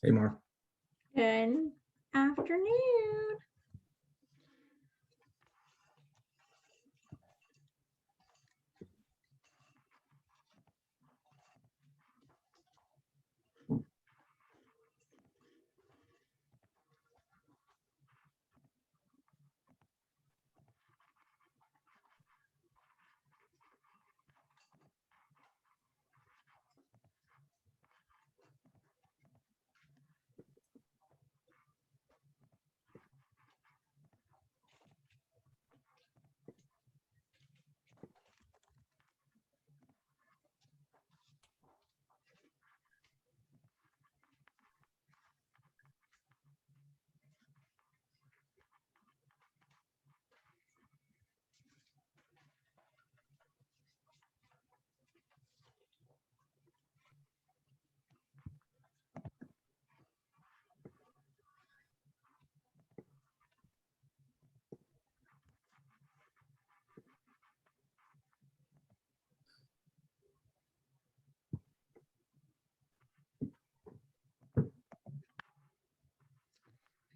Hey, Mar. Good afternoon.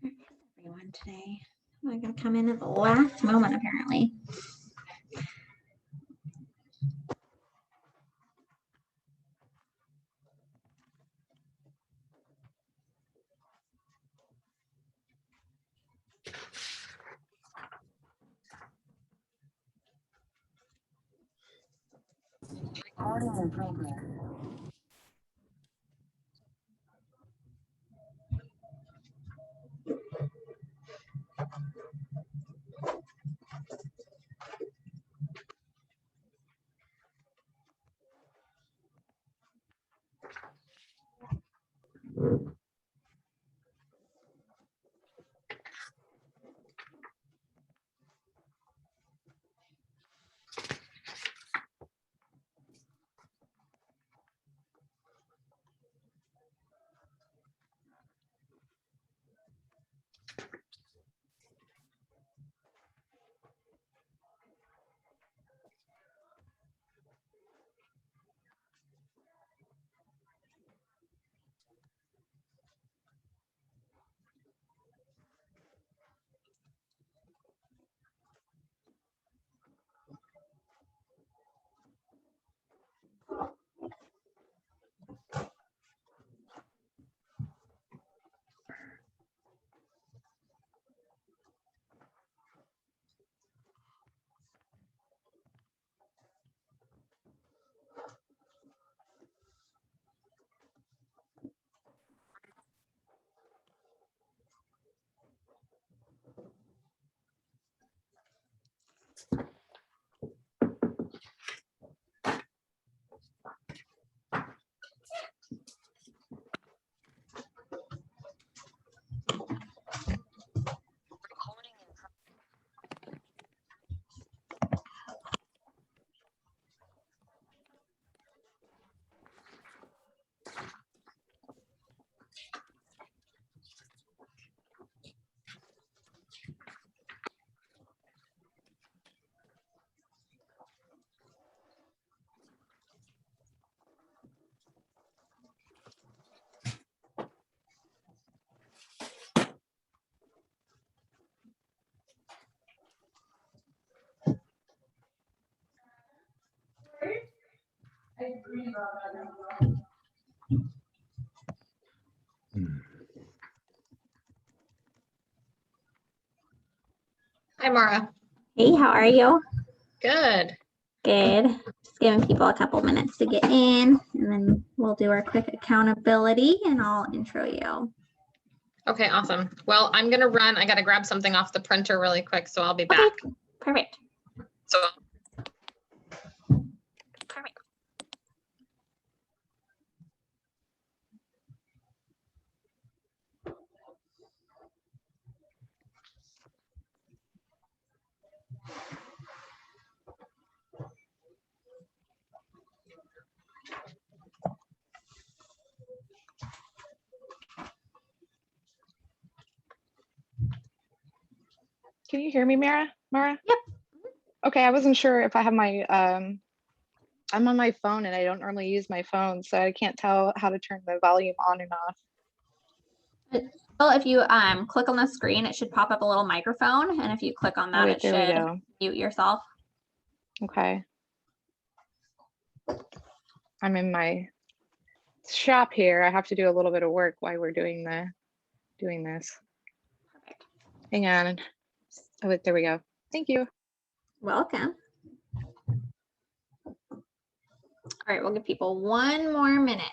Where is everyone today? I'm gonna come in at the last moment, apparently. Recording in progress. Recording in progress. Hi, Mara. Hey, how are you? Good. Good. Just giving people a couple minutes to get in, and then we'll do our quick accountability, and I'll intro you. Okay, awesome. Well, I'm gonna run. I gotta grab something off the printer really quick, so I'll be Okay. back. Perfect. So Perfect. Can you hear me, Mara? Yep. Okay, I wasn't sure if I have my, I'm on my phone and I don't normally use my phone, so I can't tell how to turn the volume on and off. Well, if you click on the screen, it should pop up a little microphone, and if you click on Oh, that, wait, it there we should go. mute yourself. Okay. I'm in my shop here. I have to do a little bit of work while we're doing this. Perfect. Hang on. Oh, wait, there we go. Thank you. Welcome. All right, we'll give people 1 more minute.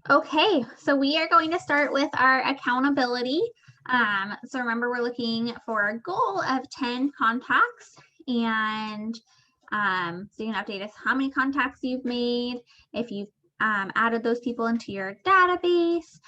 Okay, so we are going to start with our accountability. So remember, we're looking for a goal of 10 contacts, and so you can update us how many contacts you've made, if you've added those people into your database,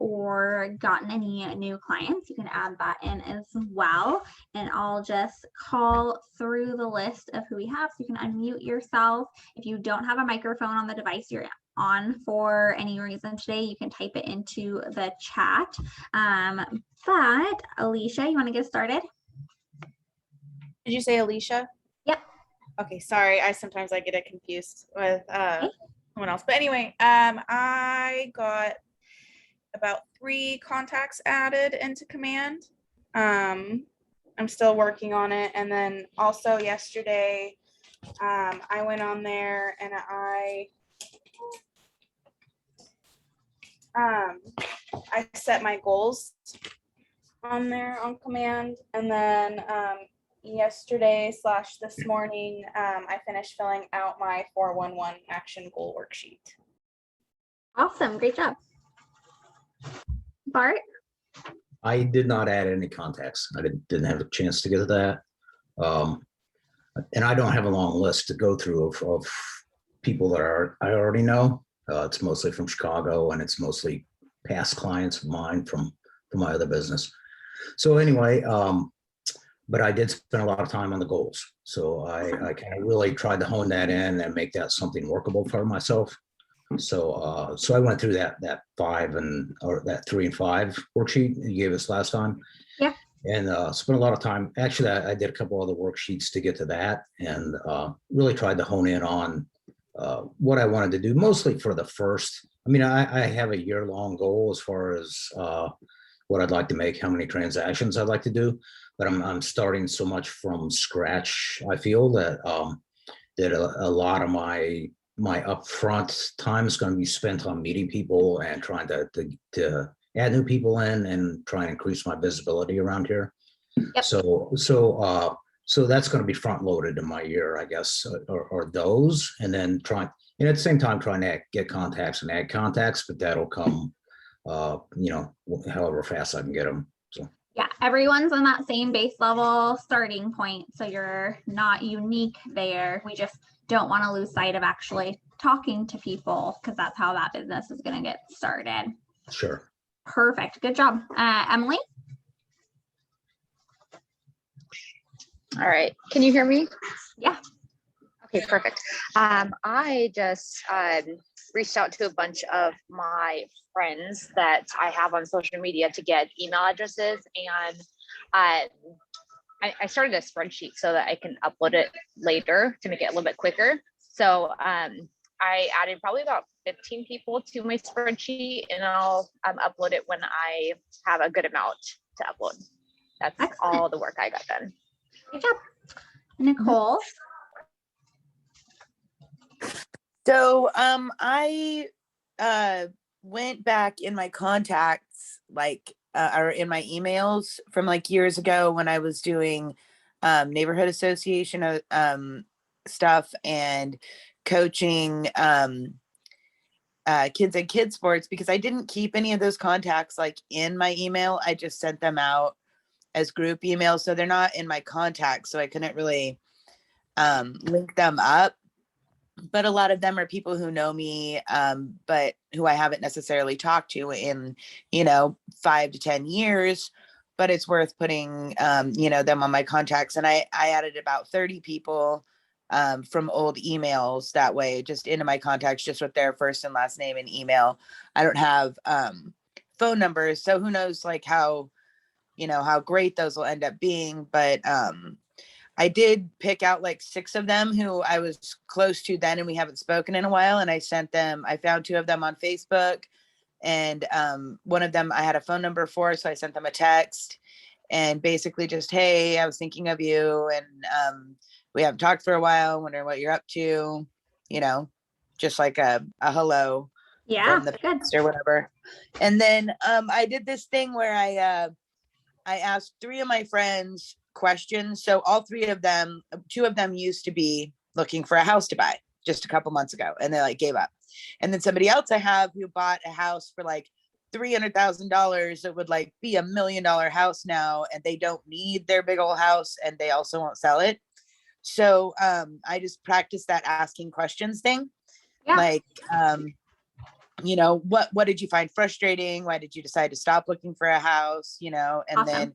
or gotten any new clients, you can add that in as well. And I'll just call through the list of who we have, so you can unmute yourself. If you don't have a microphone on the device you're on for any reason today, you can type it into the chat. But Alicia, you want to get started? Did you say Alicia? Yep. Okay, sorry. Sometimes I get it confused with someone else. But anyway, I got about 3 contacts added into Command. I'm still working on it. And then also yesterday, I went on there and I set my goals on there on Command, and then yesterday / this morning, I finished filling out my 411 action goal worksheet. Awesome, great job. Bart? I did not add any contacts. I didn't have a chance to get to that. And I don't have a long list to go through of people that I already know. It's mostly from Chicago, and it's mostly past clients of mine from my other business. So anyway, but I did spend a lot of time on the goals. So I kind of really tried to hone that in and make that something workable for myself. So I went through that 5 or that 3 and 5 worksheet you gave us last time. Yeah. And spent a lot of time. Actually, I did a couple other worksheets to get to that, and really tried to hone in on what I wanted to do, mostly for the first. I mean, I have a year-long goal as far as what I'd like to make, how many transactions I'd like to do, but I'm starting so much from scratch. I feel that that a lot of my upfront time is going to be spent on meeting people and trying to add new people in and try and increase my visibility around here. Yep. So that's going to be front loaded in my year, I guess, or those, and then and at the same time trying to get contacts and add contacts, but that'll come, however fast I can get them. So. Yeah, everyone's on that same base level starting point, so you're not unique there. We just don't want to lose sight of actually talking to people, because that's how that business is going to get started. Sure. Perfect. Good job. Emily? All right. Can you hear me? Yeah. Okay, perfect. I just reached out to a bunch of my friends that I have on social media to get email addresses, and I started a spreadsheet so that I can upload it later to make it a little bit quicker. So I added probably about 15 people to my spreadsheet, and I'll upload it when I have a good amount to upload. That's Excellent. all the work I got done. Good job. Nicole? So I went back in my contacts, or in my emails from years ago when I was doing neighborhood association stuff, and coaching kids and kids sports, because I didn't keep any of those contacts like in my email. I just sent them out as group emails, so they're not in my contacts, so I couldn't really link them up. But a lot of them are people who know me, but who I haven't necessarily talked to in 5 to 10 years. But it's worth putting them on my contacts. And I added about 30 people from old emails that way, just into my contacts, just with their first and last name and email. I don't have phone numbers, so who knows like how great those will end up being. But I did pick out like 6 of them who I was close to then, and we haven't spoken in a while. And I found 2 of them on Facebook, and one of them I had a phone number for, so I sent them a text and basically just, hey, I was thinking of you, and we haven't talked for a while, wondering what you're up to, just like a hello Yeah, from the good. past or whatever. And then I did this thing where I asked 3 of my friends questions. So all 3 of them, 2 of them used to be looking for a house to buy just a couple months ago, and they like gave up. And then somebody else I have who bought a house for like $300,000 that would like be $1 million house now, and they don't need their big old house, and they also won't sell it. So I just practiced that asking questions thing. Yeah. Like what did you find frustrating? Why did you decide to stop looking for a house? And Awesome. then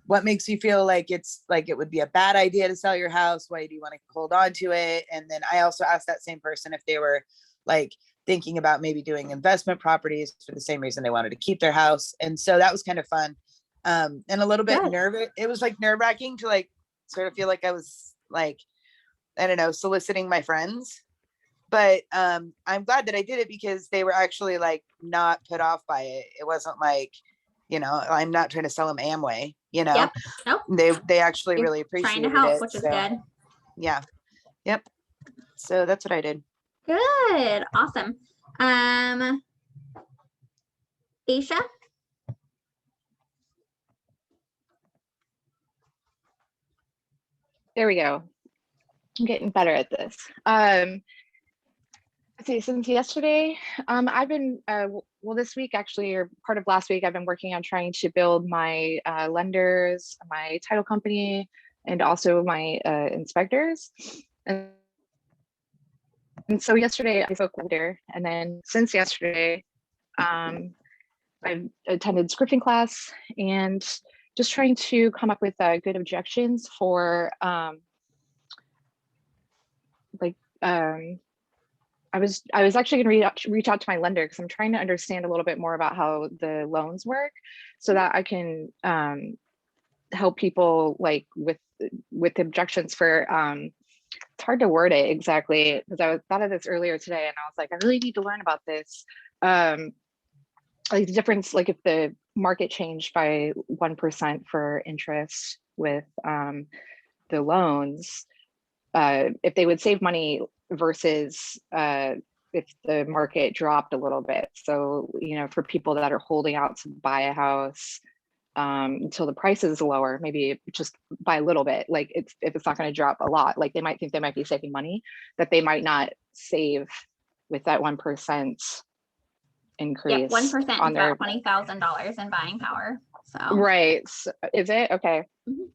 what makes you feel like it's like it would be a bad idea to sell your house? Why do you want to hold on to it? And then I also asked that same person if they were like thinking about maybe doing investment properties for the same reason they wanted to keep their house. And so that was kind of fun. And a little bit Good. nervous. It was like nerve-wracking to like sort of feel like I was like, I don't know, soliciting my friends. But I'm glad that I did it, because they were actually like not put off by it. It wasn't like, I'm not trying to sell them Amway, Yep. Nope. they actually You're really trying to appreciated help, it. which is So, good. yeah. Yep. So that's what I did. Good. Awesome. Aisha? There we go. I'm getting better at this. Let's see, since yesterday, I've been, well, this week actually, or part of last week, I've been working on trying to build my lenders, my title company, and also my inspectors. And so yesterday I spoke with her, and then since yesterday, I've attended scripting class and just trying to come up with good objections for I was actually going to reach out to my lender, because I'm trying to understand a little bit more about how the loans work, so that I can help people like with objections for it's hard to word it exactly, because I thought of this earlier today, and I was like, I really need to learn about this. Like the difference, like if the market changed by 1% for interest with the loans, if they would save money versus if the market dropped a little bit. So, for people that are holding out to buy a house until the price is lower, maybe just by a little bit, like if it's not going to drop a lot, like they might think they might be saving money that they might not save with that 1% increase. Yeah, 1% on is their about $20,000 in buying power. So right. So, is it okay? Mhm.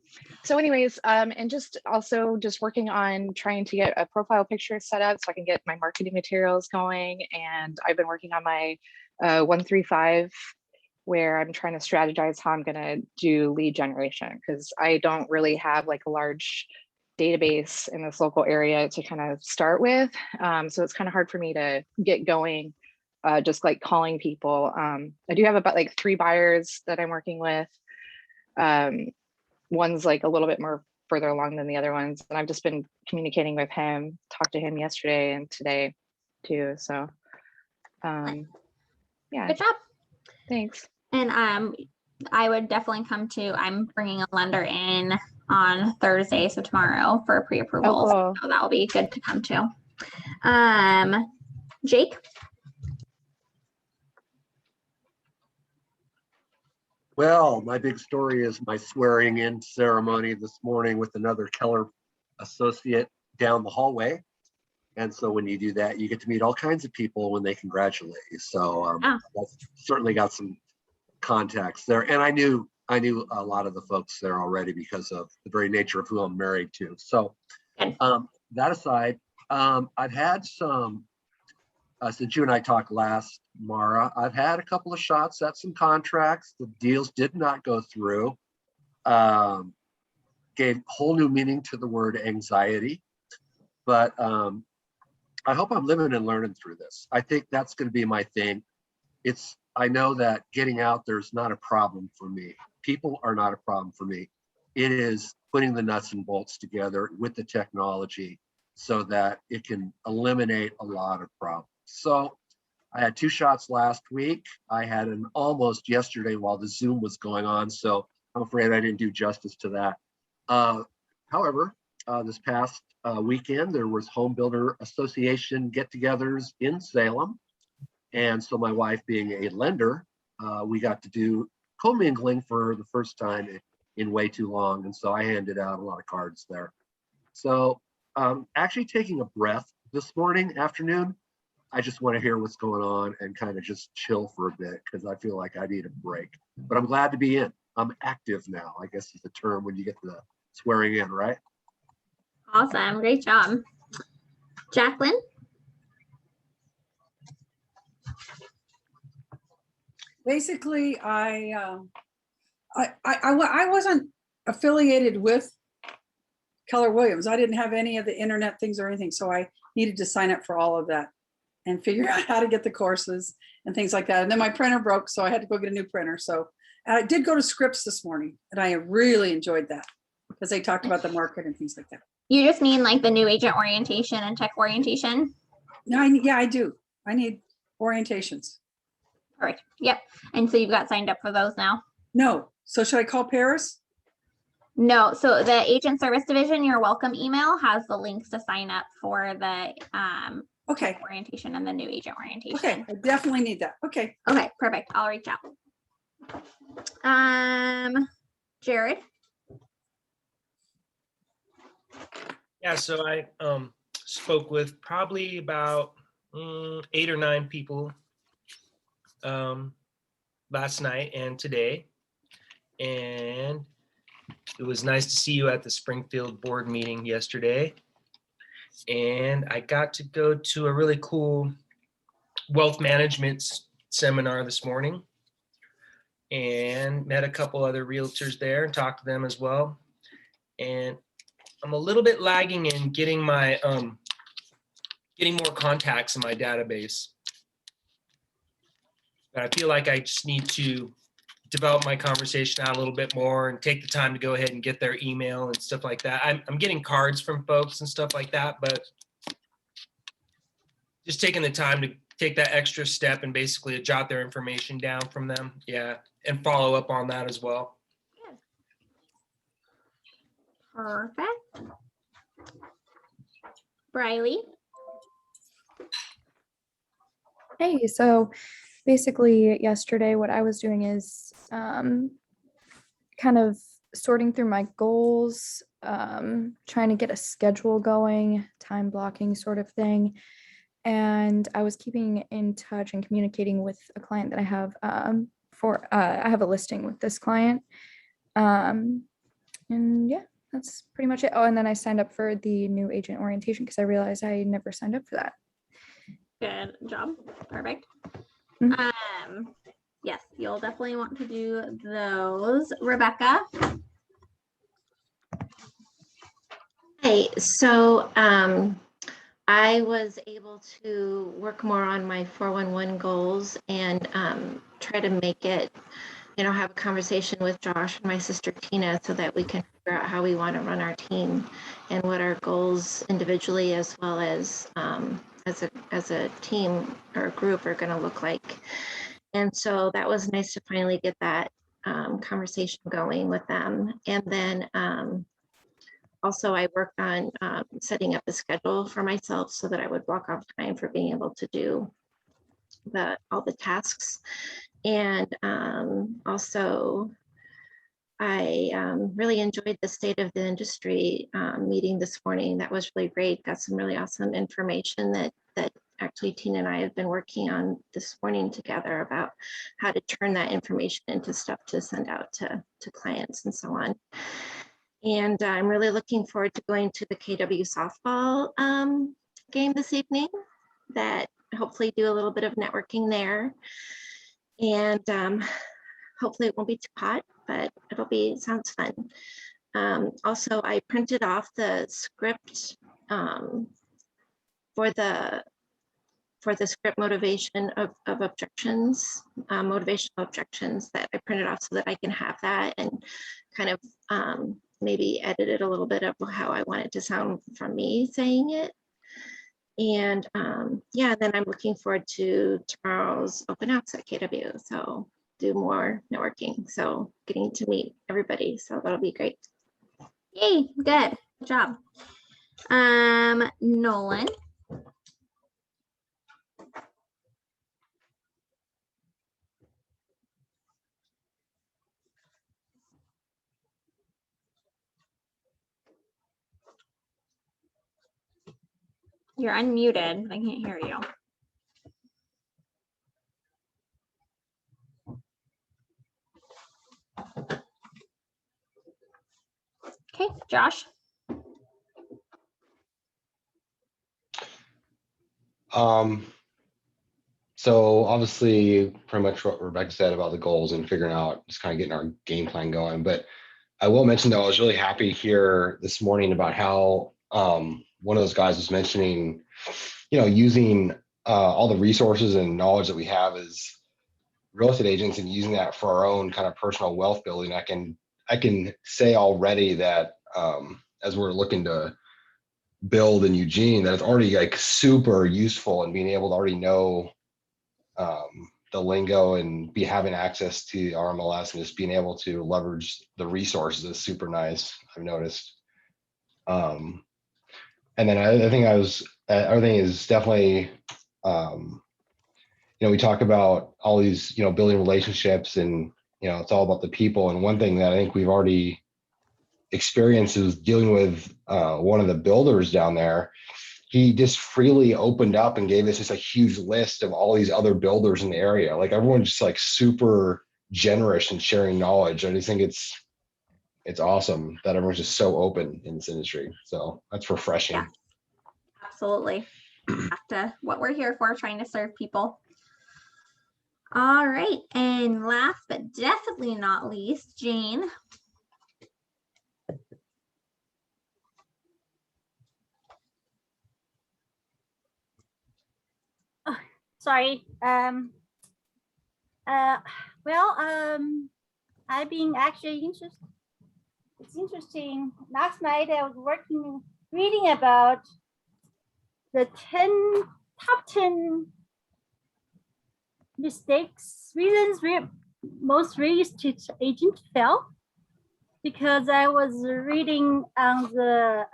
So anyways, and just also just working on trying to get a profile picture set up so I can get my marketing materials going. And I've been working on my 135, where I'm trying to strategize how I'm going to do lead generation, because I don't really have like a large database in this local area to kind of start with. So it's kind of hard for me to get going, just like calling people. I do have about like 3 buyers that I'm working with. One's like a little bit more further along than the other ones, and I've just been communicating with him, talked to him yesterday and today too. So yeah, good job. thanks. And I would definitely come to, I'm bringing a lender in on Thursday, so tomorrow, for pre-approval. Oh, cool. So that will be good to come to. Jake? Well, my big story is my swearing in ceremony this morning with another Keller associate down the hallway. And so when you do that, you get to meet all kinds of people when they congratulate you. So Ah. that's certainly got some contacts there. And I knew a lot of the folks there already because of the very nature of who I'm married to. So Good. that aside, I've had some, since you and I talked last, Mara, I've had a couple of shots at some contracts. The deals did not go through. Gave whole new meaning to the word anxiety. But I hope I'm living and learning through this. I think that's going to be my thing. I know that getting out there's not a problem for me. People are not a problem for me. It is putting the nuts and bolts together with the technology so that it can eliminate a lot of problems. So I had 2 shots last week. I had an almost yesterday while the Zoom was going on. So I'm afraid I didn't do justice to that. However, this past weekend, there was Home Builder Association get-togethers in Salem. And so my wife being a lender, we got to do commingling for the first time in way too long. And so I handed out a lot of cards there. So actually taking a breath this afternoon, I just want to hear what's going on and kind of just chill for a bit because I feel like I need a break. But I'm glad to be in. I'm active now, I guess is the term when you get the swearing in, right? Awesome. Great job. Jacqueline? Basically, I wasn't affiliated with Keller Williams. I didn't have any of the internet things or anything, so I needed to sign up for all of that and figure out how to get the courses and things like that. And then my printer broke, so I had to go get a new printer. So I did go to Scripps this morning, and I really enjoyed that because they talked about the market and things like that. You just mean like the new agent orientation and tech orientation? No, yeah, I do. I need orientations. Perfect. Yep. And so you've got signed up for those now? No. So should I call Paris? No. So the agent service division, your welcome email has the links to sign up for the Okay. orientation and the new agent orientation. Okay. I definitely need that. Okay. Okay. Perfect. I'll reach out. Jared? Yeah, so I spoke with probably about 8 or 9 people last night and today. And it was nice to see you at the Springfield board meeting yesterday. And I got to go to a really cool wealth management seminar this morning and met a couple other realtors there and talked to them as well. And I'm a little bit lagging in getting my getting more contacts in my database. But I feel like I just need to develop my conversation out a little bit more and take the time to go ahead and get their email and stuff like that. I'm getting cards from folks and stuff like that, but just taking the time to take that extra step and basically jot their information down from them. Yeah, and follow up on that as well. Perfect. Briley? Hey, so basically yesterday what I was doing is kind of sorting through my goals, trying to get a schedule going, time blocking sort of thing. And I was keeping in touch and communicating with a client that I have I have a listing with this client. And yeah, that's pretty much it. Oh, and then I signed up for the new agent orientation because I realized I never signed up for that. Good job. Perfect. Mhm. Yes, you'll definitely want to do those. Rebecca? Hey, so I was able to work more on my 411 goals and try to make it, have a conversation with Josh and my sister Tina so that we can figure out how we want to run our team and what our goals individually as well as a team or a group are going to look like. And so that was nice to finally get that conversation going with them. And then also I worked on setting up a schedule for myself so that I would block off time for being able to do all the tasks. And also I really enjoyed the state of the industry meeting this morning. That was really great. Got some really awesome information that actually Tina and I have been working on this morning together about how to turn that information into stuff to send out to clients and so on. And I'm really looking forward to going to the KW softball game this evening, that hopefully do a little bit of networking there. And hopefully it won't be too hot, but it sounds fun. Also, I printed off the script for the script motivation of objections, motivational objections, that I printed off so that I can have that and kind of maybe edit it a little bit of how I want it to sound from me saying it. And yeah, then I'm looking forward to tomorrow's open house at KW. So do more networking. So getting to meet everybody. So that'll be great. Yay, good job. Nolan. You're unmuted. I can't hear you. Okay, Josh. So obviously pretty much what Rebecca said about the goals and figuring out, just kind of getting our game plan going. But I will mention though, I was really happy to hear this morning about how one of those guys was mentioning, using all the resources and knowledge that we have as real estate agents and using that for our own kind of personal wealth building. I can say already that as we're looking to build in Eugene, that it's already like super useful in being able to already know the lingo and be having access to our MLS and just being able to leverage the resources is super nice. I've noticed. And then I think everything is definitely, we talk about all these, building relationships and, it's all about the people. And one thing that I think we've already experienced is dealing with one of the builders down there. He just freely opened up and gave us just a huge list of all these other builders in the area. Like everyone's just like super generous and sharing knowledge. I just think it's awesome that everyone's just so open in this industry. So that's refreshing. Yeah, absolutely. That's what we're here for, trying to serve people. All right. And last but definitely not least, Jane. Sorry. I've been actually interested. It's interesting. Last night I was reading about the top 10 reasons most real estate agents fail, because I was reading on the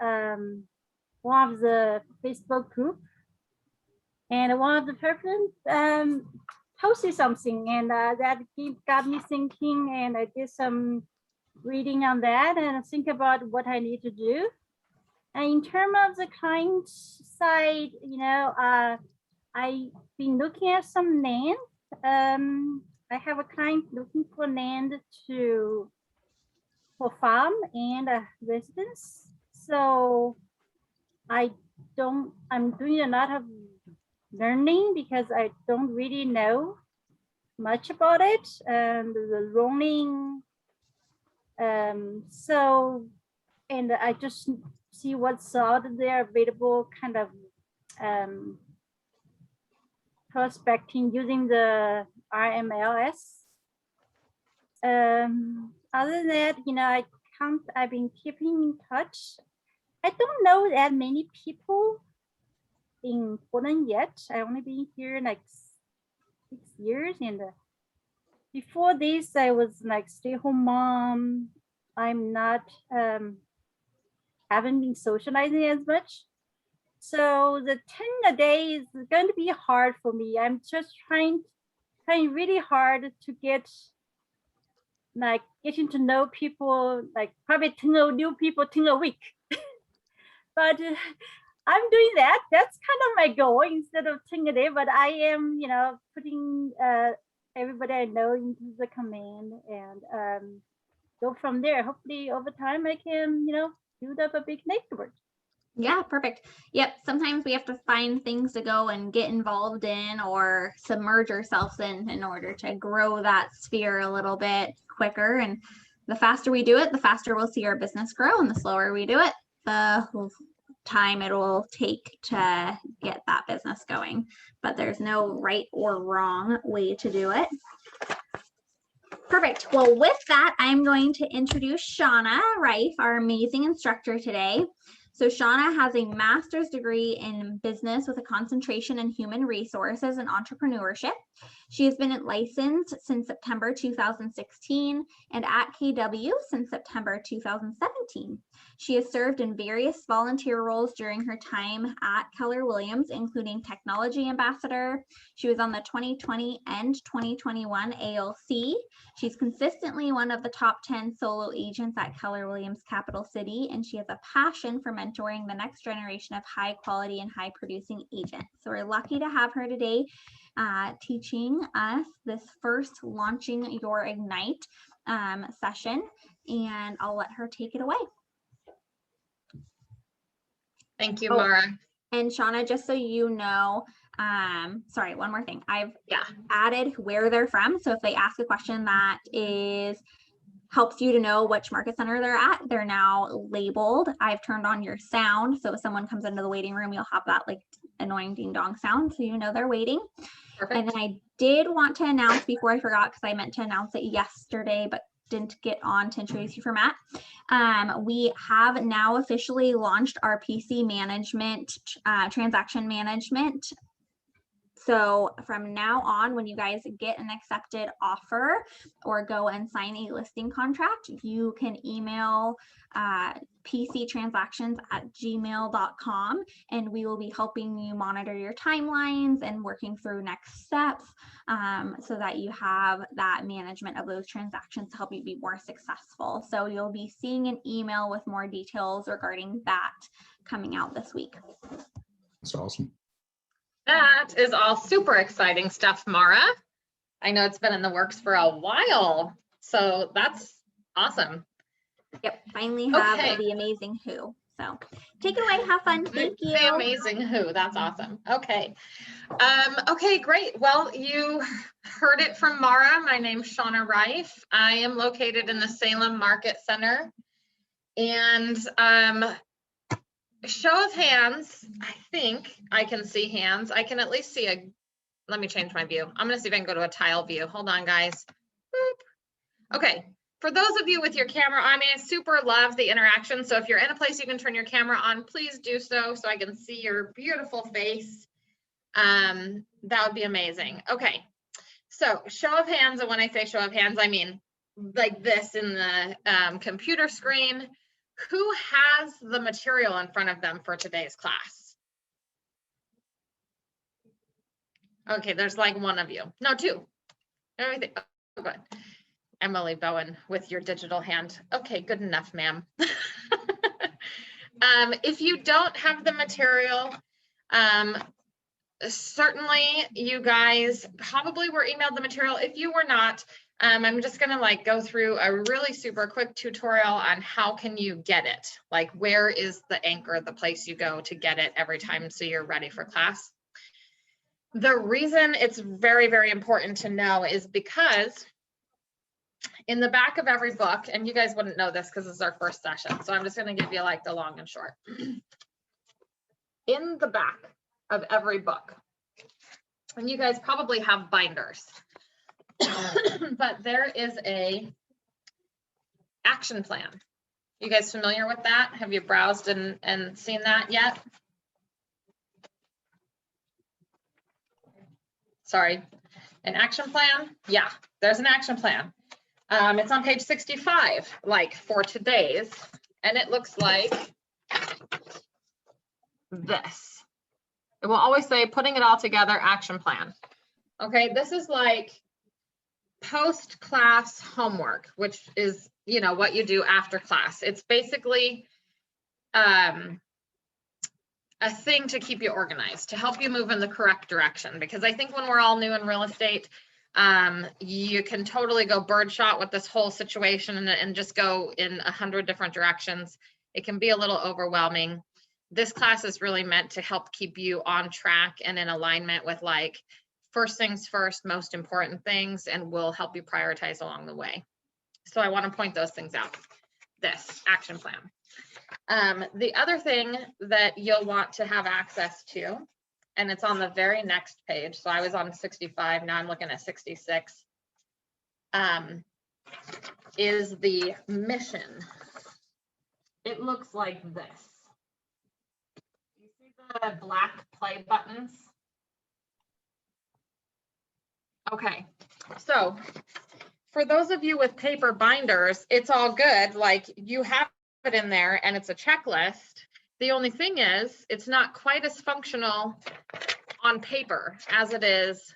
one of the Facebook group. And one of the person posted something, and that got me thinking, and I did some reading on that and think about what I need to do. And in terms of the client side, I've been looking at some land. I have a client looking for land for farm and a residence. So I'm doing a lot of learning because I don't really know much about it and the zoning. And I just see what's out there available, kind of prospecting using the RMLS. Other than that, I've been keeping in touch. I don't know that many people in Portland yet. I only been here like 6 years, and before this I was like stay-home mom. I'm not haven't been socializing as much, so the 10 a day is going to be hard for me. I'm just trying really hard to get like getting to know people, like probably 10 new people 10 a week. But I'm doing that. That's kind of my goal instead of 10 a day. But I am, you know, putting everybody I know into the command and go from there. Hopefully over time I can, you know, build up a big network. Yeah, perfect. Yep. Sometimes we have to find things to go and get involved in or submerge ourselves in order to grow that sphere a little bit quicker. And the faster we do it, the faster we'll see our business grow. And the slower we do it, the time it will take to get that business going. But there's no right or wrong way to do it. Perfect. Well, with that, I'm going to introduce Shauna Reif, our amazing instructor today. So Shauna has a master's degree in business with a concentration in human resources and entrepreneurship. She has been licensed since September 2016 and at KW since September 2017. She has served in various volunteer roles during her time at Keller Williams, including technology ambassador. She was on the 2020 and 2021 ALC. She's consistently one of the top 10 solo agents at Keller Williams Capital City, and she has a passion for mentoring the next generation of high quality and high producing agents. So we're lucky to have her today teaching us this first Launching Your Ignite session, and I'll let her take it away. Thank you, Mara. And Shauna, just so you know, sorry, one more thing. I've added where they're from. So if they ask a question that helps you to know which market center they're at, they're now labeled. I've turned on your sound. So if someone comes into the waiting room, you'll have that like annoying ding dong sound. So you know they're waiting. Perfect. And then I did want to announce before I forgot, because I meant to announce it yesterday, but didn't get on to introduce you for Matt. We have now officially launched our PC management, transaction management. So from now on, when you guys get an accepted offer or go and sign a listing contract, you can email pctransactions@gmail.com, and we will be helping you monitor your timelines and working through next steps so that you have that management of those transactions to help you be more successful. So you'll be seeing an email with more details regarding that coming out this week. That's awesome. That is all super exciting stuff, Mara. I know it's been in the works for a while, so that's awesome. Yep, finally have the amazing who. So take it away, have fun. Thank you. The amazing who, that's awesome. Okay. Okay, great. Well, you heard it from Mara. My name's Shauna Reif. I am located in the Salem Market Center. And show of hands, I think I can see hands. I can at least see let me change my view. I'm gonna see if I can go to a tile view. Hold on, guys. Boop. Okay, for those of you with your camera, I super love the interaction. So if you're in a place you can turn your camera on, please do so I can see your beautiful face. That would be amazing. Okay, so show of hands, and when I say show of hands, I mean like this in the computer screen. Who has the material in front of them for today's class? Okay, there's like one of you. No, two. Everything. Oh, good. Emily Bowen with your digital hand. Okay, good enough, ma'am. If you don't have the material, certainly you guys probably were emailed the material. If you were not, I'm just gonna go through a really super quick tutorial on how can you get it? Like, where is the anchor, the place you go to get it every time so you're ready for class? The reason it's very, very important to know is because in the back of every book, and you guys wouldn't know this because this is our first session, so I'm just gonna give you like the long and short. In the back of every book, and you guys probably have binders, but there is a action plan. You guys familiar with that? Have you browsed and seen that yet? Sorry, an action plan? Yeah, there's an action plan. It's on page 65, like for today's, and it looks like this. It will always say putting it all together action plan. Okay, this is like post-class homework, which is, you know, what you do after class. It's basically a thing to keep you organized, to help you move in the correct direction. Because I think when we're all new in real estate, you can totally go birdshot with this whole situation and just go in 100 different directions. It can be a little overwhelming. This class is really meant to help keep you on track and in alignment with like first things first, most important things, and will help you prioritize along the way. So I want to point those things out. This action plan. The other thing that you'll want to have access to, and it's on the very next page. So I was on 65, now I'm looking at 66, is the mission. It looks like this. You see the black play buttons? Okay, so for those of you with paper binders, it's all good. Like you have it in there and it's a checklist. The only thing is it's not quite as functional on paper as it is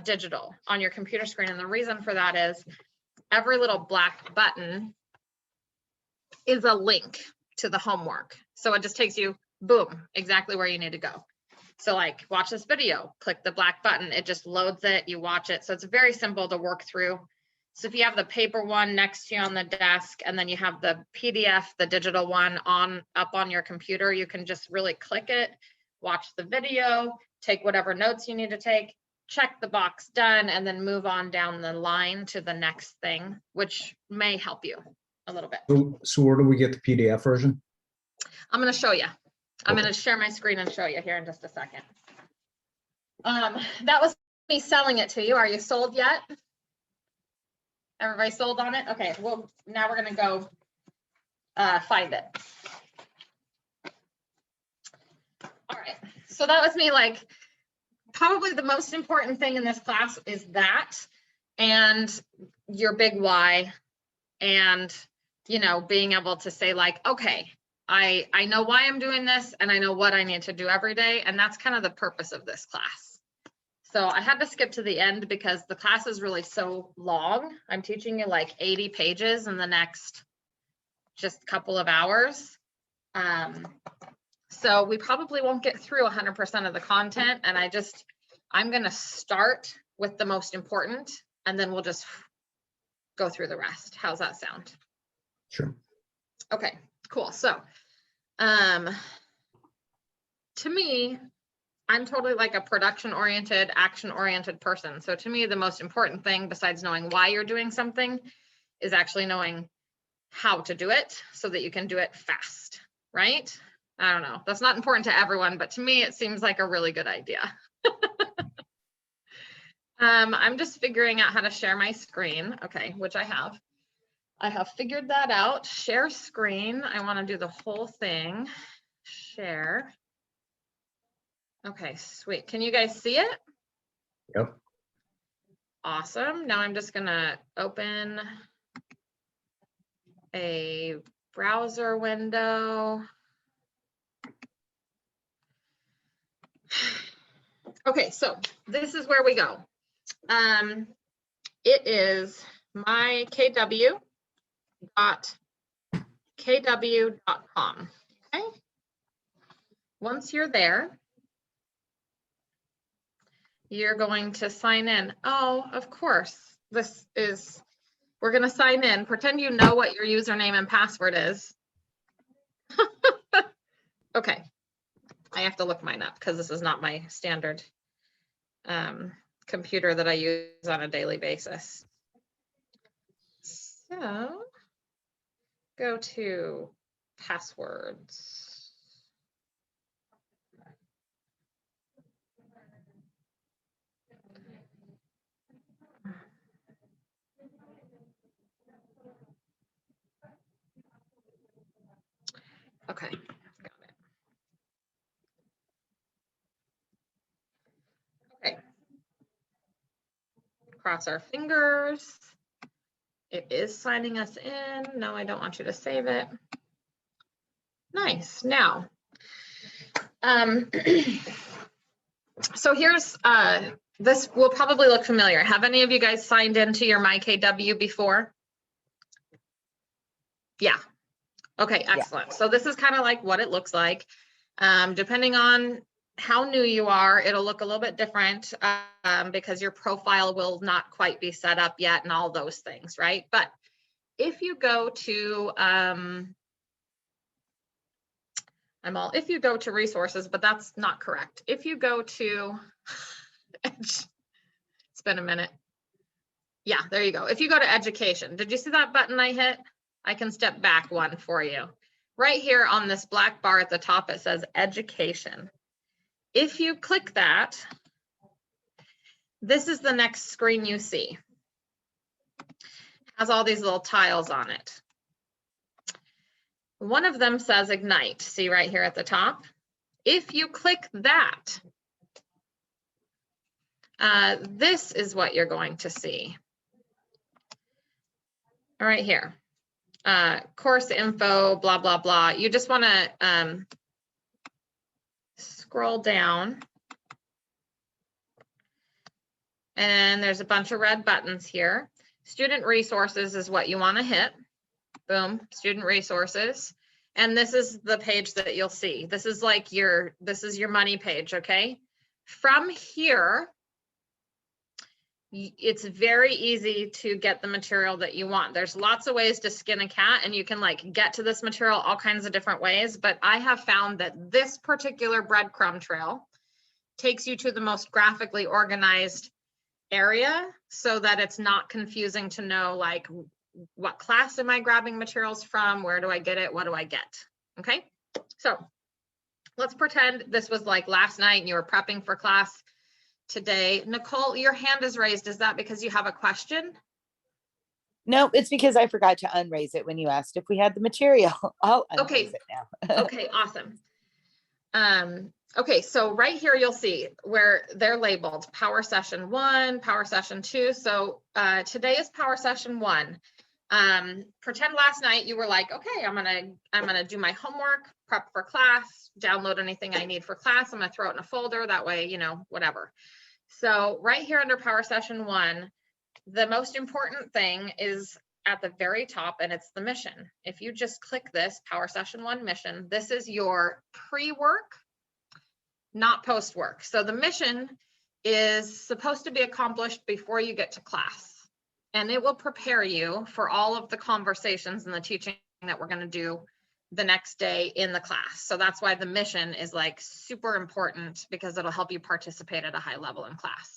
digital on your computer screen. And the reason for that is every little black button is a link to the homework. So it just takes you, boom, exactly where you need to go. So like watch this video, click the black button, it just loads it, you watch it. So it's very simple to work through. So if you have the paper one next to you on the desk, and then you have the PDF, the digital one up on your computer, you can just really click it, watch the video, take whatever notes you need to take, check the box done, and then move on down the line to the next thing, which may help you a little bit. So where do we get the PDF version? I'm going to show you. I'm going to share my screen and show you here in just a second. That was me selling it to you. Are you sold yet? Everybody sold on it? Okay, well, now we're going to go find it. All right, so that was me. Like, probably the most important thing in this class is that, and your big why, and, you know, being able to say like, okay, I know why I'm doing this, and I know what I need to do every day. And that's kind of the purpose of this class. So I had to skip to the end because the class is really so long. I'm teaching you like 80 pages in the next just couple of hours. So we probably won't get through 100% of the content. And I'm going to start with the most important, and then we'll just go through the rest. How's that sound? Sure. Okay, cool. So, to me, I'm totally like a production-oriented, action-oriented person. So to me, the most important thing besides knowing why you're doing something is actually knowing how to do it so that you can do it fast, right? I don't know. That's not important to everyone, but to me, it seems like a really good idea. I'm just figuring out how to share my screen. Okay, which I have. I have figured that out. Share screen. I want to do the whole thing. Share. Okay, sweet. Can you guys see it? Yep. Awesome. Now I'm just gonna open a browser window. Okay, so this is where we go. It is my kw.kw.com. Okay. Once you're there, you're going to sign in. Oh, of course. We're going to sign in. Pretend you know what your username and password is. Okay. I have to look mine up because this is not my standard computer that I use on a daily basis. So go to passwords. Okay, got it. Okay. Cross our fingers. It is signing us in. No, I don't want you to save it. Nice. Now, so here's This will probably look familiar. Have any of you guys signed into your MyKW before? Yeah. Okay, excellent. So this is kind of like what it looks like. Depending on how new you are, it'll look a little bit different because your profile will not quite be set up yet and all those things, right? But if you go to, if you go to resources, but that's not correct. If you go to, it's been a minute. Yeah, there you go. If you go to education, did you see that button I hit? I can step back one for you. Right here on this black bar at the top, it says education. If you click that, this is the next screen you see. Has all these little tiles on it. One of them says Ignite, see right here at the top. If you click that, this is what you're going to see. All right here, course info, blah, blah, blah. You just want to scroll down. And there's a bunch of red buttons here. Student resources is what you want to hit. Boom, student resources. And this is the page that you'll see. This is like this is your money page, okay? From here, it's very easy to get the material that you want. There's lots of ways to skin a cat, and you can like get to this material all kinds of different ways. But I have found that this particular breadcrumb trail takes you to the most graphically organized area so that it's not confusing to know like what class am I grabbing materials from, where do I get it, what do I get? Okay, so let's pretend this was like last night and you were prepping for class today. Nicole, your hand is raised. Is that because you have a question? No, it's because I forgot to unraise it when you asked if we had the material. I'll unraise it now. Okay, awesome. Okay, so right here you'll see where they're labeled Power Session 1, Power Session 2. So today is Power Session 1. Pretend last night you were like, okay, I'm gonna do my homework, prep for class, download anything I need for class. I'm gonna throw it in a folder. That way, you know, whatever. So right here under Power Session 1, the most important thing is at the very top, and it's the mission. If you just click this Power Session 1 mission, this is your pre-work, not post-work. So the mission is supposed to be accomplished before you get to class, and it will prepare you for all of the conversations and the teaching that we're going to do the next day in the class. So that's why the mission is like super important, because it'll help you participate at a high level in class.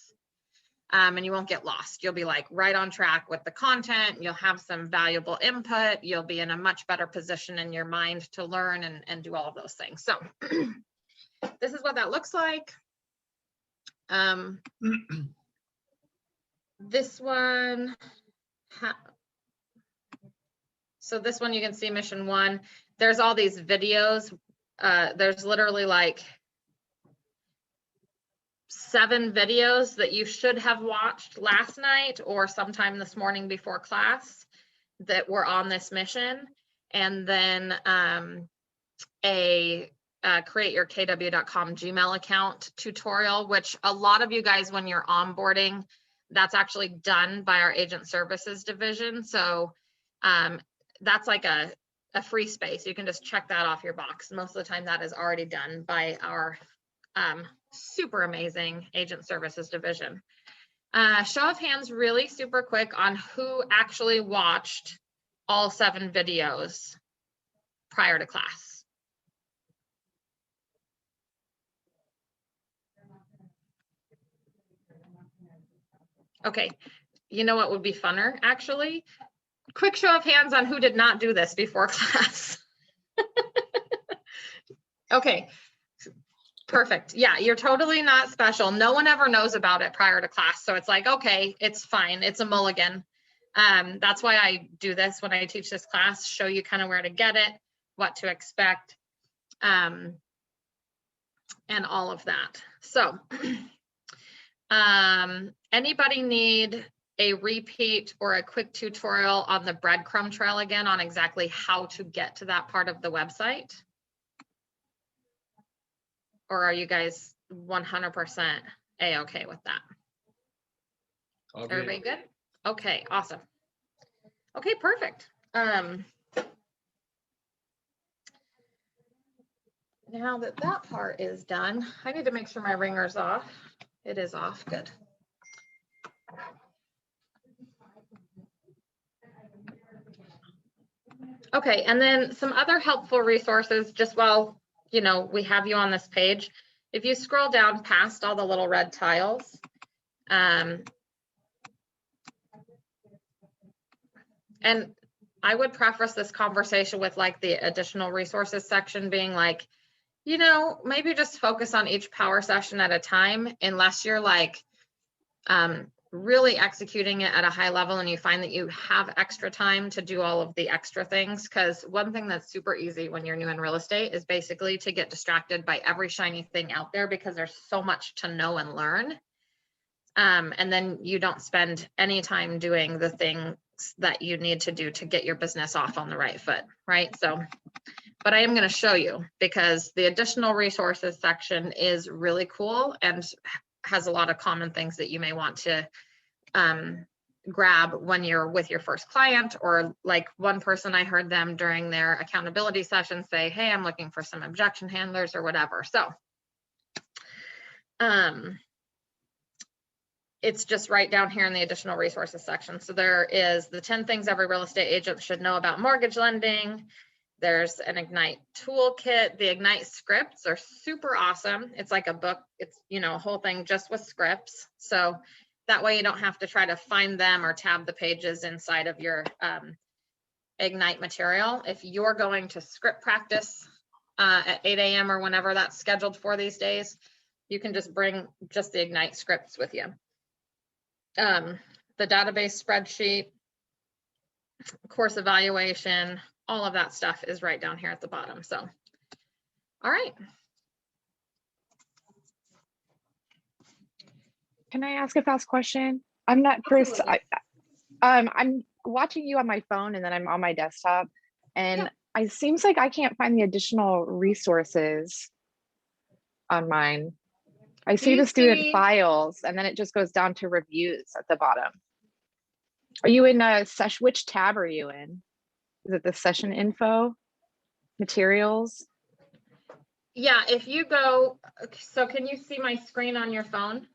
And you won't get lost. You'll be like right on track with the content. You'll have some valuable input. You'll be in a much better position in your mind to learn and do all of those things. So this is what that looks like. This one, so this one you can see mission 1. There's all these videos. There's literally like 7 videos that you should have watched last night or sometime this morning before class that were on this mission. And then a createyourkw.com Gmail account tutorial, which a lot of you guys, when you're onboarding, that's actually done by our agent services division. So that's like a free space. You can just check that off your box. Most of the time that is already done by our super amazing agent services division. Show of hands really super quick on who actually watched all 7 videos prior to class. Okay, you know what would be funner actually? Quick show of hands on who did not do this before class. Okay, perfect. Yeah, you're totally not special. No one ever knows about it prior to class. So it's like, okay, it's fine. It's a mulligan. That's why I do this when I teach this class, show you kind of where to get it, what to expect, and all of that. So anybody need a repeat or a quick tutorial on the breadcrumb trail again on exactly how to get to that part of the website? Or are you guys 100% a-okay with that? All good. Everybody good? Okay, awesome. Okay, perfect. Now that that part is done, I need to make sure my ringer's off. It is off, good. Okay, and then some other helpful resources, just while, you know, we have you on this page. If you scroll down past all the little red tiles, and I would preface this conversation with like the additional resources section being like, you know, maybe just focus on each power session at a time, unless you're like really executing it at a high level and you find that you have extra time to do all of the extra things. Because one thing that's super easy when you're new in real estate is basically to get distracted by every shiny thing out there because there's so much to know and learn. And then you don't spend any time doing the things that you need to do to get your business off on the right foot, right? So, but I am going to show you because the additional resources section is really cool and has a lot of common things that you may want to grab when you're with your first client, or like one person, I heard them during their accountability session say, hey, I'm looking for some objection handlers or whatever. So it's just right down here in the additional resources section. So there is the 10 things every real estate agent should know about mortgage lending. There's an Ignite toolkit. The Ignite scripts are super awesome. It's like a book. It's, you know, a whole thing just with scripts. So that way you don't have to try to find them or tab the pages inside of your Ignite material. If you're going to script practice at 8 a.m. or whenever that's scheduled for these days, you can just bring just the Ignite scripts with you. The database spreadsheet, course evaluation, all of that stuff is right down here at the bottom. So, all right. Can I ask a fast question? I'm not Chris. I'm watching you on my phone and then I'm on my desktop, and it seems like I can't find the additional resources on mine. I see the student files and then it just goes down to reviews at the bottom. Are you in a session? Which tab are you in? Is it the session info, materials? Yeah, if you go, so can you see my screen on your phone?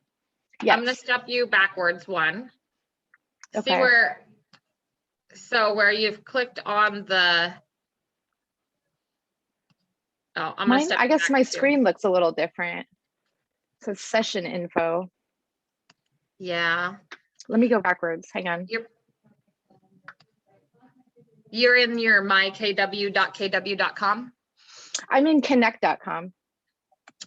Yes. I'm going to step you backwards one. Okay. See where, so where you've clicked on the, oh, I'm going to step I you guess back my too. screen looks a little different. It says session info. Yeah. Let me go backwards. Hang on. You're in your mykw.kw.com. I'm in connect.com.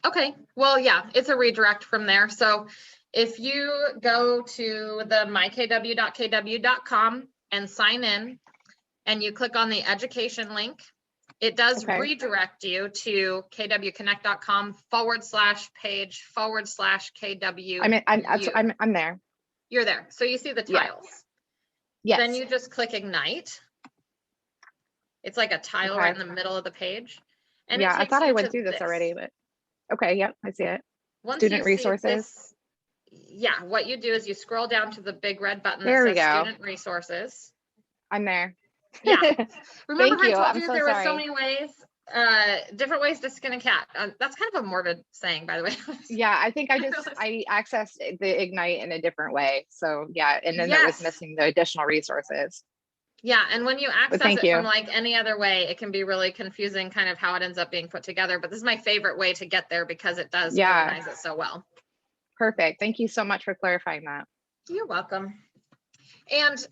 Okay, well, yeah, it's a redirect from there. So if you go to the mykw.kw.com and sign in and you click on the education link, it does redirect you to kwconnect.com/page/KW. I'm there. You're there. So you see the tiles. Yes. Then you just click Ignite. It's like a tile right in the middle of the page. And yeah, it I takes thought you I went to through this already, but okay, yep, I see it. Once Student you see resources. this, yeah, what you do is you scroll down to the big red button There we that says go. Student Resources. I'm there. Yeah. Remember Thank how I told you. you I'm so there were so sorry. many ways, different ways to skin a cat. That's kind of a morbid saying, by the way. Yeah, I think I accessed the Ignite in a different way. So yeah, and then it was missing the additional resources. Yeah, and when you access thank it you. from like any other way, it can be really confusing kind of how it ends up being put together. But this is my favorite way to get there because it does organize it so well. Perfect. Thank you so much for clarifying that. You're welcome. And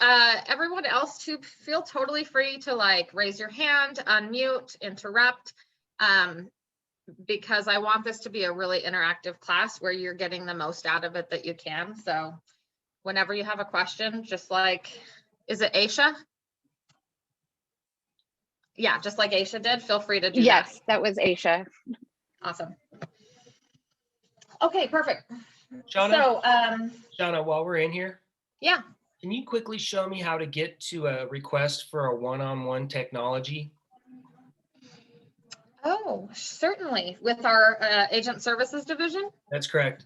everyone else to feel totally free to like raise your hand, unmute, interrupt, because I want this to be a really interactive class where you're getting the most out of it that you can. So whenever you have a question, just like, is it Aisha? Yeah, just like Aisha did, feel free to do that. Yes, that was Aisha. Awesome. Okay, perfect. Shauna, So, Shauna, while we're in here, yeah. Can you quickly show me how to get to a request for a one-on-one technology? Oh, certainly. With our agent services division? That's correct.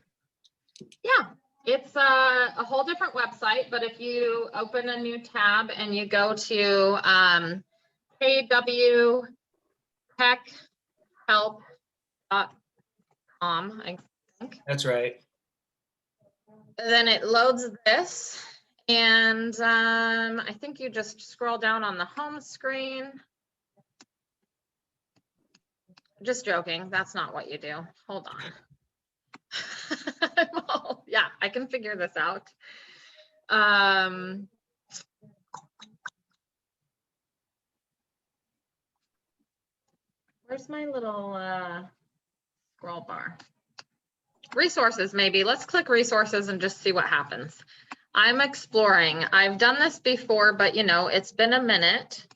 Yeah. It's a whole different website, but if you open a new tab and you go to kwtechhelp.com, I think, That's right. then it loads this. And I think you just scroll down on the home screen. Just joking, that's not what you do. Hold on. Yeah, I can figure this out. Where's my little scroll bar? Resources, maybe. Let's click resources and just see what happens. I'm exploring. I've done this before, but you know, it's been a minute.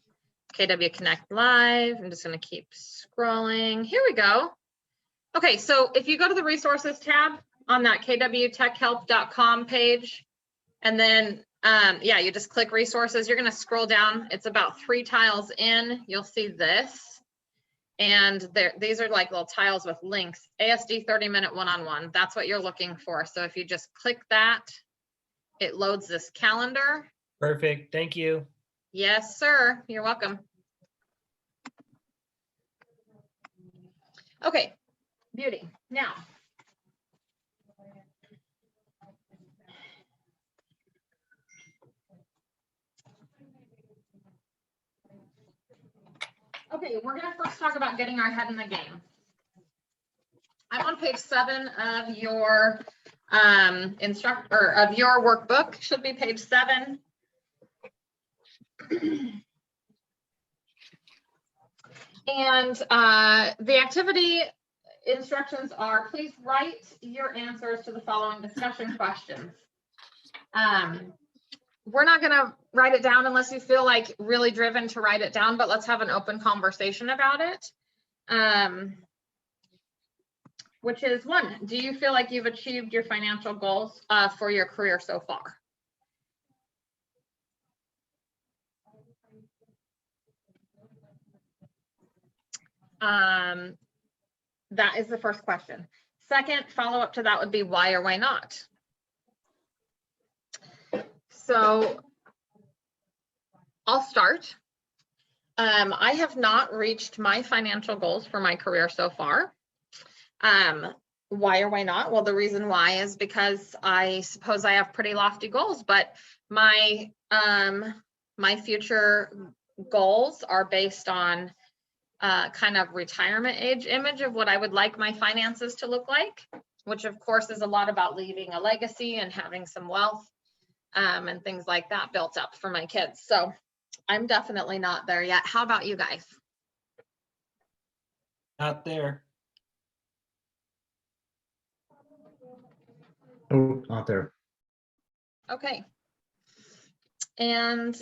KW Connect Live. I'm just going to keep scrolling. Here we go. Okay, so if you go to the resources tab on that kwtechhelp.com page, and then yeah, you just click resources, you're going to scroll down. It's about 3 tiles in. You'll see this. And these are like little tiles with links. ASD 30-minute one-on-one. That's what you're looking for. So if you just click that, it loads this calendar. Perfect. Thank you. Yes, sir. You're welcome. Okay, beauty. Now, okay, we're going to first talk about getting our head in the game. I'm on page 7 of your of your workbook. Should be page 7. And the activity instructions are, please write your answers to the following discussion questions. We're not going to write it down unless you feel like really driven to write it down, but let's have an open conversation about it. Which is 1, do you feel like you've achieved your financial goals for your career so far? That is the first question. Second, follow up to that would be why or why not? So I'll start. I have not reached my financial goals for my career so far. Why or why not? Well, the reason why is because I suppose I have pretty lofty goals, but my my future goals are based on kind of retirement age image of what I would like my finances to look like, which of course is a lot about leaving a legacy and having some wealth and things like that built up for my kids. So I'm definitely not there yet. How about you guys? Not there. Oh, not there. Okay. And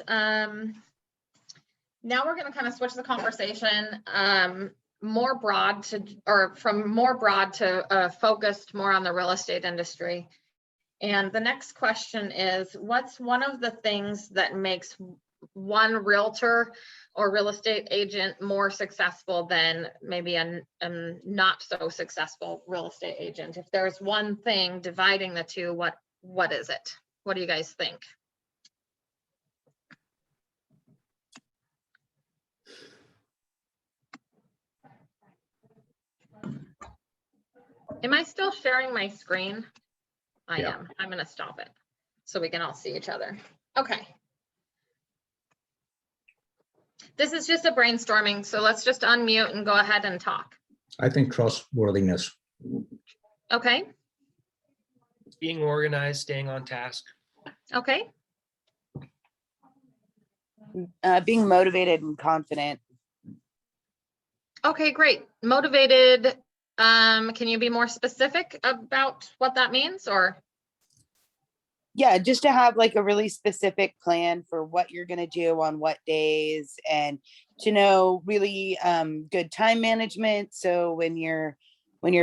now we're going to kind of switch the conversation more broad to, or from more broad to focused more on the real estate industry. And the next question is, what's one of the things that makes one realtor or real estate agent more successful than maybe a not so successful real estate agent? If there's one thing dividing the two, what is it? What do you guys think? Am I still sharing my screen? I am. I'm going to stop it so we can all see each other. Okay. This is just a brainstorming, so let's just unmute and go ahead and talk. I think trustworthiness. Okay. Being organized, staying on task. Okay. Being motivated and confident. Okay, great. Motivated. Can you be more specific about what that means, or? Yeah, just to have like a really specific plan for what you're going to do on what days, and to know really good time management. So when you're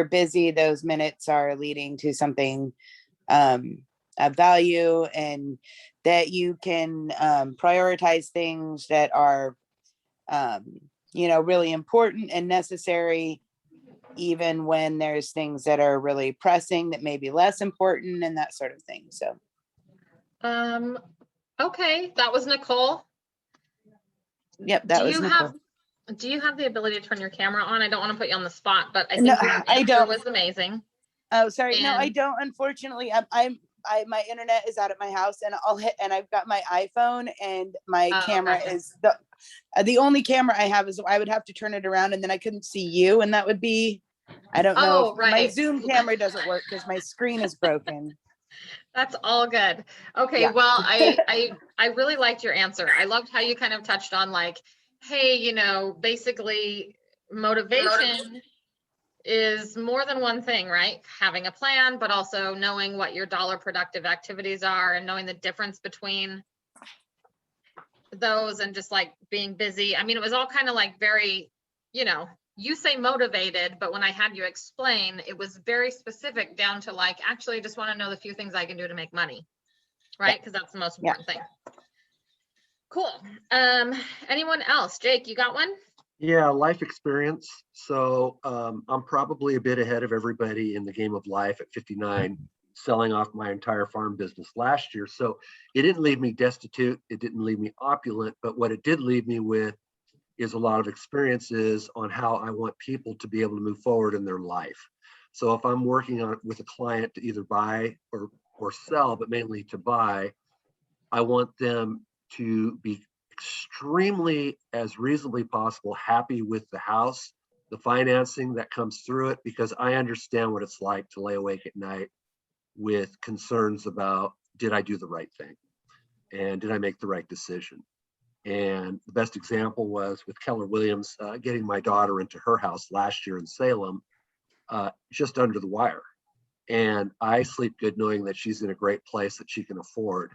busy, those minutes are leading to something of value, and that you can prioritize things that are, you know, really important and necessary even when there's things that are really pressing that may be less important and that sort of thing. So, Okay, that was Nicole. yep, that Do was you Nicole. do you have the ability to turn your camera on? I don't want to put you on the spot, but I No, think your I answer don't. was amazing. Oh, sorry. No, I And- don't. Unfortunately, my internet is out at my house, and I've got my iPhone, and my Oh, camera gotcha. is the only camera I have is I would have to turn it around, and then I couldn't see you, and that would be, I don't know. Oh, if my right. Zoom camera doesn't work because my screen is broken. That's all good. Okay, Yeah. well, I really liked your answer. I loved how you kind of touched on like, hey, you know, basically motivation is more than one thing, right? Having a plan, but also knowing what your dollar productive activities are and knowing the difference between those and just like being busy. I mean, it was all kind of like very, you know, you say motivated, but when I had you explain, it was very specific down to like, actually, I just want to know the few things I can do to make money, right? Because that's the most important thing. Cool. Anyone else? Jake, you got one? Yeah, life experience. So I'm probably a bit ahead of everybody in the game of life at 59, selling off my entire farm business last year. So it didn't leave me destitute. It didn't leave me opulent. But what it did leave me with is a lot of experiences on how I want people to be able to move forward in their life. So if I'm working on with a client to either buy or sell, but mainly to buy, I want them to be extremely, as reasonably possible, happy with the house, the financing that comes through it, because I understand what it's like to lay awake at night with concerns about, did I do the right thing? And did I make the right decision? And the best example was with Keller Williams getting my daughter into her house last year in Salem, just under the wire. And I sleep good knowing that she's in a great place that she can afford.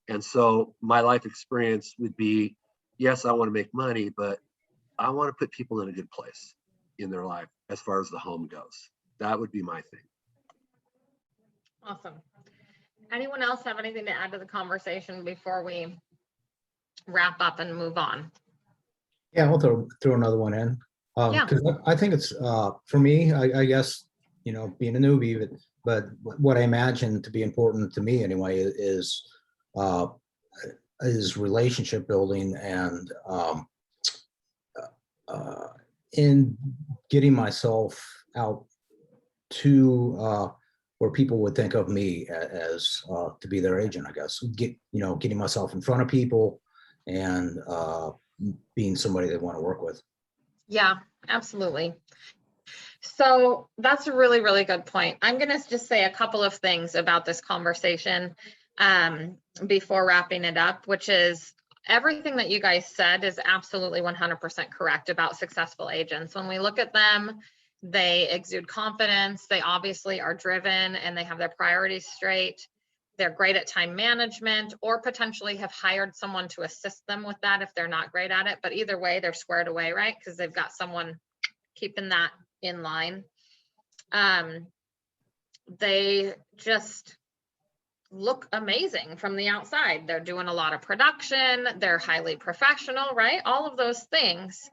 And so my life experience would be, yes, I want to make money, but I want to put people in a good place in their life as far as the home goes. That would be my thing. Awesome. Anyone else have anything to add to the conversation before we wrap up and move on? Yeah, I'll throw another one in. Yeah. 'Cause I think it's, for me, I guess, you know, being a newbie, but what I imagine to be important to me anyway is relationship building and in getting myself out to where people would think of me as to be their agent, I guess. Getting myself in front of people and being somebody they want to work with. Yeah, absolutely. So that's a really, really good point. I'm going to just say a couple of things about this conversation before wrapping it up, which is everything that you guys said is absolutely 100% correct about successful agents. When we look at them, they exude confidence. They obviously are driven and they have their priorities straight. They're great at time management, or potentially have hired someone to assist them with that if they're not great at it. But either way, they're squared away, right? Because they've got someone keeping that in line. They just look amazing from the outside. They're doing a lot of production. They're highly professional, right? All of those things.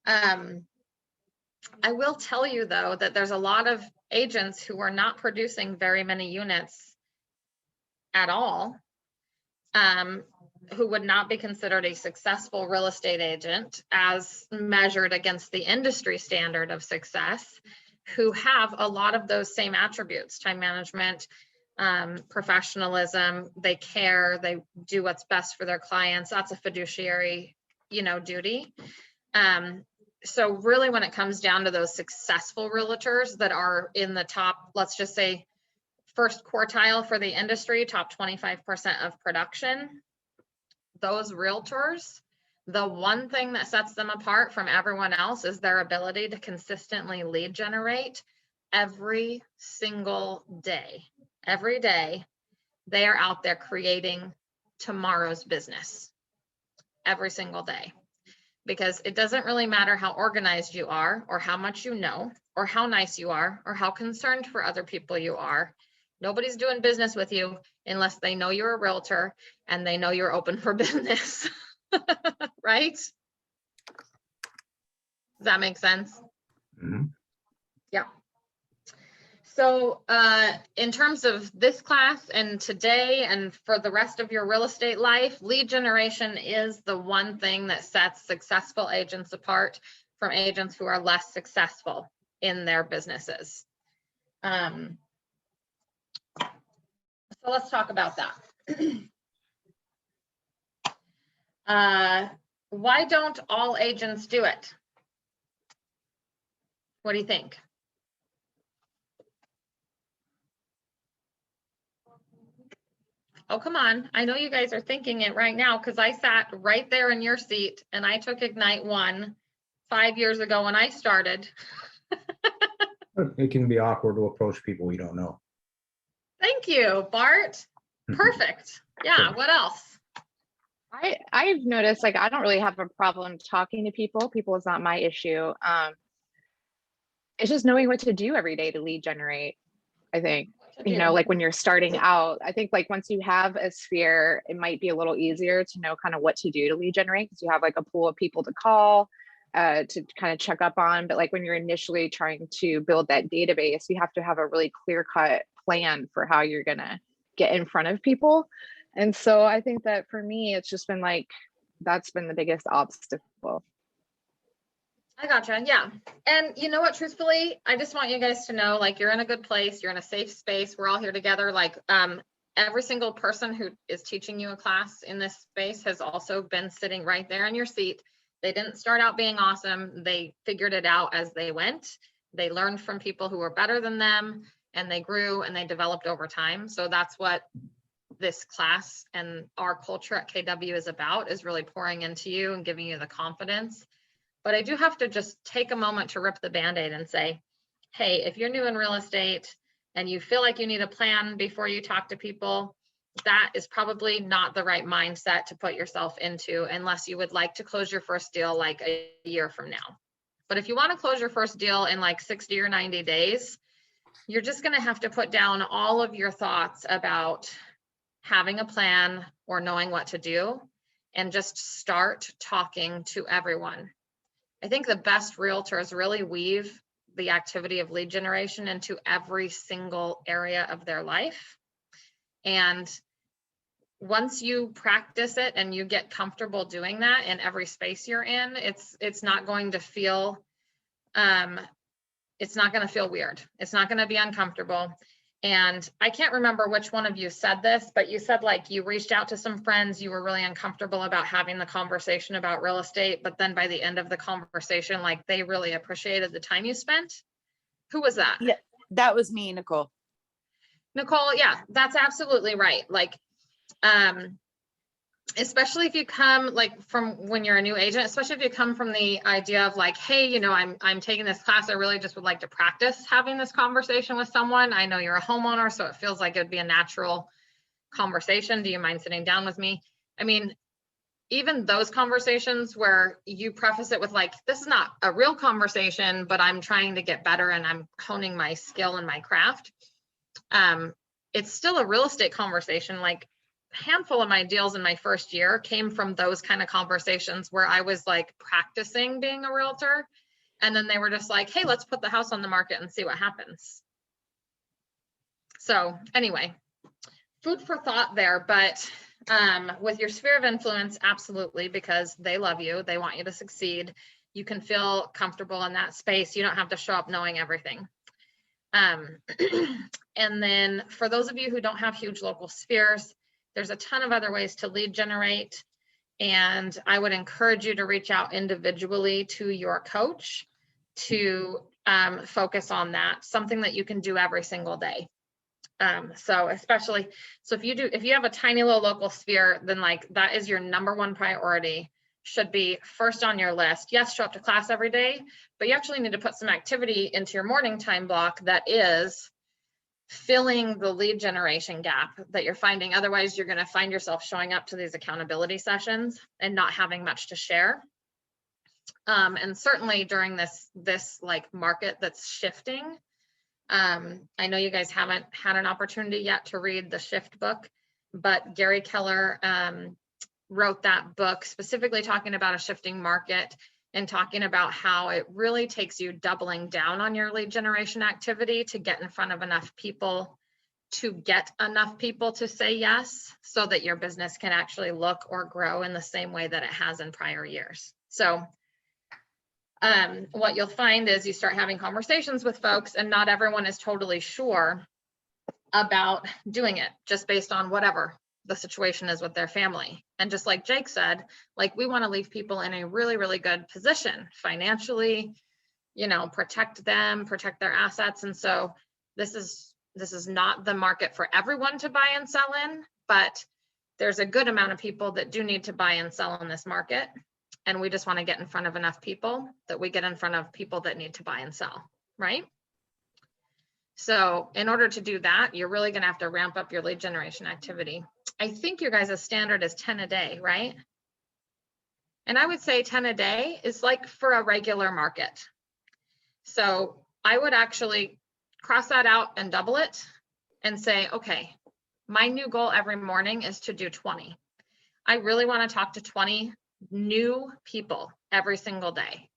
I will tell you though, that there's a lot of agents who are not producing very many units at all, who would not be considered a successful real estate agent as measured against the industry standard of success, who have a lot of those same attributes: time management, professionalism, they care, they do what's best for their clients. That's a fiduciary, duty. So really, when it comes down to those successful realtors that are in the top, let's just say, first quartile for the industry, top 25% of production, those realtors, the one thing that sets them apart from everyone else is their ability to consistently lead generate every single day. Every day, they are out there creating tomorrow's business every single day. Because it doesn't really matter how organized you are, or how much you know, or how nice you are, or how concerned for other people you are. Nobody's doing business with you unless they know you're a realtor and they know you're open for business, right? Does that make sense? Mm-hmm. Yeah. So in terms of this class and today and for the rest of your real estate life, lead generation is the one thing that sets successful agents apart from agents who are less successful in their businesses. So let's talk about that. Why don't all agents do it? What do you think? Oh, come on. I know you guys are thinking it right now because I sat right there in your seat and I took Ignite 1 5 years ago when I started. It can be awkward to approach people you don't know. Thank you, Bart. Perfect. Yeah, what else? I've noticed, like, I don't really have a problem talking to people. People is not my issue. It's just knowing what to do every day to lead generate, I think. You know, like when you're starting out, I think like once you have a sphere, it might be a little easier to know kind of what to do to lead generate because you have like a pool of people to call, to kind of check up on. But like when you're initially trying to build that database, you have to have a really clear-cut plan for how you're gonna get in front of people. And so I think that for me, it's just been like, that's been the biggest obstacle. I gotcha. Yeah. And you know what, truthfully, I just want you guys to know, like, you're in a good place. You're in a safe space. We're all here together. Like, every single person who is teaching you a class in this space has also been sitting right there in your seat. They didn't start out being awesome. They figured it out as they went. They learned from people who were better than them, and they grew and they developed over time. So that's what this class and our culture at KW is about, is really pouring into you and giving you the confidence. But I do have to just take a moment to rip the Band-Aid and say, hey, if you're new in real estate and you feel like you need a plan before you talk to people, that is probably not the right mindset to put yourself into unless you would like to close your first deal like a year from now. But if you want to close your first deal in like 60 or 90 days, you're just going to have to put down all of your thoughts about having a plan or knowing what to do and just start talking to everyone. I think the best realtors really weave the activity of lead generation into every single area of their life. And once you practice it and you get comfortable doing that in every space you're in, it's not going to feel, it's not going to feel weird. It's not going to be uncomfortable. And I can't remember which one of you said this, but you said like you reached out to some friends, you were really uncomfortable about having the conversation about real estate, but then by the end of the conversation, like they really appreciated the time you spent. Who was that? Yeah, that was me, Nicole. Nicole, yeah, that's absolutely right. Like, especially if you come like from when you're a new agent, especially if you come from the idea of like, hey, you know, I'm taking this class. I really just would like to practice having this conversation with someone. I know you're a homeowner, so it feels like it'd be a natural conversation. Do you mind sitting down with me? I mean, even those conversations where you preface it with like, this is not a real conversation, but I'm trying to get better and I'm honing my skill and my craft. It's still a real estate conversation. Like, handful of my deals in my first year came from those kind of conversations where I was like practicing being a realtor. And then they were just like, hey, let's put the house on the market and see what happens. So anyway, food for thought there, but with your sphere of influence, absolutely, because they love you. They want you to succeed. You can feel comfortable in that space. You don't have to show up knowing everything. And then for those of you who don't have huge local spheres, there's a ton of other ways to lead generate. And I would encourage you to reach out individually to your coach to focus on that, something that you can do every single day. So if you have a tiny little local sphere, then like that is your number one priority, should be first on your list. Yes, show up to class every day, but you actually need to put some activity into your morning time block that is filling the lead generation gap that you're finding. Otherwise, you're going to find yourself showing up to these accountability sessions and not having much to share. And certainly during this like market that's shifting, I know you guys haven't had an opportunity yet to read the Shift book, but Gary Keller wrote that book specifically talking about a shifting market and talking about how it really takes you doubling down on your lead generation activity to get in front of enough people to get enough people to say yes, so that your business can actually look or grow in the same way that it has in prior years. So what you'll find is you start having conversations with folks, and not everyone is totally sure about doing it just based on whatever the situation is with their family. And just like Jake said, like, we want to leave people in a really, really good position financially, you know, protect them, protect their assets. And so this is not the market for everyone to buy and sell in, but there's a good amount of people that do need to buy and sell in this market. And we just want to get in front of enough people that we get in front of people that need to buy and sell, right? So in order to do that, you're really going to have to ramp up your lead generation activity. I think your guys' standard is 10 a day, right? And I would say 10 a day is like for a regular market. So I would actually cross that out and double it and say, okay, my new goal every morning is to do 20. I really want to talk to 20 new people every single day.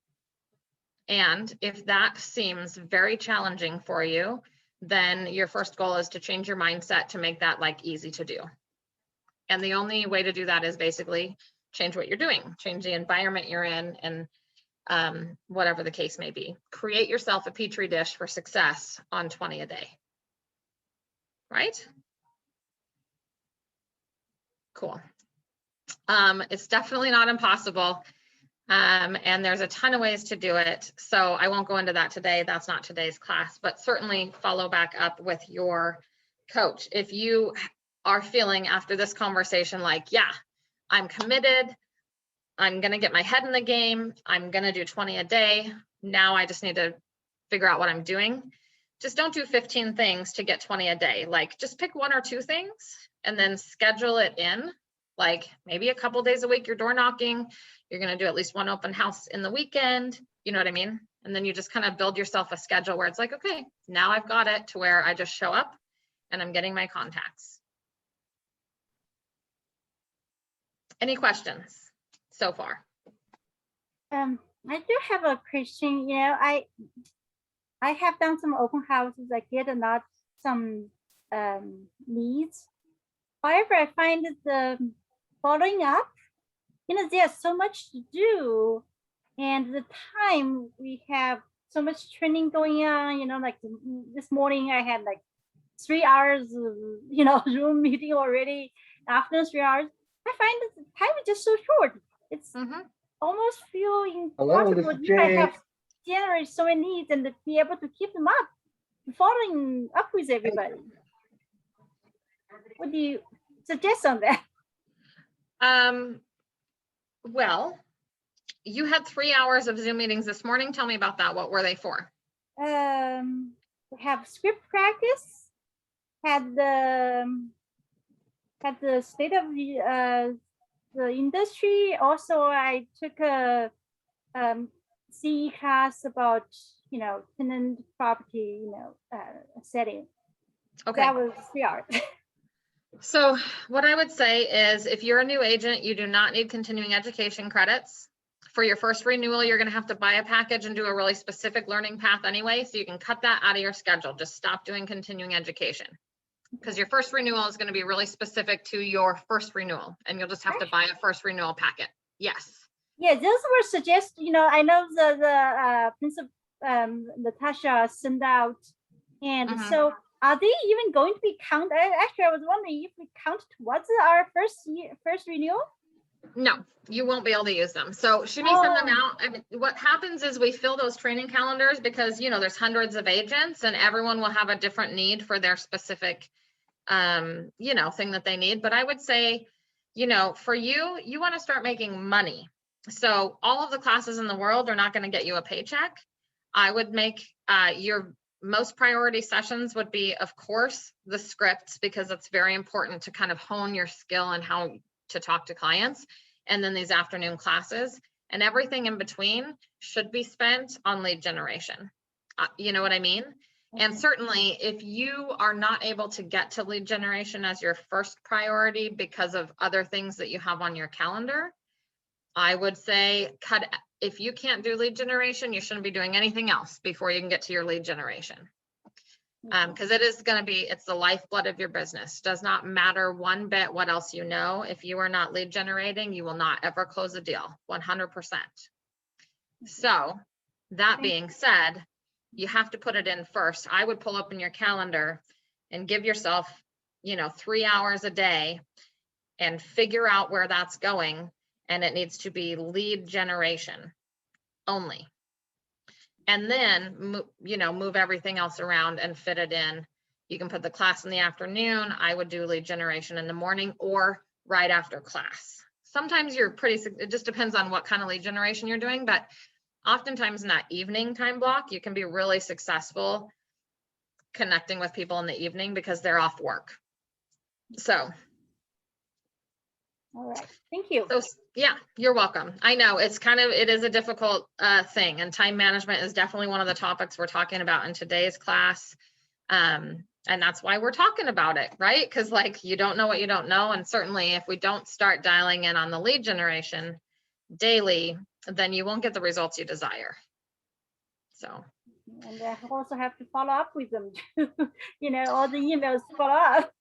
And if that seems very challenging for you, then your first goal is to change your mindset to make that like easy to do. And the only way to do that is basically change what you're doing, change the environment you're in, and whatever the case may be. Create yourself a petri dish for success on 20 a day. Right? Cool. It's definitely not impossible. And there's a ton of ways to do it. So I won't go into that today. That's not today's class, but certainly follow back up with your coach. If you are feeling after this conversation like, yeah, I'm committed, I'm going to get my head in the game, I'm going to do 20 a day. Now I just need to figure out what I'm doing. Just don't do 15 things to get 20 a day. Like, just pick 1 or 2 things and then schedule it in. Like, maybe a couple days a week you're door knocking, you're going to do at least 1 open house in the weekend, you know what I mean? And then you just kind of build yourself a schedule where it's like, okay, now I've got it to where I just show up and I'm getting my contacts. Any questions so far? I do have a question. You know, I have done some open houses. I get a lot some leads. However, I find that the following up, you know, there's so much to do, and the time we have so much training going on. You know, like this morning I had like 3 hours, you know, Zoom meeting already. After 3 hours, I find that the time is just so short. It's almost feel impossible if I have generate so many needs and to be able to keep them up, following up with everybody. What do you suggest on that? Well, you had 3 hours of Zoom meetings this morning. Tell me about that. What were they for? We have script practice, had the state of the industry. Also, I took a CE class about, you know, tenant property, you know, setting. Okay. That was 3 hours. So what I would say is, if you're a new agent, you do not need continuing education credits. For your first renewal, you're going to have to buy a package and do a really specific learning path anyway. So you can cut that out of your schedule. Just stop doing continuing education, because your first renewal is going to be really specific to your first renewal, and you'll just have to buy a first renewal packet. Yes. Yeah, those were suggested. You know, I know the principal Natasha sent out, and so are they even going to be counted? Actually, I was wondering if we count towards our first renewal. No, you won't be able to use them. So she may send them out. I mean, what happens is we fill those training calendars because, you know, there's hundreds of agents and everyone will have a different need for their specific, you know, thing that they need. But I would say, you know, for you, you want to start making money. So all of the classes in the world are not going to get you a paycheck. I would make your most priority sessions would be, of course, the scripts, because it's very important to kind of hone your skill and how to talk to clients. And then these afternoon classes, and everything in between should be spent on lead generation. You know what I mean? And certainly if you are not able to get to lead generation as your first priority because of other things that you have on your calendar, I would say if you can't do lead generation, you shouldn't be doing anything else before you can get to your lead generation. Because it is going to be, it's the lifeblood of your business. Does not matter one bit what else you know. If you are not lead generating, you will not ever close a deal, 100%. So that being said, you have to put it in first. I would pull up in your calendar and give yourself, 3 hours a day and figure out where that's going. And it needs to be lead generation only. And then, move everything else around and fit it in. You can put the class in the afternoon. I would do lead generation in the morning or right after class. Sometimes it just depends on what kind of lead generation you're doing, but oftentimes in that evening time block, you can be really successful connecting with people in the evening because they're off work. So. All right, thank you. So, yeah, you're welcome. I know it is a difficult thing, and time management is definitely one of the topics we're talking about in today's class. And that's why we're talking about it, right? Because you don't know what you don't know. And certainly if we don't start dialing in on the lead generation daily, then you won't get the results you desire. So. And I also have to follow up with them, all the emails follow up.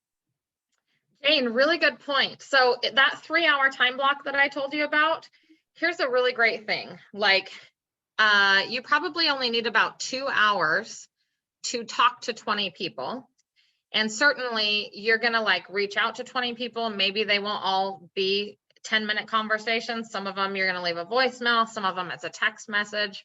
Jane, really good point. So that 3 hour time block that I told you about, here's a really great thing. You probably only need about 2 hours to talk to 20 people. And certainly you're going to reach out to 20 people. Maybe they won't all be 10-minute conversations. Some of them you're going to leave a voicemail. Some of them it's a text message.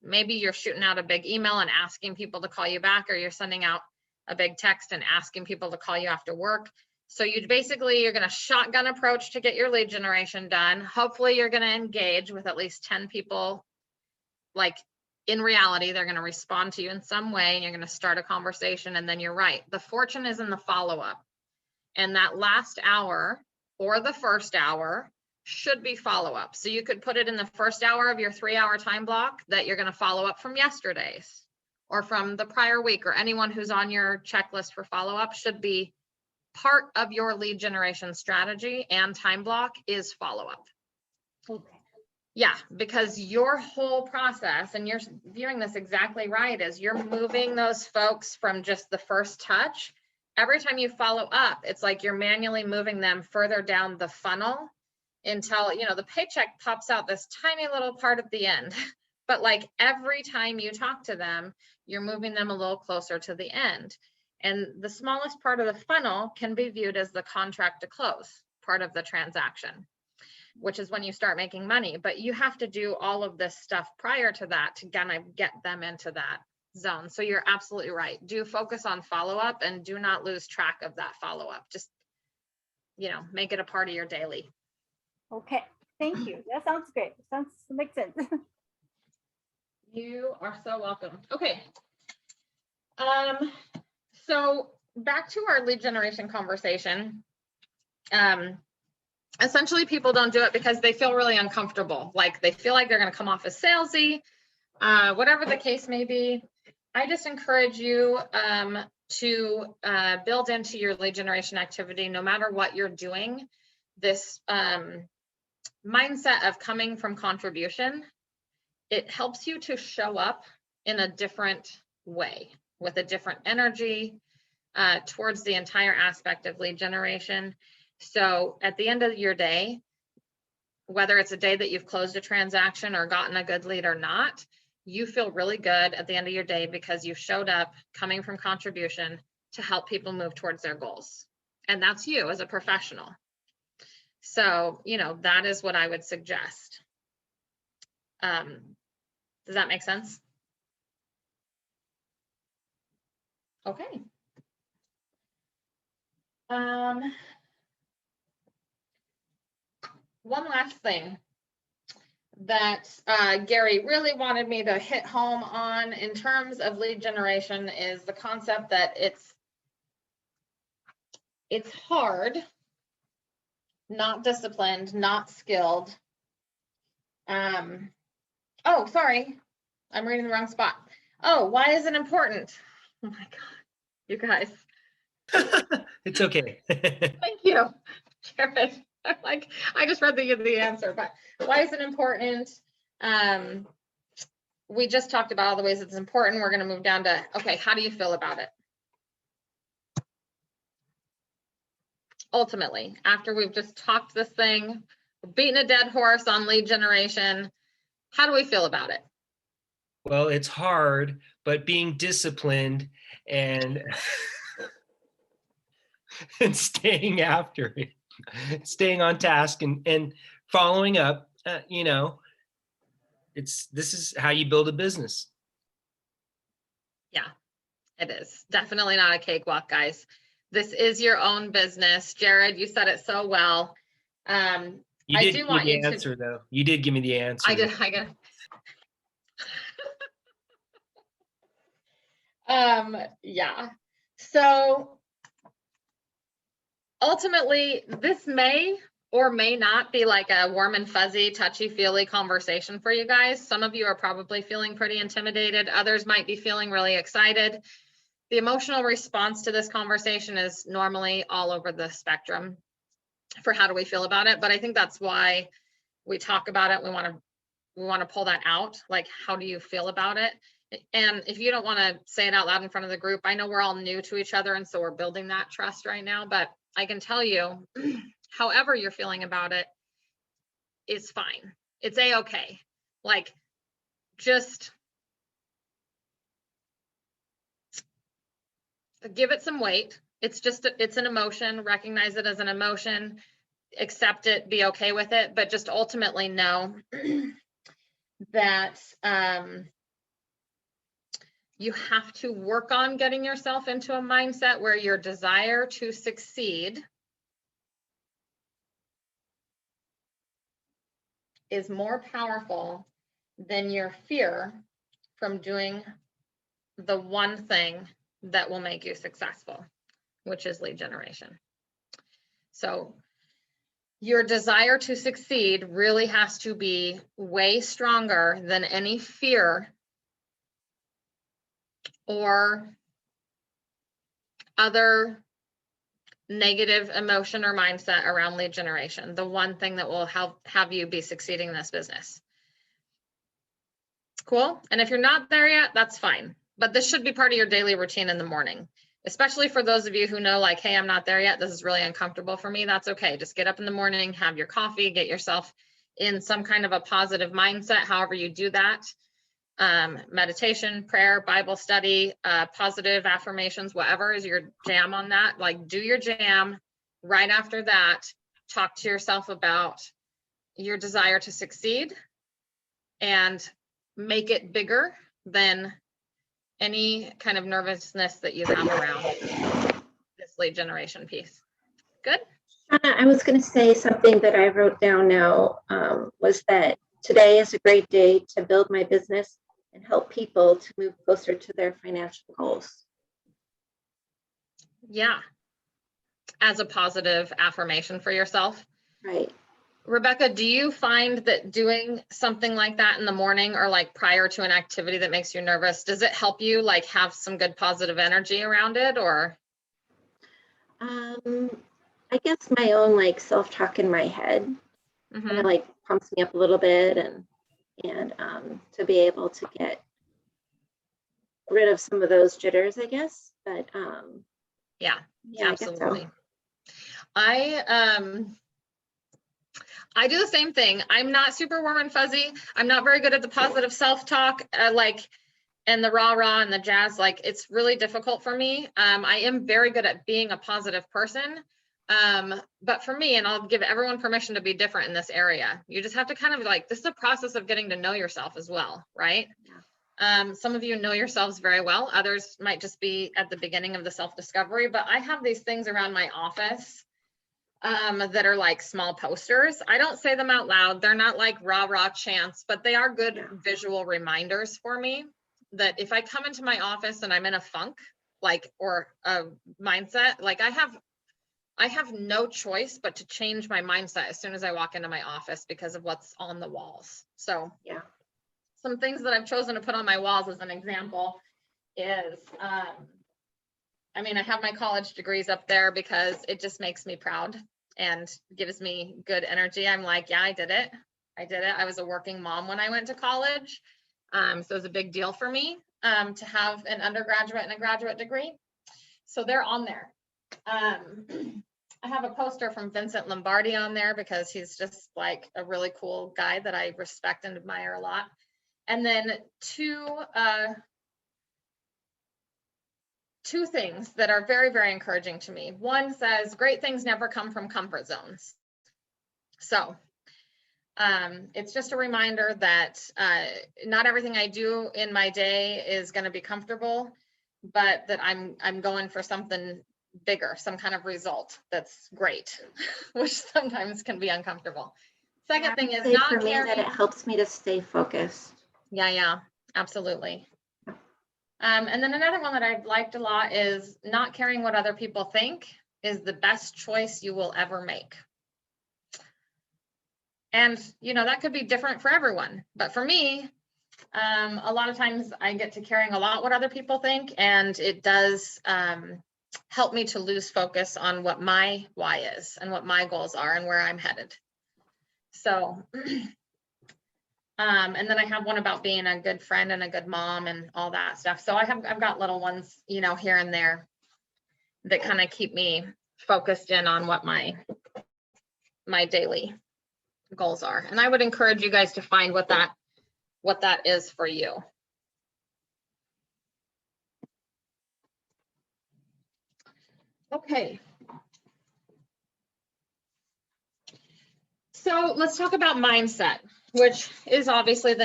Maybe you're shooting out a big email and asking people to call you back, or you're sending out a big text and asking people to call you after work. So you're going to shotgun approach to get your lead generation done. Hopefully you're going to engage with at least 10 people. In reality, they're going to respond to you in some way, and you're going to start a conversation. And then you're right. The fortune is in the follow-up. And that last hour or the first hour should be follow-up. So you could put it in the first hour of your 3 hour time block that you're going to follow up from yesterday's or from the prior week, or anyone who's on your checklist for follow-up should be part of your lead generation strategy, and time block is follow-up. Okay. Yeah, because your whole process, and you're viewing this exactly right, is you're moving those folks from just the first touch. Every time you follow up, it's like you're manually moving them further down the funnel until, the paycheck pops out this tiny little part at the end. But every time you talk to them, you're moving them a little closer to the end. And the smallest part of the funnel can be viewed as the contract to close part of the transaction, which is when you start making money. But you have to do all of this stuff prior to that to kind of get them into that zone. So you're absolutely right. Do focus on follow-up and do not lose track of that follow-up. Just, make it a part of your daily. Okay, thank you. That sounds great. Makes sense. You are so welcome. Okay. So back to our lead generation conversation. Essentially, people don't do it because they feel really uncomfortable. They feel like they're going to come off as salesy, whatever the case may be. I just encourage you to build into your lead generation activity, no matter what you're doing, this mindset of coming from contribution. It helps you to show up in a different way, with a different energy towards the entire aspect of lead generation. So at the end of your day, whether it's a day that you've closed a transaction or gotten a good lead or not, you feel really good at the end of your day because you showed up coming from contribution to help people move towards their goals. And that's you as a professional. So, that is what I would suggest. Does that make sense? Okay. One last thing that Gary really wanted me to hit home on in terms of lead generation is the concept that it's hard, not disciplined, not skilled. Oh, sorry, I'm reading the wrong spot. Oh, why is it important? Oh my God, you guys. It's okay. Thank you, Jared. Like, I just read the answer, but why is it important? We just talked about all the ways it's important. We're going to move down to, okay, how do you feel about it? Ultimately, after we've just talked this thing, beaten a dead horse on lead generation, how do we feel about it? Well, it's hard, but being disciplined and and staying after it, staying on task and following up, you know, this is how you build a business. Yeah, it is definitely not a cakewalk, guys. This is your own business. Jared, you said it so well. You I did do give me want the you to. answer, though. You did give me the answer. I did. Yeah. So ultimately, this may or may not be like a warm and fuzzy, touchy-feely conversation for you guys. Some of you are probably feeling pretty intimidated. Others might be feeling really excited. The emotional response to this conversation is normally all over the spectrum for how do we feel about it. But I think that's why we talk about it. We want to pull that out. Like, how do you feel about it? And if you don't want to say it out loud in front of the group, I know we're all new to each other, and so we're building that trust right now, but I can tell you, however you're feeling about it is fine. It's a-okay. Like, just give it some weight. It's an emotion. Recognize it as an emotion, accept it, be okay with it, but just ultimately know that you have to work on getting yourself into a mindset where your desire to succeed is more powerful than your fear from doing the one thing that will make you successful, which is lead generation. So your desire to succeed really has to be way stronger than any fear or other negative emotion or mindset around lead generation, the one thing that will have you be succeeding in this business. Cool. And if you're not there yet, that's fine. But this should be part of your daily routine in the morning, especially for those of you who know, like, hey, I'm not there yet. This is really uncomfortable for me. That's okay. Just get up in the morning, have your coffee, get yourself in some kind of a positive mindset, however you do that. Meditation, prayer, Bible study, positive affirmations, whatever is your jam on that. Like, do your jam. Right after that, talk to yourself about your desire to succeed and make it bigger than any kind of nervousness that you have around this lead generation piece. Good. I was going to say something that I wrote down now, was that today is a great day to build my business and help people to move closer to their financial goals. Yeah. As a positive affirmation for yourself. Right. Rebecca, do you find that doing something like that in the morning or like prior to an activity that makes you nervous, does it help you like have some good positive energy around it, or? I guess my own like self-talk in my head kind of like pumps me up a little bit, and to be able to get rid of some of those jitters, I guess. But yeah, absolutely. I do the same thing. I'm not super warm and fuzzy. I'm not very good at the positive self-talk, and the rah-rah and the jazz. Like, it's really difficult for me. I am very good at being a positive person. But for me, and I'll give everyone permission to be different in this area, you just have to kind of like, this is a process of getting to know yourself as well, right? Yeah. Some of you know yourselves very well. Others might just be at the beginning of the self-discovery, but I have these things around my office that are like small posters. I don't say them out loud. They're not like rah-rah chants, but they are good visual reminders for me that if I come into my office and I'm in a funk, like, or a mindset, like I have no choice but to change my mindset as soon as I walk into my office because of what's on the walls. So yeah, some things that I've chosen to put on my walls as an example is, I mean, I have my college degrees up there because it just makes me proud. and gives me good energy. I'm like, yeah, I did it. I was a working mom when I went to college. So it was a big deal for me to have an undergraduate and a graduate degree. So they're on there. I have a poster from Vincent Lombardi on there because he's just like a really cool guy that I respect and admire a lot. And then two things that are very, very encouraging to me. One says, great things never come from comfort zones. So it's just a reminder that not everything I do in my day is going to be comfortable, but that I'm going for something bigger, some kind of result that's great, which sometimes can be uncomfortable. Second thing is not for me that carrying. it helps me to stay focused. Yeah, absolutely. And then another one that I've liked a lot is not caring what other people think is the best choice you will ever make. And, you know, that could be different for everyone. But for me, a lot of times I get to caring a lot what other people think, and it does help me to lose focus on what my why is and what my goals are and where I'm headed. So, and then I have one about being a good friend and a good mom and all that stuff. So I've got little ones, you know, here and there that kind of keep me focused in on what my daily goals are. And I would encourage you guys to find what that is for you. Okay. So let's talk about mindset, which is obviously the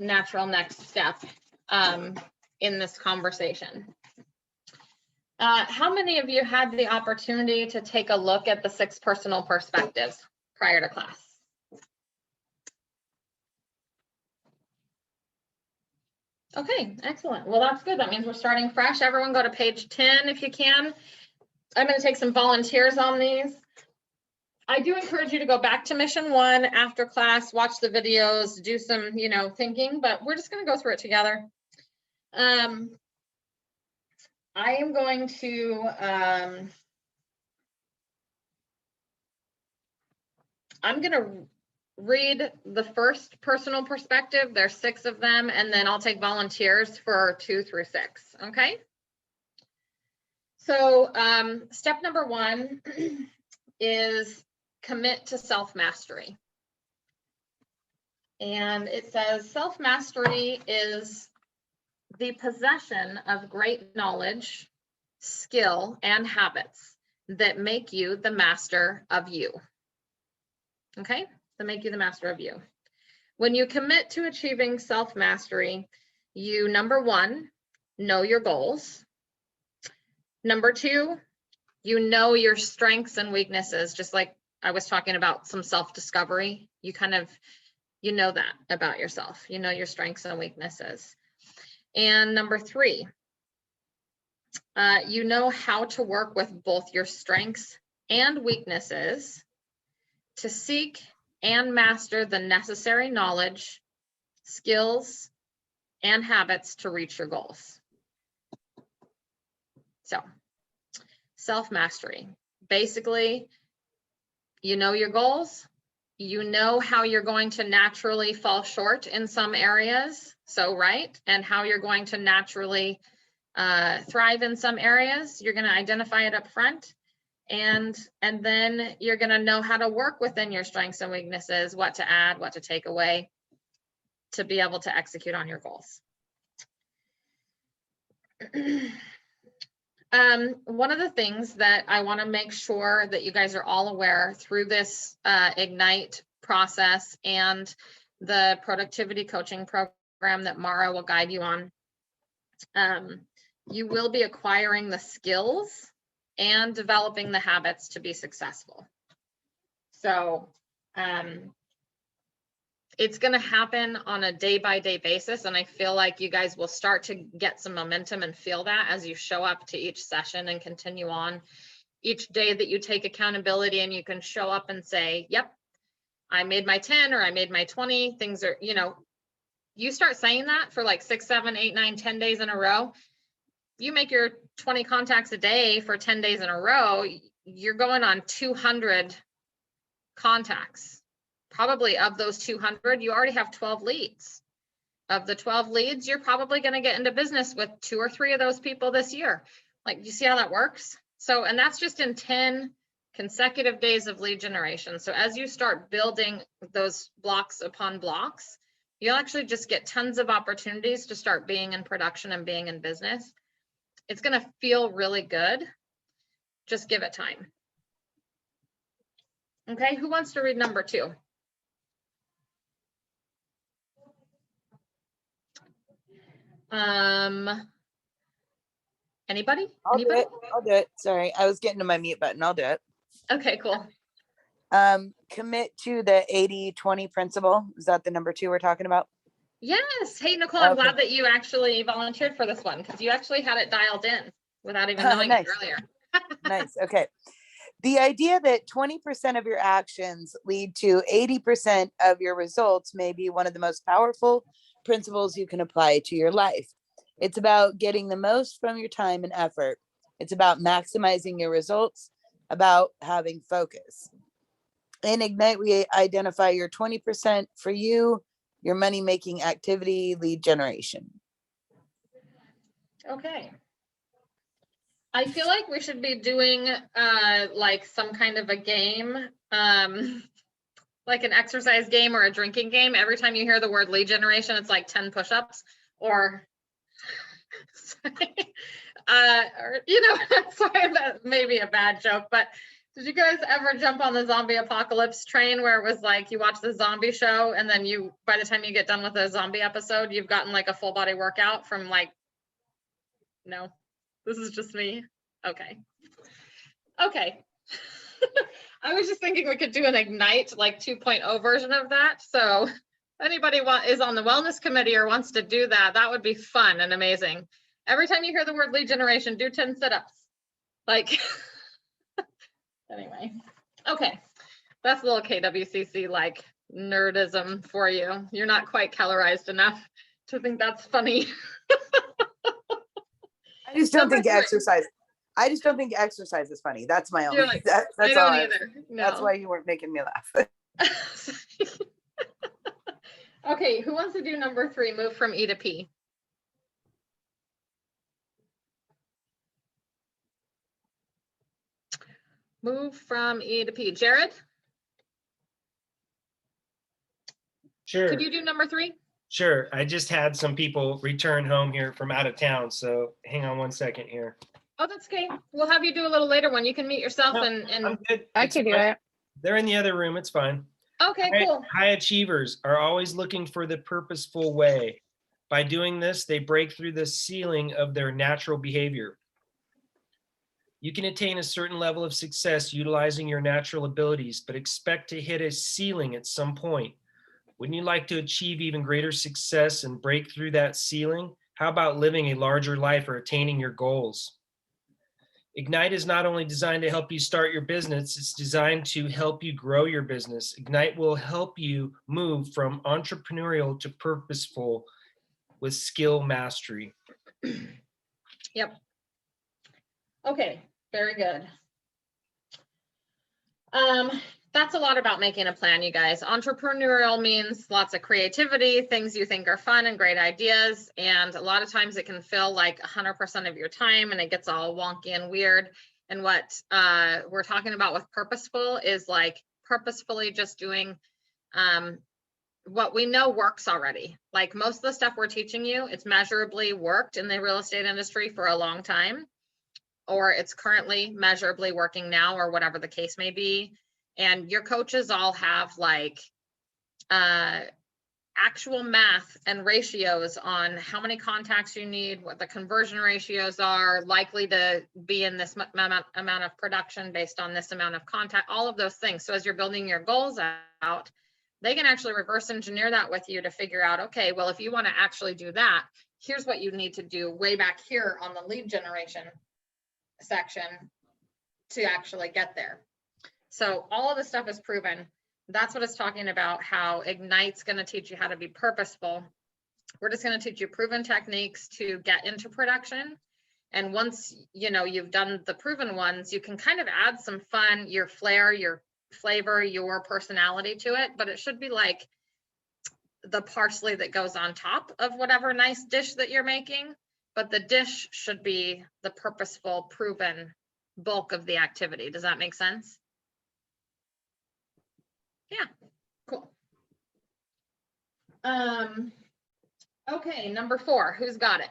natural next step in this conversation. How many of you had the opportunity to take a look at the 6 personal perspectives prior to class? Okay, excellent. Well, that's good. That means we're starting fresh. Everyone go to page 10 if you can. I'm going to take some volunteers on these. I do encourage you to go back to mission 1 after class, watch the videos, do some, you know, thinking, but we're just going to go through it together. I am going to, I'm going to read the first personal perspective. There's 6 of them, and then I'll take volunteers for 2 through 6. Okay. So step number 1 is commit to self-mastery. And it says self-mastery is the possession of great knowledge, skill, and habits that make you the master of you. Okay, that make you the master of you. When you commit to achieving self-mastery, you, number 1, know your goals. Number 2, you know your strengths and weaknesses, just like I was talking about some self-discovery. You kind of, you know that about yourself. You know your strengths and weaknesses. And number 3, you know how to work with both your strengths and weaknesses to seek and master the necessary knowledge, skills, and habits to reach your goals. So, self-mastery. Basically, you know your goals, you know how you're going to naturally fall short in some areas, so right, and how you're going to naturally thrive in some areas. You're going to identify it up front, and then you're going to know how to work within your strengths and weaknesses, what to add, what to take away, to be able to execute on your goals. One of the things that I want to make sure that you guys are all aware through this Ignite process and the productivity coaching program that Mara will guide you on, you will be acquiring the skills and developing the habits to be successful. So it's going to happen on a day-by-day basis, and I feel like you guys will start to get some momentum and feel that as you show up to each session and continue on. Each day that you take accountability and you can show up and say, yep, I made my 10 or I made my 20, things are, you know, you start saying that for like 6, 7, 8, 9, 10 days in a row. You make your 20 contacts a day for 10 days in a row, you're going on 200 contacts. Probably of those 200, you already have 12 leads. Of the 12 leads, you're probably going to get into business with 2 or 3 of those people this year. Like, you see how that works? So, and that's just in 10 consecutive days of lead generation. So as you start building those blocks upon blocks, you'll actually just get tons of opportunities to start being in production and being in business. It's going to feel really good. Just give it time. Okay, who wants to read number 2? Anybody? I'll do it. I'll do it. Sorry, I was getting to my mute button. I'll do it. Okay, cool. Commit to the 80-20 principle. Is that the number 2 we're talking about? Yes. Hey, Nicole, I'm Okay. glad that you actually volunteered for this one because you actually had it dialed in without even knowing Nice. it earlier. Nice. Okay. The idea that 20% of your actions lead to 80% of your results may be one of the most powerful principles you can apply to your life. It's about getting the most from your time and effort. It's about maximizing your results, about having focus. In Ignite, we identify your 20% for you, your money-making activity, lead generation. Okay. I feel like we should be doing like some kind of a game, like an exercise game or a drinking game. Every time you hear the word lead generation, it's like 10 push-ups or, or you know, sorry, that may be a bad joke, but did you guys ever jump on the zombie apocalypse train where it was like you watch the zombie show and then you, by the time you get done with the zombie episode, you've gotten like a full body workout from like, no, this is just me. Okay. Okay. I was just thinking we could do an Ignite like 2.0 version of that. So if anybody is on the wellness committee or wants to do that, that would be fun and amazing. Every time you hear the word lead generation, do 10 sit-ups. Like, anyway. Okay. That's a little KWCC like nerdism for you. You're not quite calorized enough to think that's funny. I just don't think exercise. I just don't think exercise is funny. That's my only. Like, that's I all. don't either. No. That's why you weren't making me laugh. Okay, who wants to do number 3? Move from E to P. Move from E to P. Jared, Sure. could you do number 3? Sure. I just had some people return home here from out of town, so hang on one second here. Oh, that's okay. We'll have you do a little later when you can meet yourself No, and I'm good. I It's can do fine. it. They're in the other room. It's fine. okay, cool. High achievers are always looking for the purposeful way. By doing this, they break through the ceiling of their natural behavior. You can attain a certain level of success utilizing your natural abilities, but expect to hit a ceiling at some point. Wouldn't you like to achieve even greater success and break through that ceiling? How about living a larger life or attaining your goals? Ignite is not only designed to help you start your business, it's designed to help you grow your business. Ignite will help you move from entrepreneurial to purposeful with skill mastery. Yep. Okay, very good. That's a lot about making a plan, you guys. Entrepreneurial means lots of creativity, things you think are fun and great ideas. And a lot of times it can feel like 100% of your time and it gets all wonky and weird. And what we're talking about with purposeful is like purposefully just doing what we know works already. Like most of the stuff we're teaching you, it's measurably worked in the real estate industry for a long time, or it's currently measurably working now, or whatever the case may be. And your coaches all have like actual math and ratios on how many contacts you need, what the conversion ratios are, likely to be in this amount of production based on this amount of contact, all of those things. So as you're building your goals out, they can actually reverse engineer that with you to figure out, okay, well, if you want to actually do that, here's what you need to do way back here on the lead generation section to actually get there. So all of this stuff is proven. That's what it's talking about, how Ignite's going to teach you how to be purposeful. We're just going to teach you proven techniques to get into production. And once, you know, you've done the proven ones, you can kind of add some fun, your flair, your flavor, your personality to it, but it should be like the parsley that goes on top of whatever nice dish that you're making, but the dish should be the purposeful, proven bulk of the activity. Does that make sense? Yeah, cool. Okay, number 4, who's got it?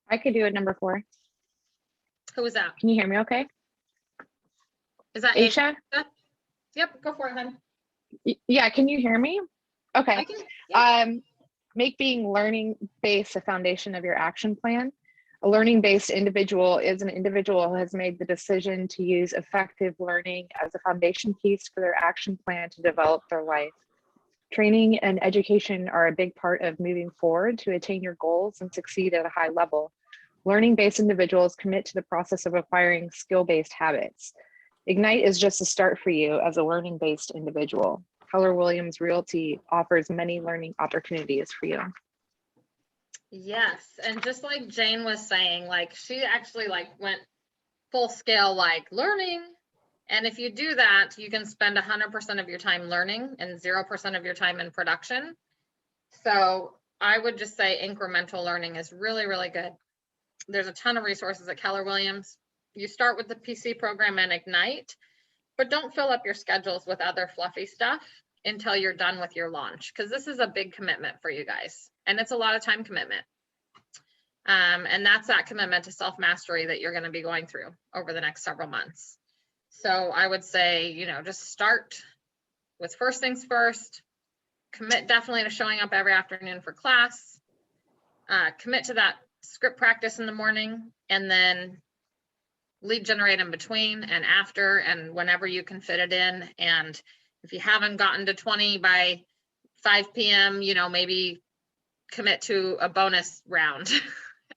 I could do it number 4. Who was that? Can you hear me okay? Is that Aisha? Aisha? Yep, go for it, hon. Yeah, can you hear me? Okay. I can, yeah. Make being learning-based a foundation of your action plan. A learning-based individual is an individual who has made the decision to use effective learning as a foundation piece for their action plan to develop their life. Training and education are a big part of moving forward to attain your goals and succeed at a high level. Learning-based individuals commit to the process of acquiring skill-based habits. Ignite is just a start for you as a learning-based individual. Keller Williams Realty offers many learning opportunities for you. Yes, and just like Jane was saying, like she actually like went full scale like learning. And if you do that, you can spend 100% of your time learning and 0% of your time in production. So I would just say incremental learning is really, really good. There's a ton of resources at Keller Williams. You start with the PC program and Ignite, but don't fill up your schedules with other fluffy stuff until you're done with your launch, because this is a big commitment for you guys. And it's a lot of time commitment. And that's that commitment to self-mastery that you're going to be going through over the next several months. So I would say, you know, just start with first things first, commit definitely to showing up every afternoon for class, commit to that script practice in the morning, and then lead generate in between and after and whenever you can fit it in. And if you haven't gotten to 20 by 5 p.m., you know, maybe commit to a bonus round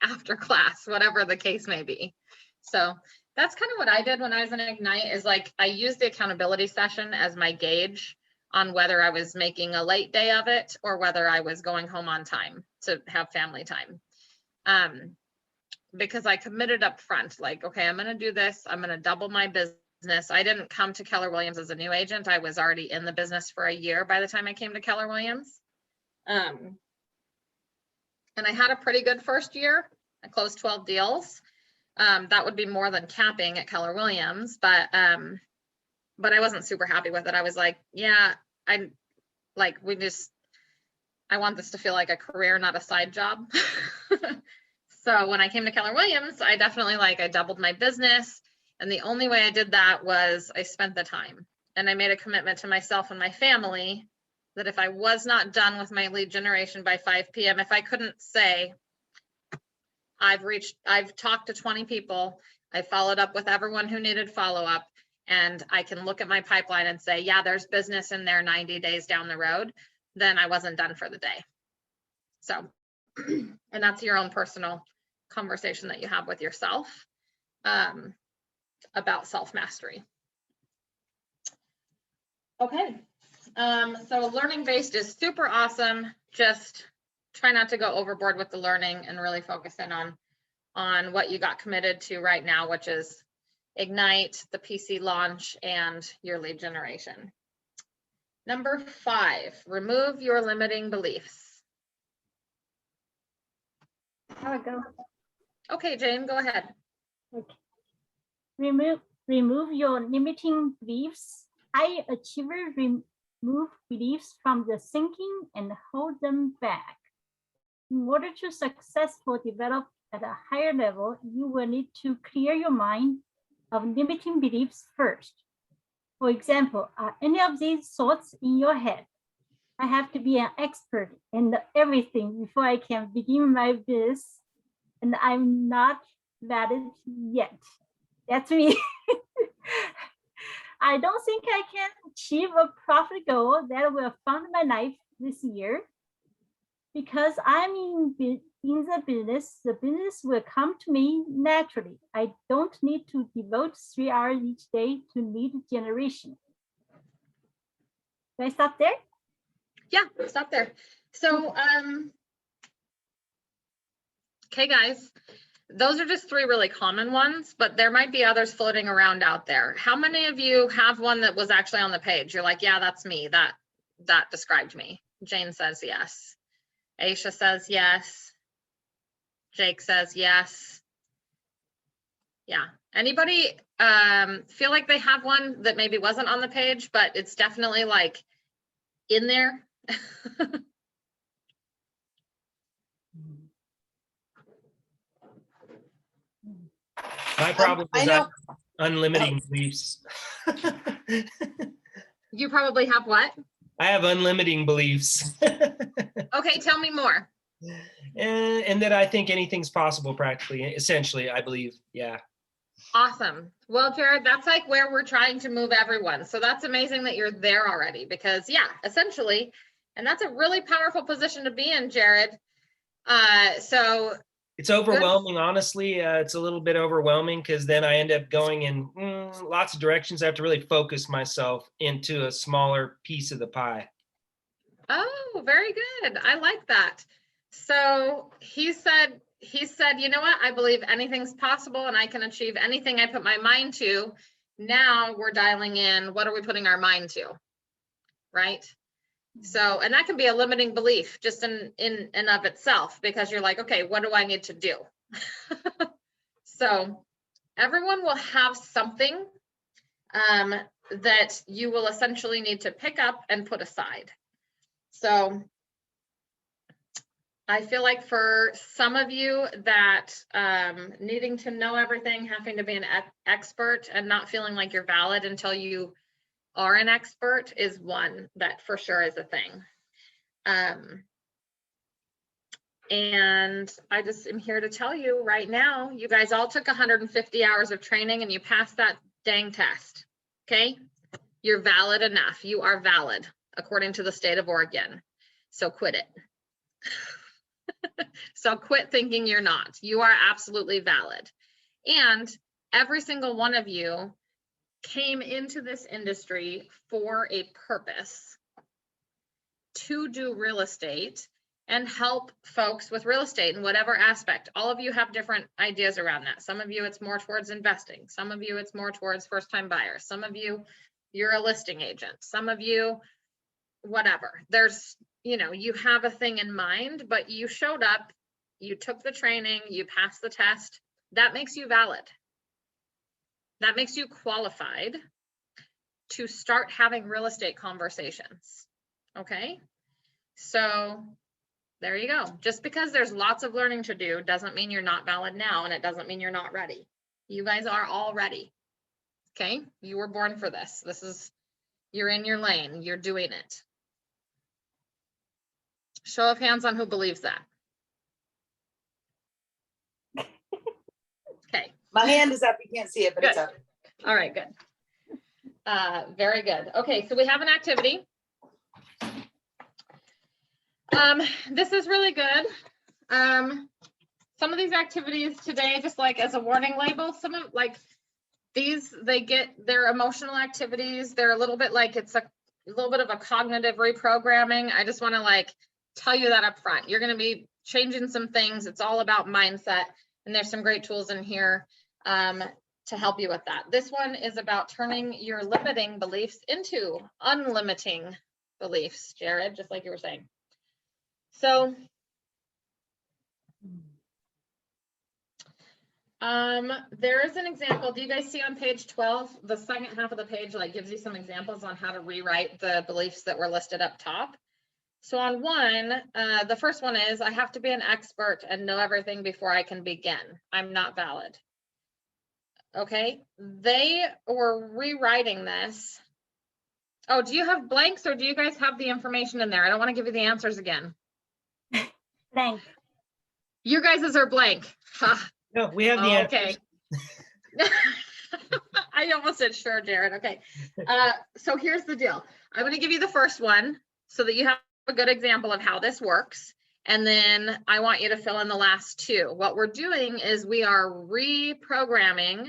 after class, whatever the case may be. So that's kind of what I did when I was in Ignite, is like I used the accountability session as my gauge on whether I was making a late day of it or whether I was going home on time to have family time. Because I committed up front, like, okay, I'm going to do this. I'm going to double my business. I didn't come to Keller Williams as a new agent. I was already in the business for a year by the time I came to Keller Williams. And I had a pretty good first year. I closed 12 deals. That would be more than capping at Keller Williams, but I wasn't super happy with it. I was like, yeah, I want this to feel like a career, not a side job. So when I came to Keller Williams, I definitely I doubled my business. And the only way I did that was I spent the time, and I made a commitment to myself and my family that if I was not done with my lead generation by 5 p.m., if I couldn't say, I've talked to 20 people, I followed up with everyone who needed follow-up, and I can look at my pipeline and say, yeah, there's business in there 90 days down the road, then I wasn't done for the day. So, and that's your own personal conversation that you have with yourself about self-mastery. Okay, so learning-based is super awesome. Just try not to go overboard with the learning and really focus in on what you got committed to right now, which is Ignite, the PC launch, and your lead generation. Number 5, remove your limiting beliefs. I'll go. Okay, Jane, go ahead. Okay. Remove your limiting beliefs. High achievers remove beliefs from the thinking and hold them back. In order to successfully develop at a higher level, you will need to clear your mind of limiting beliefs first. For example, are any of these thoughts in your head? I have to be an expert in everything before I can begin my business, and I'm not valid yet. That's me. I don't think I can achieve a profit goal that will fund my life this year. Because I'm in the business will come to me naturally. I don't need to devote 3 hours each day to lead generation. Do I stop there? Yeah, stop there. So, okay, guys, those are just 3 really common ones, but there might be others floating around out there. How many of you have one that was actually on the page? You're like, yeah, that's me. That described me. Jane says yes. Aisha says yes. Jake says yes. Yeah. Anybody feel like they have one that maybe wasn't on the page, but it's definitely like in there? My problem I is know. unlimiting beliefs. You probably have what? I have unlimiting beliefs. Okay, tell me more. And that I think anything's possible practically, essentially, I believe. Yeah. Awesome. Well, Jared, that's like where we're trying to move everyone. So that's amazing that you're there already because yeah, essentially, and that's a really powerful position to be in, Jared. So it's overwhelming, honestly. It's a little bit overwhelming because then I end up going in lots of directions. I have to really focus myself into a smaller piece of the pie. Oh, very good. I like that. So he said, you know what? I believe anything's possible and I can achieve anything I put my mind to. Now we're dialing in, what are we putting our mind to? Right? So, and that can be a limiting belief just in and of itself, because you're like, okay, what do I need to do? So everyone will have something that you will essentially need to pick up and put aside. So I feel like for some of you that needing to know everything, having to be an expert and not feeling like you're valid until you are an expert is one that for sure is a thing. And I just am here to tell you right now, you guys all took 150 hours of training and you passed that dang test, okay? You're valid enough. You are valid according to the state of Oregon. So quit it. So quit thinking you're not. You are absolutely valid. And every single one of you came into this industry for a purpose, to do real estate and help folks with real estate in whatever aspect. All of you have different ideas around that. Some of you, it's more towards investing. Some of you, it's more towards first-time buyers. Some of you, you're a listing agent. Some of you, whatever. There's, you know, you have a thing in mind, but you showed up, you took the training, you passed the test. That makes you valid. That makes you qualified to start having real estate conversations. Okay, so there you go. Just because there's lots of learning to do doesn't mean you're not valid now, and it doesn't mean you're not ready. You guys are all ready. Okay, you were born for this. This is, you're in your lane, you're doing it. Show of hands on who believes that. Okay. My hand is up. You can't see it, but it's up. All right, good. Very good. Okay, so we have an activity. This is really good. Some of these activities today, just like as a warning label, some of like these, they're emotional activities. They're a little bit like it's a little bit of a cognitive reprogramming. I just want to like tell you that up front. You're going to be changing some things. It's all about mindset, and there's some great tools in here to help you with that. This one is about turning your limiting beliefs into unlimiting beliefs, Jared, just like you were saying. So there is an example. Do you guys see on page 12, the second half of the page like gives you some examples on how to rewrite the beliefs that were listed up top? So on one, the first one is, I have to be an expert and know everything before I can begin. I'm not valid. Okay, they were rewriting this. Oh, do you have blanks or do you guys have the information in there? I don't want to give you the answers again. Blank. You guys are blank. No, we have the okay. I almost said sure, Jared. Okay. So here's the deal. I'm going to give you the first one so that you have a good example of how this works. And then I want you to fill in the last two. What we're doing is we are reprogramming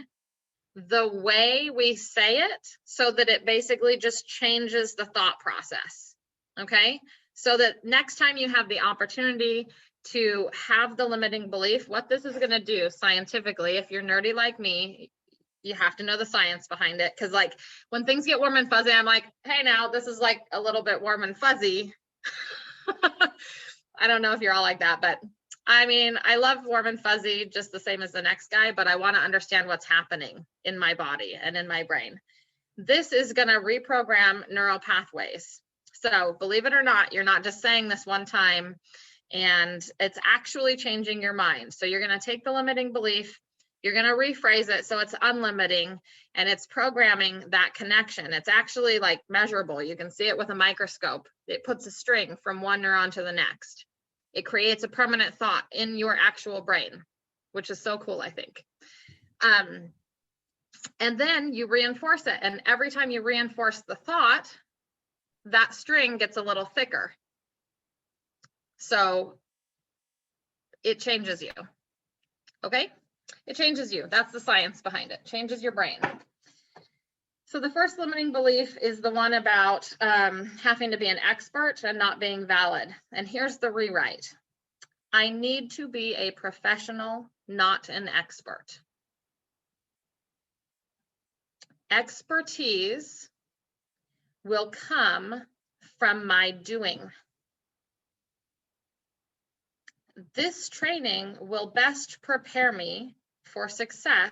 the way we say it so that it basically just changes the thought process. Okay. So that next time you have the opportunity to have the limiting belief. What this is going to do scientifically, if you're nerdy like me, you have to know the science behind it. Because like when things get warm and fuzzy, I'm like, hey, now this is like a little bit warm and fuzzy. I don't know if you're all like that, but I mean, I love warm and fuzzy just the same as the next guy, but I want to understand what's happening in my body and in my brain. This is going to reprogram neural pathways. So believe it or not, you're not just saying this one time, and it's actually changing your mind. So you're going to take the limiting belief, you're going to rephrase it so it's unlimiting, and it's programming that connection. It's actually like measurable. You can see it with a microscope. It puts a string from one neuron to the next. It creates a permanent thought in your actual brain, which is so cool, I think. And then you reinforce it. And every time you reinforce the thought, that string gets a little thicker. So it changes you. Okay? It changes you. That's the science behind it. Changes your brain. So the first limiting belief is the one about having to be an expert and not being valid. And here's the rewrite. I need to be a professional, not an expert. Expertise will come from my doing. This training will best prepare me for success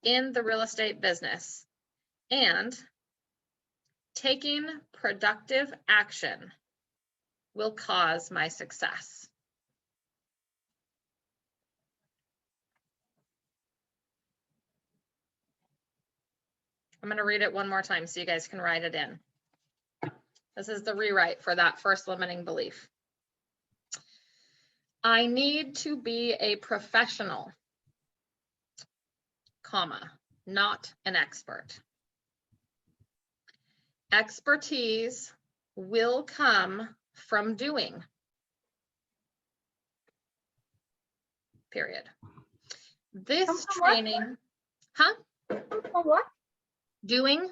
in the real estate business, and taking productive action will cause my success. I'm going to read it one more time so you guys can write it in. This is the rewrite for that first limiting belief. I need to be a professional, comma, not an expert. Expertise will come from doing. Period. This training, huh? From what? Doing.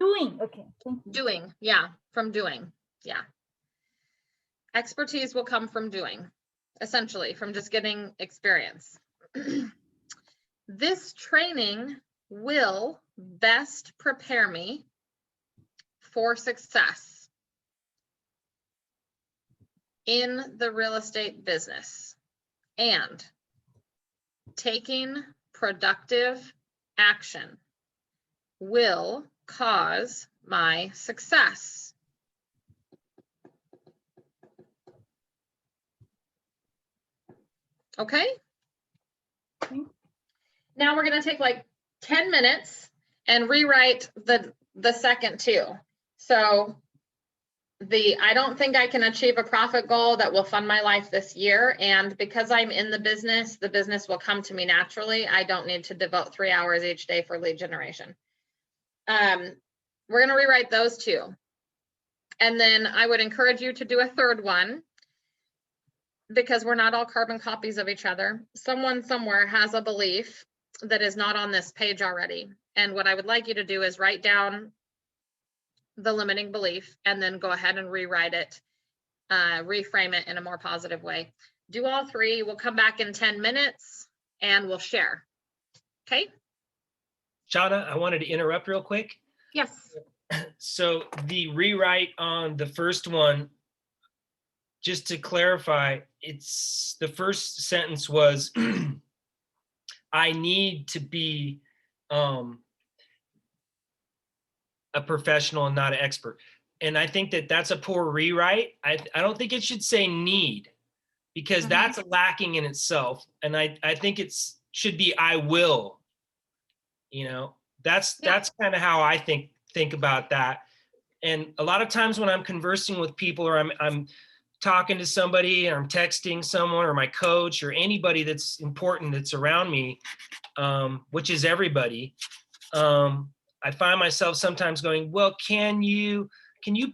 Doing. Okay. Thank you. Doing. Yeah. From doing. Yeah. Expertise will come from doing, essentially from just getting experience. This training will best prepare me for success in the real estate business, and taking productive action will cause my success. Okay. Now we're going to take like 10 minutes and rewrite the second two. So I don't think I can achieve a profit goal that will fund my life this year. And because I'm in the business will come to me naturally. I don't need to devote 3 hours each day for lead generation. We're going to rewrite those two. And then I would encourage you to do a third one, because we're not all carbon copies of each other. Someone somewhere has a belief that is not on this page already. And what I would like you to do is write down the limiting belief and then go ahead and rewrite it, reframe it in a more positive way. Do all three. We'll come back in 10 minutes and we'll share. Okay? Shauna, I wanted to interrupt real quick. Yes. So the rewrite on the first one, just to clarify, it's the first sentence was, I need to be a professional and not an expert. And I think that that's a poor rewrite. I don't think it should say need, because that's lacking in itself. And I think it's should be I will. You know, that's kind of how I think about that. And a lot of times when I'm conversing with people, or I'm talking to somebody, or I'm texting someone, or my coach, or anybody that's important that's around me, which is everybody, I find myself sometimes going, well, can you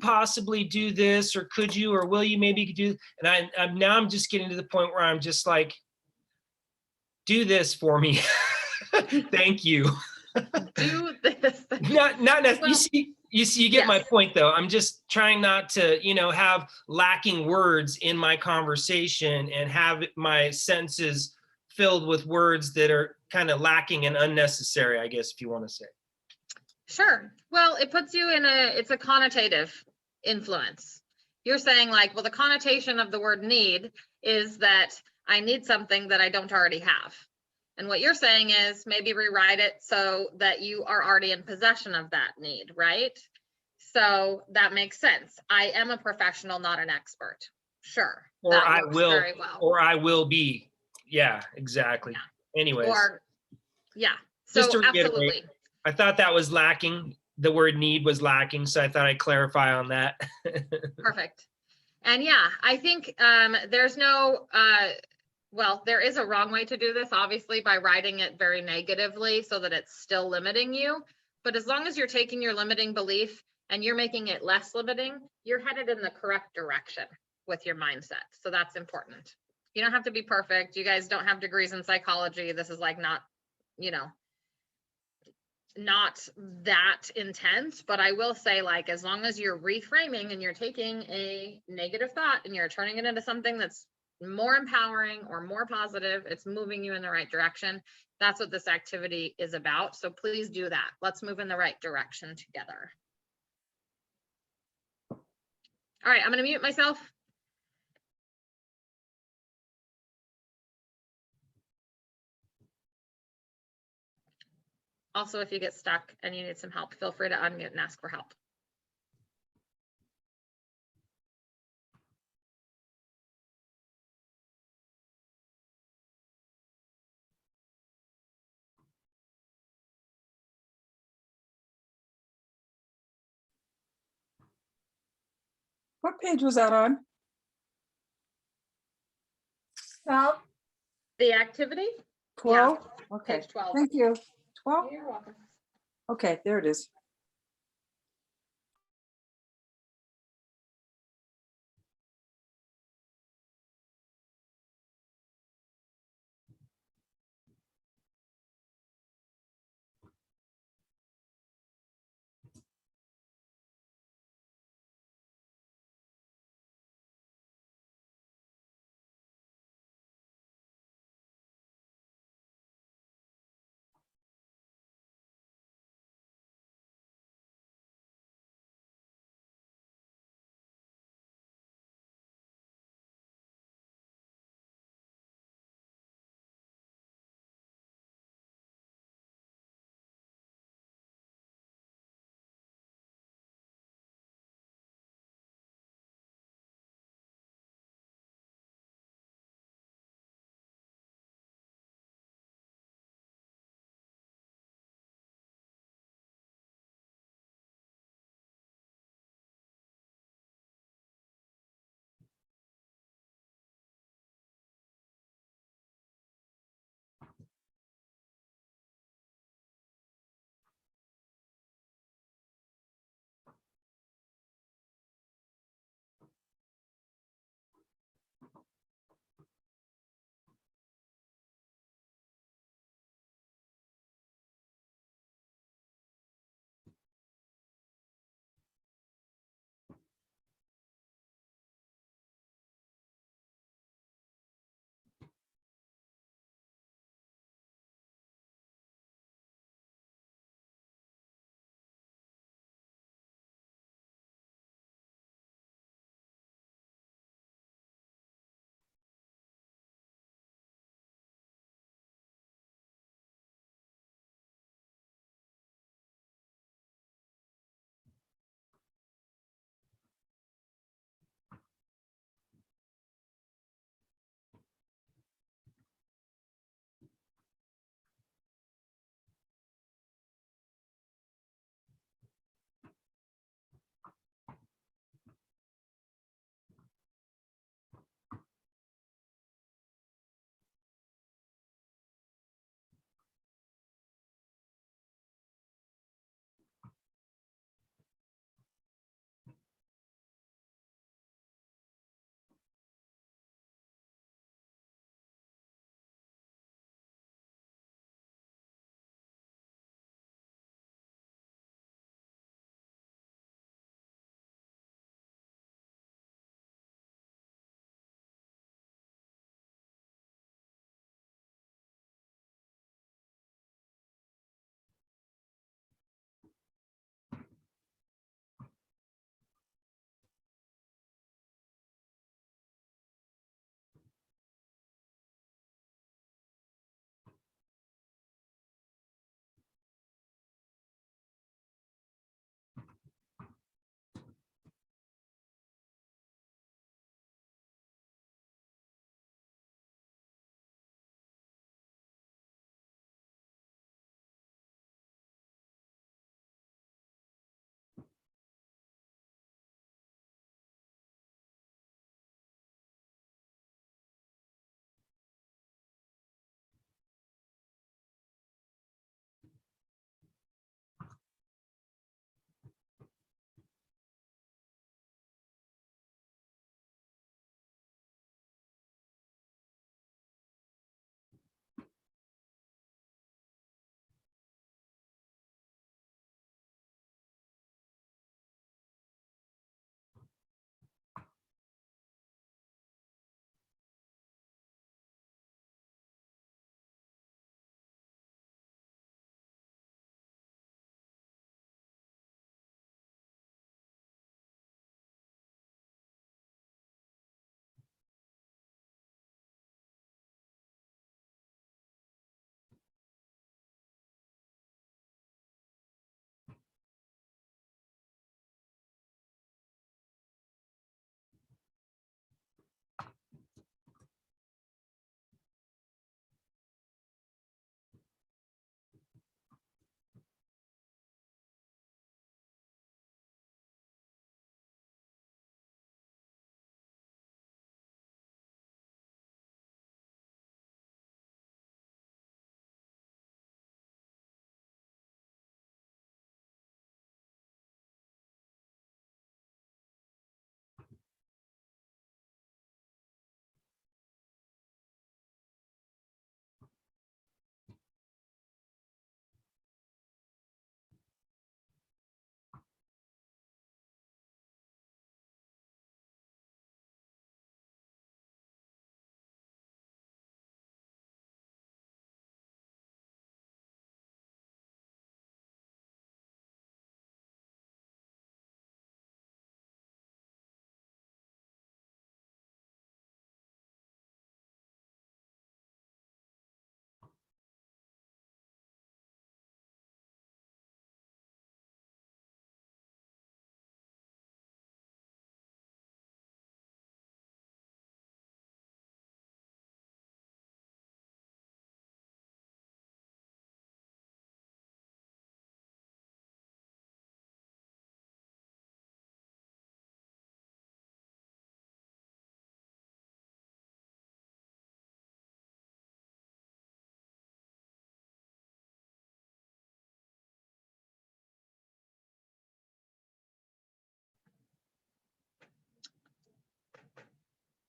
possibly do this, or could you, or will you maybe do? And I'm just getting to the point where I'm just like, do this for me. Thank you. Do this. Not necessarily. You see, You see, you get my Yes. point though. I'm just trying not to, have lacking words in my conversation and have my sentences filled with words that are kind of lacking and unnecessary, I guess, if you want to say. Sure. Well, it puts you in it's a connotative influence. You're saying like, well, the connotation of the word need is that I need something that I don't already have. And what you're saying is maybe rewrite it so that you are already in possession of that need, right? So that makes sense. I am a professional, not an expert. Sure. Or that I works will, very well. or I will be. Yeah, exactly. Anyways, Or yeah. just So to reiterate, absolutely. I thought that was lacking. The word need was lacking. So I thought I'd clarify on that. Perfect. And yeah, I think there's no, well, there is a wrong way to do this, obviously, by writing it very negatively so that it's still limiting you. But as long as you're taking your limiting belief and you're making it less limiting, you're headed in the correct direction with your mindset. So that's important. You don't have to be perfect. You guys don't have degrees in psychology. This is like not, not that intense, but I will say, like, as long as you're reframing and you're taking a negative thought and you're turning it into something that's more empowering or more positive, it's moving you in the right direction. That's what this activity is about. So please do that. Let's move in the right direction together. All right, I'm going to mute myself. Also, if you get stuck and you need some help, feel free to unmute and ask for help. What page was that on? 12. The activity? 12? Okay, Page 12. thank you. 12? You're welcome. Okay, there it is.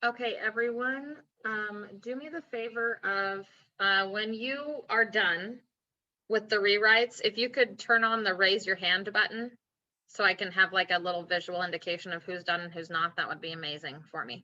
Okay, everyone, do me the favor of, when you are done with the rewrites, if you could turn on the raise your hand button so I can have like a little visual indication of who's done and who's not, that would be amazing for me.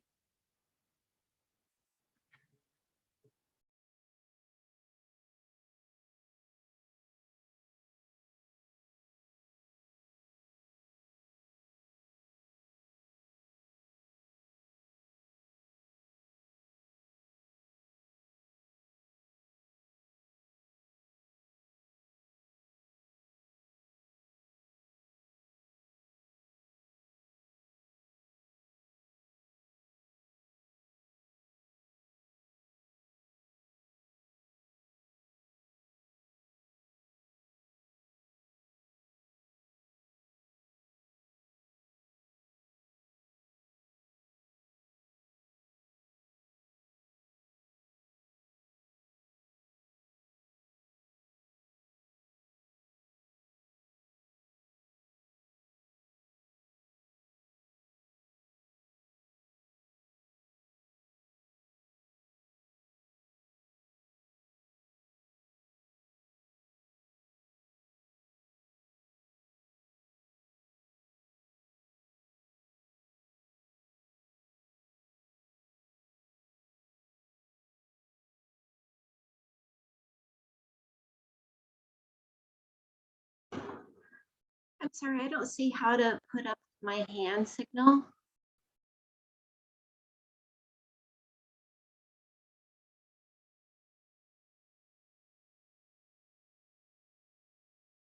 I'm sorry, I don't see how to put up my hand signal.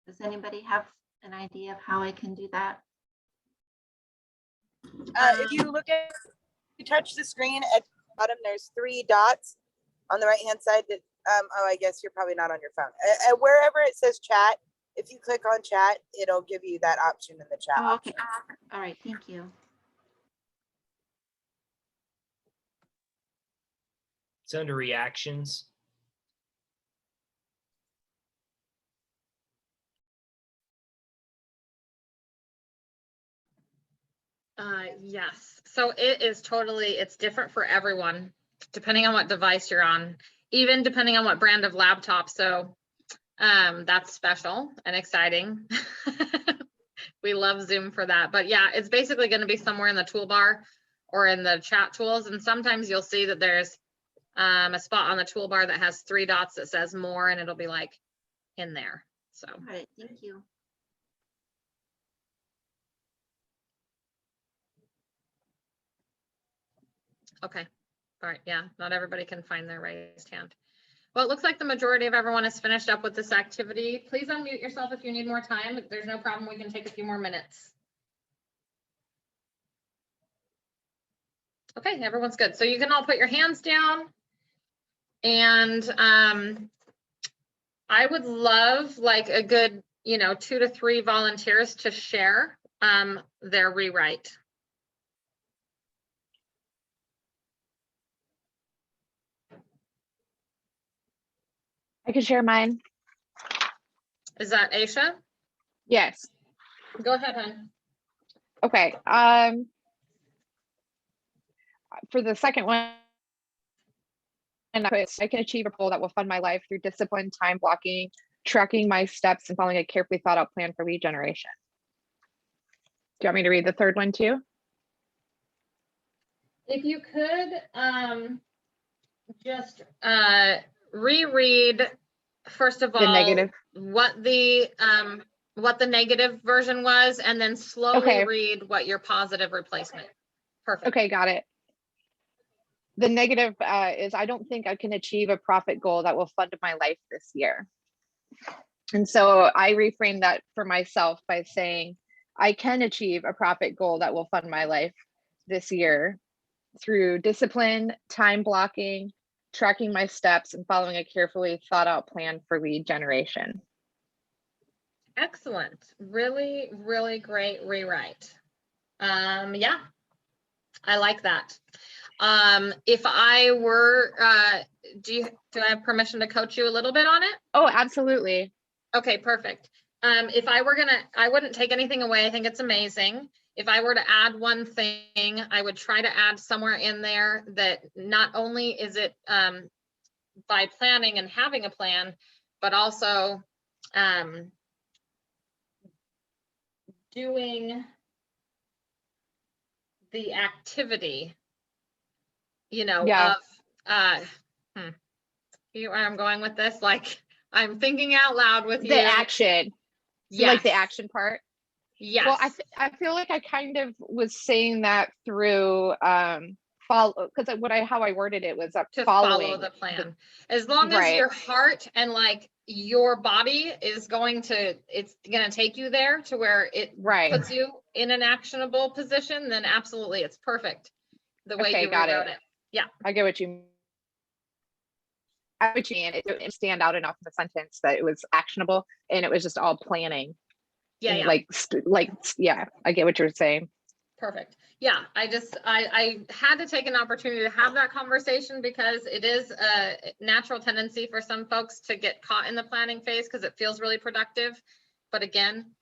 Does anybody have an idea of how I can do that? If you look at, you touch the screen at the bottom, there's 3 dots on the right hand side that, oh, I guess you're probably not on your phone. Wherever it says chat, if you click on chat, it'll give you that option in the chat. Oh, okay. All right, thank you. It's under reactions. Yes, so it is totally, it's different for everyone, depending on what device you're on, even depending on what brand of laptop. So that's special and exciting. We love Zoom for that. But yeah, it's basically going to be somewhere in the toolbar or in the chat tools. And sometimes you'll see that there's a spot on the toolbar that has 3 dots that says more, and it'll be like in there. So. All right, thank you. Okay, all right, yeah, not everybody can find their raised hand. Well, it looks like the majority of everyone has finished up with this activity. Please unmute yourself if you need more time. There's no problem, we can take a few more minutes. Okay, everyone's good. So you can all put your hands down. And I would love like a good, 2 to 3 volunteers to share their rewrite. I can share mine. Is that Aisha? Yes. Go ahead, hon. Okay. For the second one, and I can achieve a goal that will fund my life through discipline, time blocking, tracking my steps, and following a carefully thought out plan for lead generation. Do you want me to read the third one too? If you could just reread, first of all, The negative. what the negative version was, and then slowly read what your positive replacement. Perfect. Okay, got it. The negative is I don't think I can achieve a profit goal that will fund my life this year. And so I reframed that for myself by saying, I can achieve a profit goal that will fund my life this year through discipline, time blocking, tracking my steps, and following a carefully thought out plan for lead generation. Excellent. Really, really great rewrite. Yeah, I like that. If I were, do I have permission to coach you a little bit on it? Oh, absolutely. Okay, perfect. If I were I wouldn't take anything away. I think it's amazing. if I were to add one thing, I would try to add somewhere in there that not only is it by planning and having a plan, but also doing the activity, you know, Yeah. of, see where I'm going with this? Like, I'm thinking out loud with you. The action. So like the Yes. action part. Yes. Well, I feel like I kind of was saying that through follow, because how I worded it was to following follow the plan. As long as right. your heart and like your body is going to, it's going to take you there to where it Right. puts you in an actionable position, then absolutely it's perfect the way Okay, you got rewrote it. it. Yeah. I get what you mean. It didn't stand out enough in the sentence that it was actionable, and it was just all planning. Yeah. And Yeah. yeah, I get what you're saying. Perfect. Yeah, I had to take an opportunity to have that conversation because it is a natural tendency for some folks to get caught in the planning phase because it feels really productive. But again,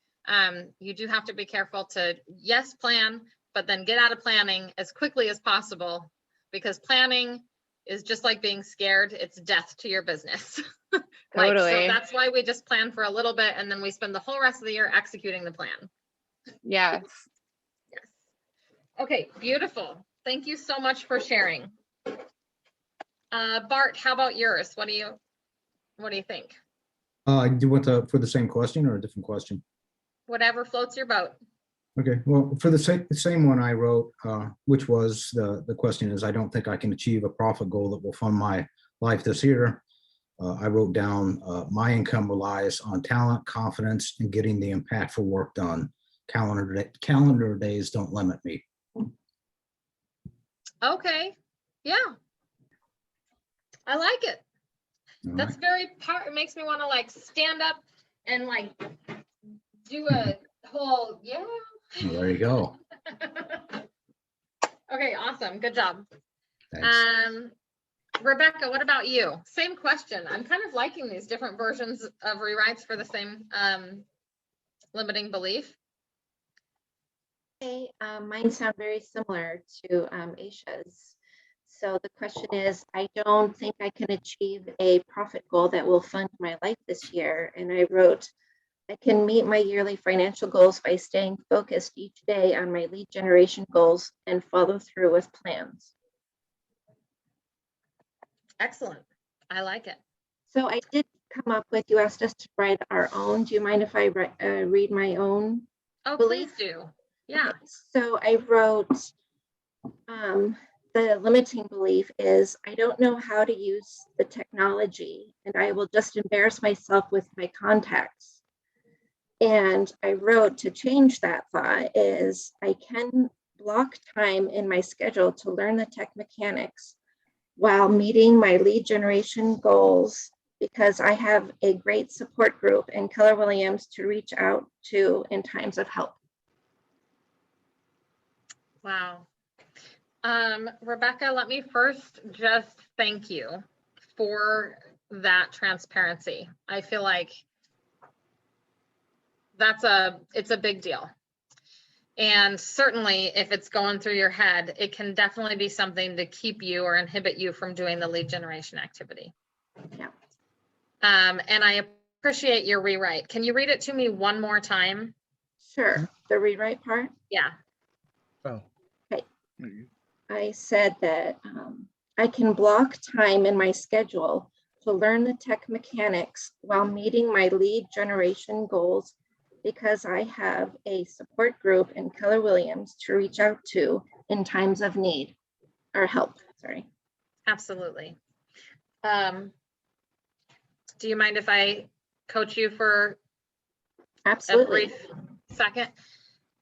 you do have to be careful to, yes, plan, but then get out of planning as quickly as possible, because planning is just like being scared. It's death to your business. Like, so Totally. that's why we just plan for a little bit and then we spend the whole rest of the year executing the plan. Yes. Okay, beautiful. Thank you so much for sharing. Bart, how about yours? What do you think? Do you want for the same question or a different question? Whatever floats your boat. Okay, well, for the same one I wrote, which was the question is, I don't think I can achieve a profit goal that will fund my life this year. I wrote down, my income relies on talent, confidence, and getting the impactful work done. Calendar days don't limit me. Okay, yeah. I like it. All That's right. very it makes me want to like stand up and like do a whole, yeah. Well, there you go. Okay, awesome. Good job. Thanks. Rebecca, what about you? Same question. I'm kind of liking these different versions of rewrites for the same limiting belief. Okay, mine sound very similar to Aisha's. So the question is, I don't think I can achieve a profit goal that will fund my life this year. And I wrote, I can meet my yearly financial goals by staying focused each day on my lead generation goals and follow through with plans. Excellent. I like it. So I did come up with, you asked us to write our own. Do you mind if I read my own? Oh, belief? please do. Yeah. Okay, so I wrote, the limiting belief is, I don't know how to use the technology and I will just embarrass myself with my contacts. And I wrote, to change that thought is, I can block time in my schedule to learn the tech mechanics while meeting my lead generation goals, because I have a great support group in Keller Williams to reach out to in times of help. Wow. Rebecca, let me first just thank you for that transparency. I feel like it's a big deal. And certainly if it's going through your head, it can definitely be something to keep you or inhibit you from doing the lead generation activity. Yeah. And I appreciate your rewrite. Can you read it to me one more time? Sure. The rewrite part? Yeah. Oh. Okay. I said that I can block time in my schedule to learn the tech mechanics while meeting my lead generation goals, because I have a support group in Keller Williams to reach out to in times of need or help, sorry. Absolutely. Do you mind if I coach you for Absolutely. a brief second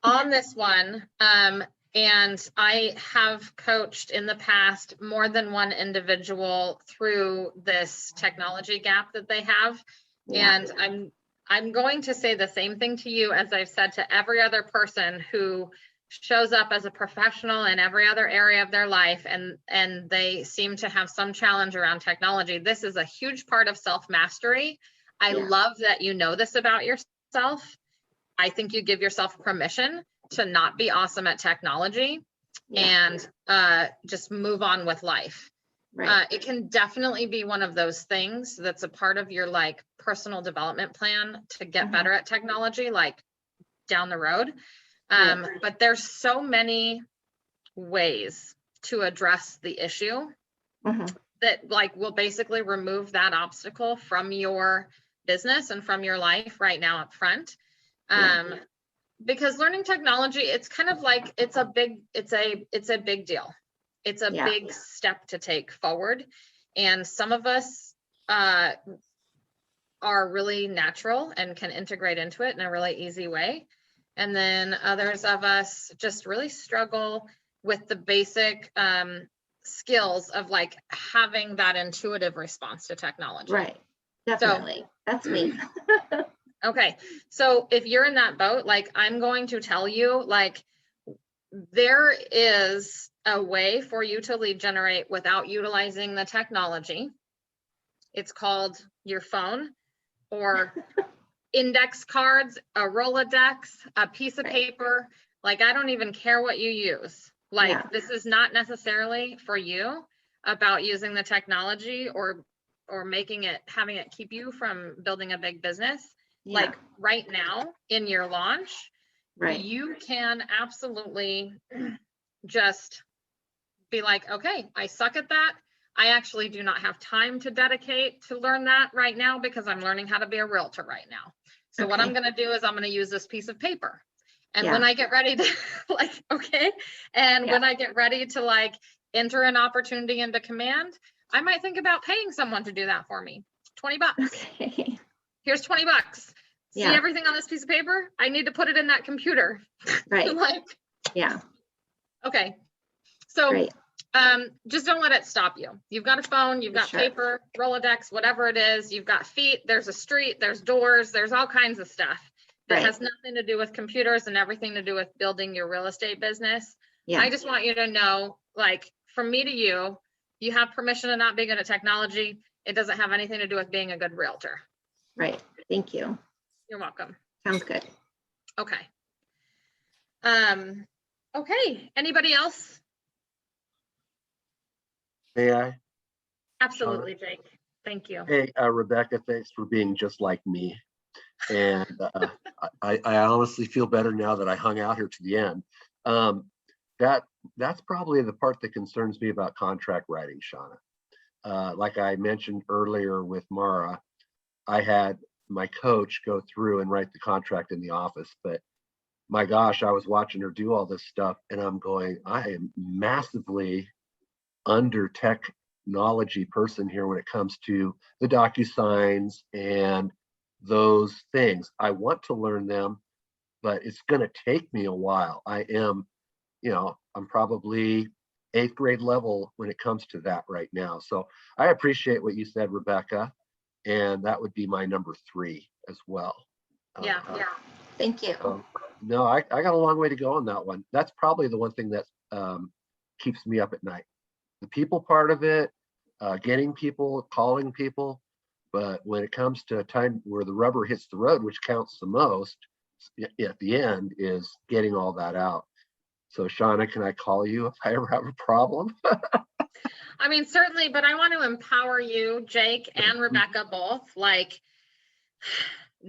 on this one? And I have coached in the past more than one individual through this technology gap that they have. Yeah. And I'm going to say the same thing to you as I've said to every other person who shows up as a professional in every other area of their life, and they seem to have some challenge around technology. This is a huge part of self-mastery. I love that you know this about yourself. I think you give yourself permission to not be awesome at technology Yeah. and just move on with life. Right. It can definitely be one of those things that's a part of your like personal development plan to get better at technology, like down the road. But there's so many ways to address the issue that like will basically remove that obstacle from your business and from your life right now up front. Because learning technology, it's kind of like it's a big deal. It's a big step to take forward. And some of us are really natural and can integrate into it in a really easy way. And then others of us just really struggle with the basic skills of like having that intuitive response to technology. Right. Definitely. That's me. Okay. So if you're in that boat, like I'm going to tell you, like there is a way for you to lead generate without utilizing the technology. It's called your phone or index cards, a Rolodex, a piece of paper. Like, I don't even care what you use. Like, this is not necessarily for you about using the technology or having it keep you from building a big business. Like right now in your launch, you can absolutely just be like, okay, I suck at that. I actually do not have time to dedicate to learn that right now because I'm learning how to be a realtor right now. So what I'm going to do is I'm going to use this piece of paper. And when I get ready to like, okay. And when I get ready to like enter an opportunity into Command, I might think about paying someone to do that for me. 20 bucks. Okay. Here's 20 bucks. See everything on this piece of paper? I need to put it in that computer. Right. Like, yeah. Okay. So just don't let it stop you. You've got a phone, you've got paper, Rolodex, whatever it is. You've got feet, there's a street, there's doors, there's all kinds of stuff that has nothing to do with computers and everything to do with building your real estate business. I just want you to know, like, from me to you, you have permission to not be good at technology. It doesn't have anything to do with being a good realtor. Right. Thank you. You're welcome. Sounds good. Okay. Okay. Anybody else? May I? Absolutely, Jake. Thank you. Hey, Rebecca, thanks for being just like me. And I honestly feel better now that I hung out here to the end. That's probably the part that concerns me about contract writing, Shauna. Like I mentioned earlier with Mara, I had my coach go through and write the contract in the office, but my gosh, I was watching her do all this stuff and I'm going, I am massively under technology person here when it comes to the DocuSigns and those things. I want to learn them, but it's going to take me a while. I am, I'm probably 8th grade level when it comes to that right now. So I appreciate what you said, Rebecca. And that would be my number 3 as well. Yeah. Thank you. No, I got a long way to go on that one. That's probably the one thing that keeps me up at night. The people part of it, getting people, calling people. But when it comes to a time where the rubber hits the road, which counts the most at the end, is getting all that out. So Shauna, can I call you if I ever have a problem? I mean, certainly, but I want to empower you, Jake and Rebecca both. Like,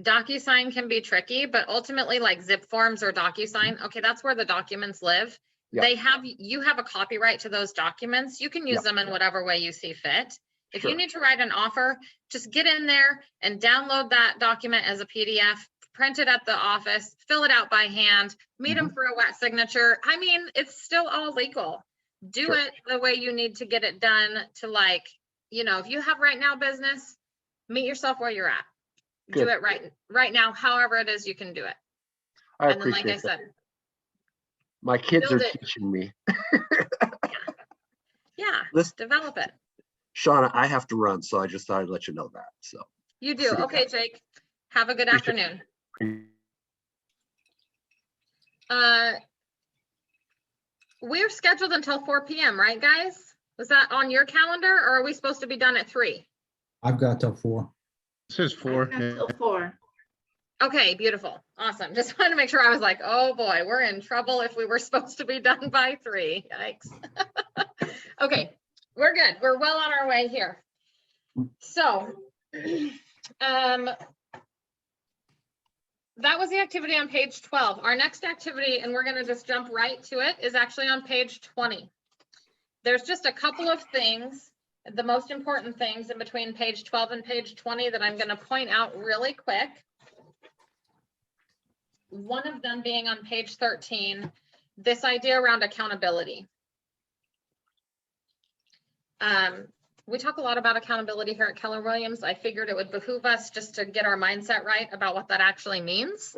DocuSign can be tricky, but ultimately, like zip forms or DocuSign, okay, that's where the documents live. You have a copyright to those documents. You can use them in whatever way you see fit. If you need to write an offer, just get in there and download that document as a PDF, print it at the office, fill it out by hand, meet them for a wet signature. I mean, it's still all legal. Do it the way you need to get it done to, like, if you have right now business, meet yourself where you're at. Good. Do it right now, however it is you can do it. I And then, like I appreciate that. said, My kids are build it. teaching me. Listen, develop it. Shauna, I have to run, so I just thought I'd let you know that. So You do. Okay, Jake. Have a good afternoon. We're scheduled until 4 p.m., right, guys? Was that on your calendar, or are we supposed to be done at 3? I've got till 4. This is 4. Till 4. Okay, beautiful. Awesome. Just wanted to make sure. I was like, oh boy, we're in trouble if we were supposed to be done by 3. Yikes. Okay, we're good. We're well on our way here. So, that was the activity on page 12. Our next activity, and we're going to just jump right to it, is actually on page 20. There's just a couple of things, the most important things in between page 12 and page 20 that I'm going to point out really quick. One of them being on page 13, this idea around accountability. We talk a lot about accountability here at Keller Williams. I figured it would behoove us just to get our mindset right about what that actually means.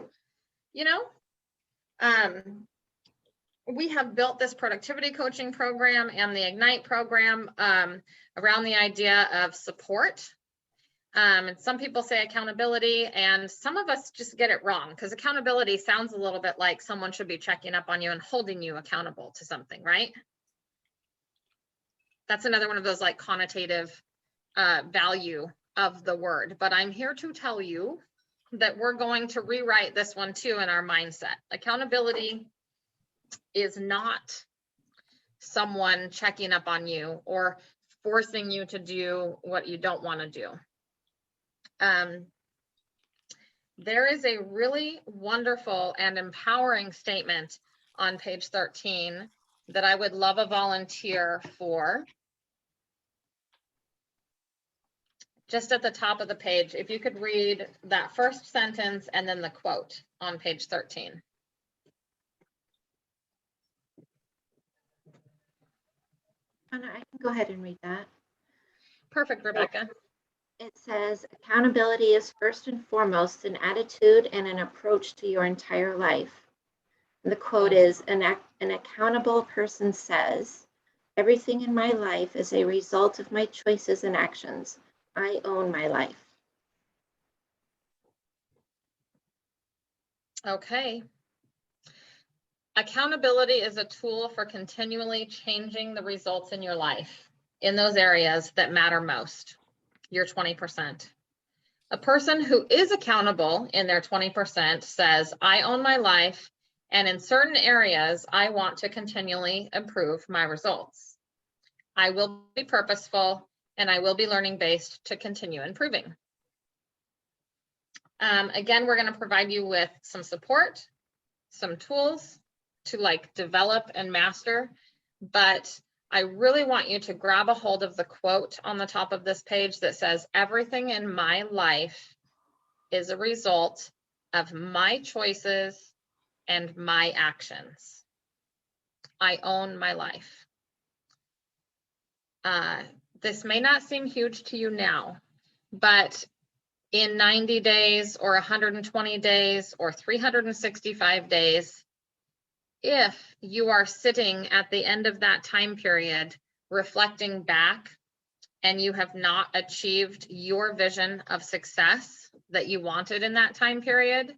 You know, we have built this productivity coaching program and the Ignite program around the idea of support. And some people say accountability, and some of us just get it wrong because accountability sounds a little bit like someone should be checking up on you and holding you accountable to something, right? That's another one of those like connotative value of the word. But I'm here to tell you that we're going to rewrite this one too in our mindset. Accountability is not someone checking up on you or forcing you to do what you don't want to do. There is a really wonderful and empowering statement on page 13 that I would love a volunteer for. Just at the top of the page, if you could read that first sentence and then the quote on page 13. Anna, I can go ahead and read that. Perfect, Rebecca. It says, accountability is first and foremost an attitude and an approach to your entire life. The quote is, an accountable person says, everything in my life is a result of my choices and actions. I own my life. Okay. Accountability is a tool for continually changing the results in your life in those areas that matter most, your 20%. A person who is accountable in their 20% says, I own my life, and in certain areas, I want to continually improve my results. I will be purposeful, and I will be learning based to continue improving. Again, we're going to provide you with some support, some tools to like develop and master, but I really want you to grab a hold of the quote on the top of this page that says, everything in my life is a result of my choices and my actions. I own my life. This may not seem huge to you now, but in 90 days or 120 days or 365 days, if you are sitting at the end of that time period, reflecting back, and you have not achieved your vision of success that you wanted in that time period,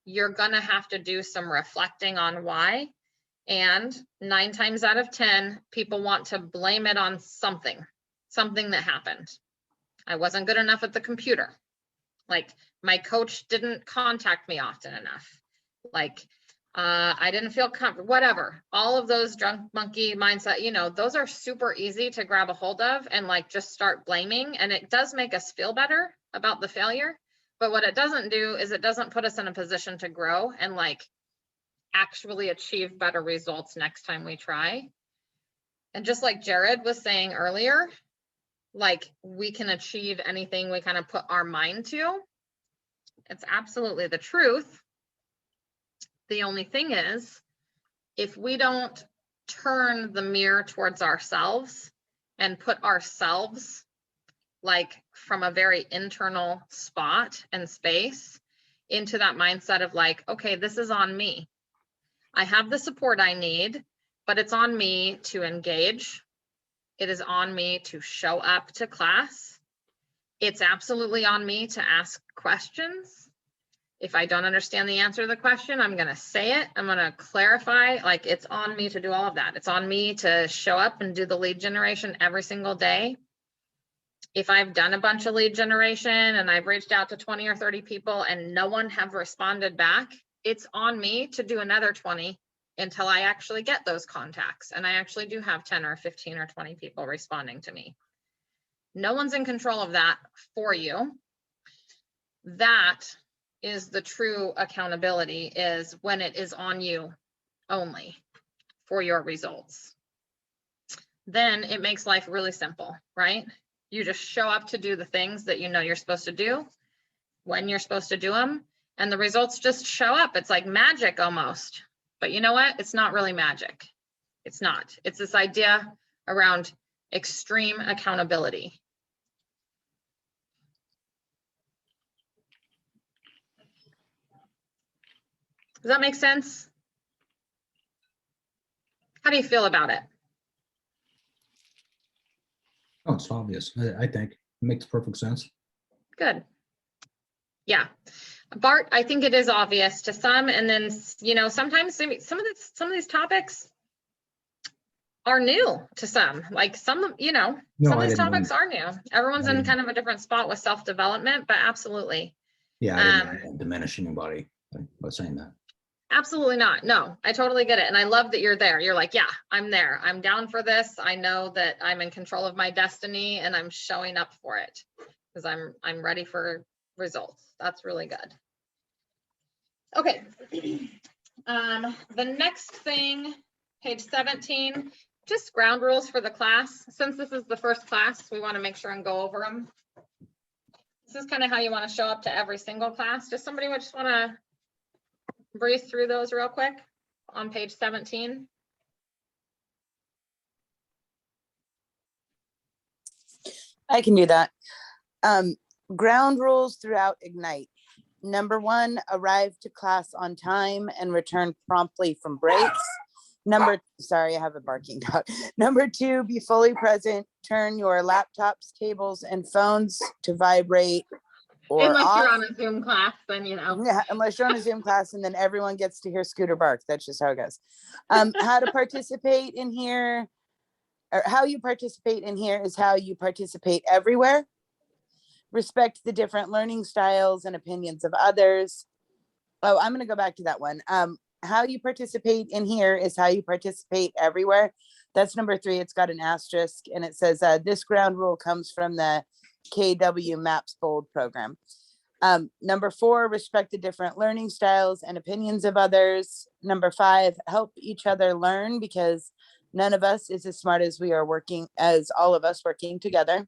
you're gonna have to do some reflecting on why. And 9 times out of 10, people want to blame it on something that happened. I wasn't good enough at the computer. Like my coach didn't contact me often enough. Like I didn't feel comfortable, whatever. All of those drunk monkey mindset, you know, those are super easy to grab a hold of and like just start blaming. And it does make us feel better about the failure. But what it doesn't do is it doesn't put us in a position to grow and like actually achieve better results next time we try. And just like Jared was saying earlier, like we can achieve anything we kind of put our mind to. It's absolutely the truth. The only thing is, if we don't turn the mirror towards ourselves and put ourselves like from a very internal spot and space into that mindset of like, okay, this is on me. I have the support I need, but it's on me to engage. It is on me to show up to class. It's absolutely on me to ask questions. If I don't understand the answer to the question, I'm going to say it. I'm going to clarify. Like it's on me to do all of that. It's on me to show up and do the lead generation every single day. if I've done a bunch of lead generation and I've reached out to 20 or 30 people and no one have responded back, it's on me to do another 20 until I actually get those contacts. And I actually do have 10 or 15 or 20 people responding to me. No one's in control of that for you. That is the true accountability, is when it is on you only for your results. Then it makes life really simple, right? You just show up to do the things that you know you're supposed to do when you're supposed to do them, and the results just show up. It's like magic almost. But you know what? It's not really magic. It's not. It's this idea around extreme accountability. Does that make sense? How do you feel about it? Oh, it's obvious. I think it makes perfect sense. Good. Yeah. Bart, I think it is obvious to some, and then, you know, sometimes some of these topics are new to some, like some, you know, No, some of I these didn't topics know. are new. Everyone's I in didn't- kind of a different spot with self-development, but absolutely. Yeah, I didn't diminish anybody by saying that. Absolutely not. No, I totally get it. And I love that you're there. You're like, yeah, I'm there. I'm down for this. I know that I'm in control of my destiny and I'm showing up for it because I'm ready for results. That's really good. Okay. The next thing, page 17, just ground rules for the class. Since this is the first class, we want to make sure and go over them. This is kind of how you want to show up to every single class. Does somebody just want to breeze through those real quick on page 17? I can do that. Ground rules throughout Ignite. Number 1, arrive to class on time and return promptly from breaks. Sorry, I have a barking dog. Number 2, be fully present. Turn your laptops, tables, and phones to vibrate or Unless off. you're on a Zoom class, then you know. Yeah, unless you're on a Zoom class and then everyone gets to hear Scooter bark. That's just how it goes. How to participate in here, or how you participate in here is how you participate everywhere. Respect the different learning styles and opinions of others. Oh, I'm going to go back to that one. How you participate in here is how you participate everywhere. That's number 3. It's got an asterisk and it says this ground rule comes from the KW MAPS Bold program. Number 4, respect the different learning styles and opinions of others. Number 5, help each other learn because none of us is as smart as we are working, as all of us working together.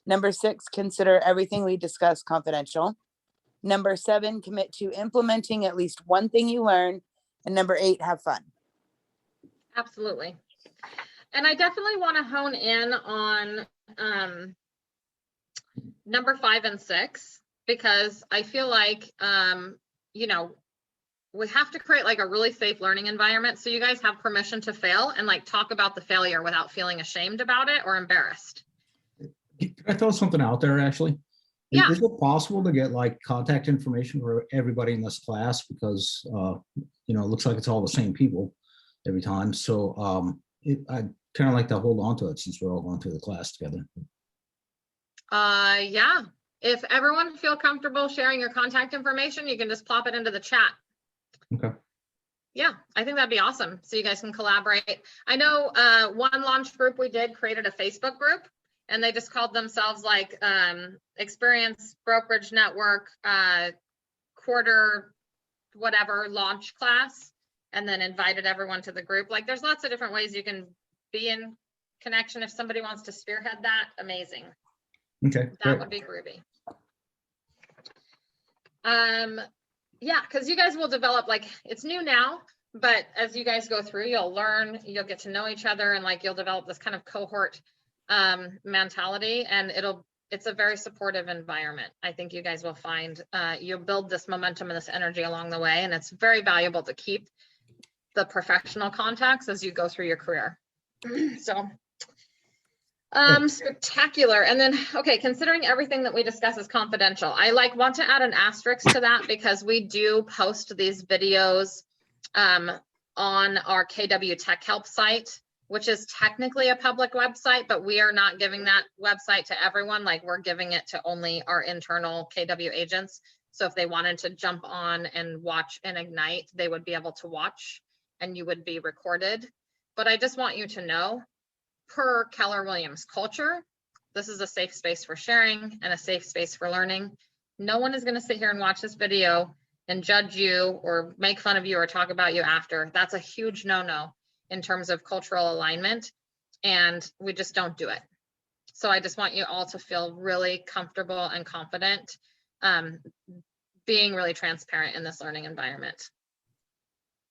Number 6, consider everything we discuss confidential. Number 7, commit to implementing at least one thing you learn. And number 8, have fun. Absolutely. And I definitely want to hone in on number 5 and 6, because I feel like, you know, we have to create like a really safe learning environment. So you guys have permission to fail and like talk about the failure without feeling ashamed about it or embarrassed. Can I throw something out there, actually? Yeah. Is it possible to get like contact information for everybody in this class? Because, you know, it looks like it's all the same people every time. So I'd kind of like to hold on to it since we're all going through the class together. Yeah. If everyone feel comfortable sharing your contact information, you can just plop it into the chat. Okay. Yeah, I think that'd be awesome. So you guys can collaborate. I know one launch group we did created a Facebook group, and they just called themselves like Experience Brokerage Network quarter whatever launch class, and then invited everyone to the group. Like there's lots of different ways you can be in connection. If somebody wants to spearhead that, amazing. Okay. That Great. would be groovy. Yeah, because you guys will develop, like, it's new now, but as you guys go through, you'll learn, you'll get to know each other, and like you'll develop this kind of cohort mentality, and it's a very supportive environment. I think you guys will find you'll build this momentum and this energy along the way, and it's very valuable to keep the professional contacts as you go through your career. So spectacular. And then, okay, considering everything that we discuss is confidential, I want to add an asterisk to that because we do post these videos on our KW Tech Help site which is technically a public website, but we are not giving that website to everyone. Like, we're giving it to only our internal KW agents. So if they wanted to jump on and watch an Ignite, they would be able to watch and you would be recorded. But I just want you to know, per Keller Williams culture, this is a safe space for sharing and a safe space for learning. No one is going to sit here and watch this video and judge you or make fun of you or talk about you after. That's a huge no-no in terms of cultural alignment, and we just don't do it. So I just want you all to feel really comfortable and confident being really transparent in this learning environment.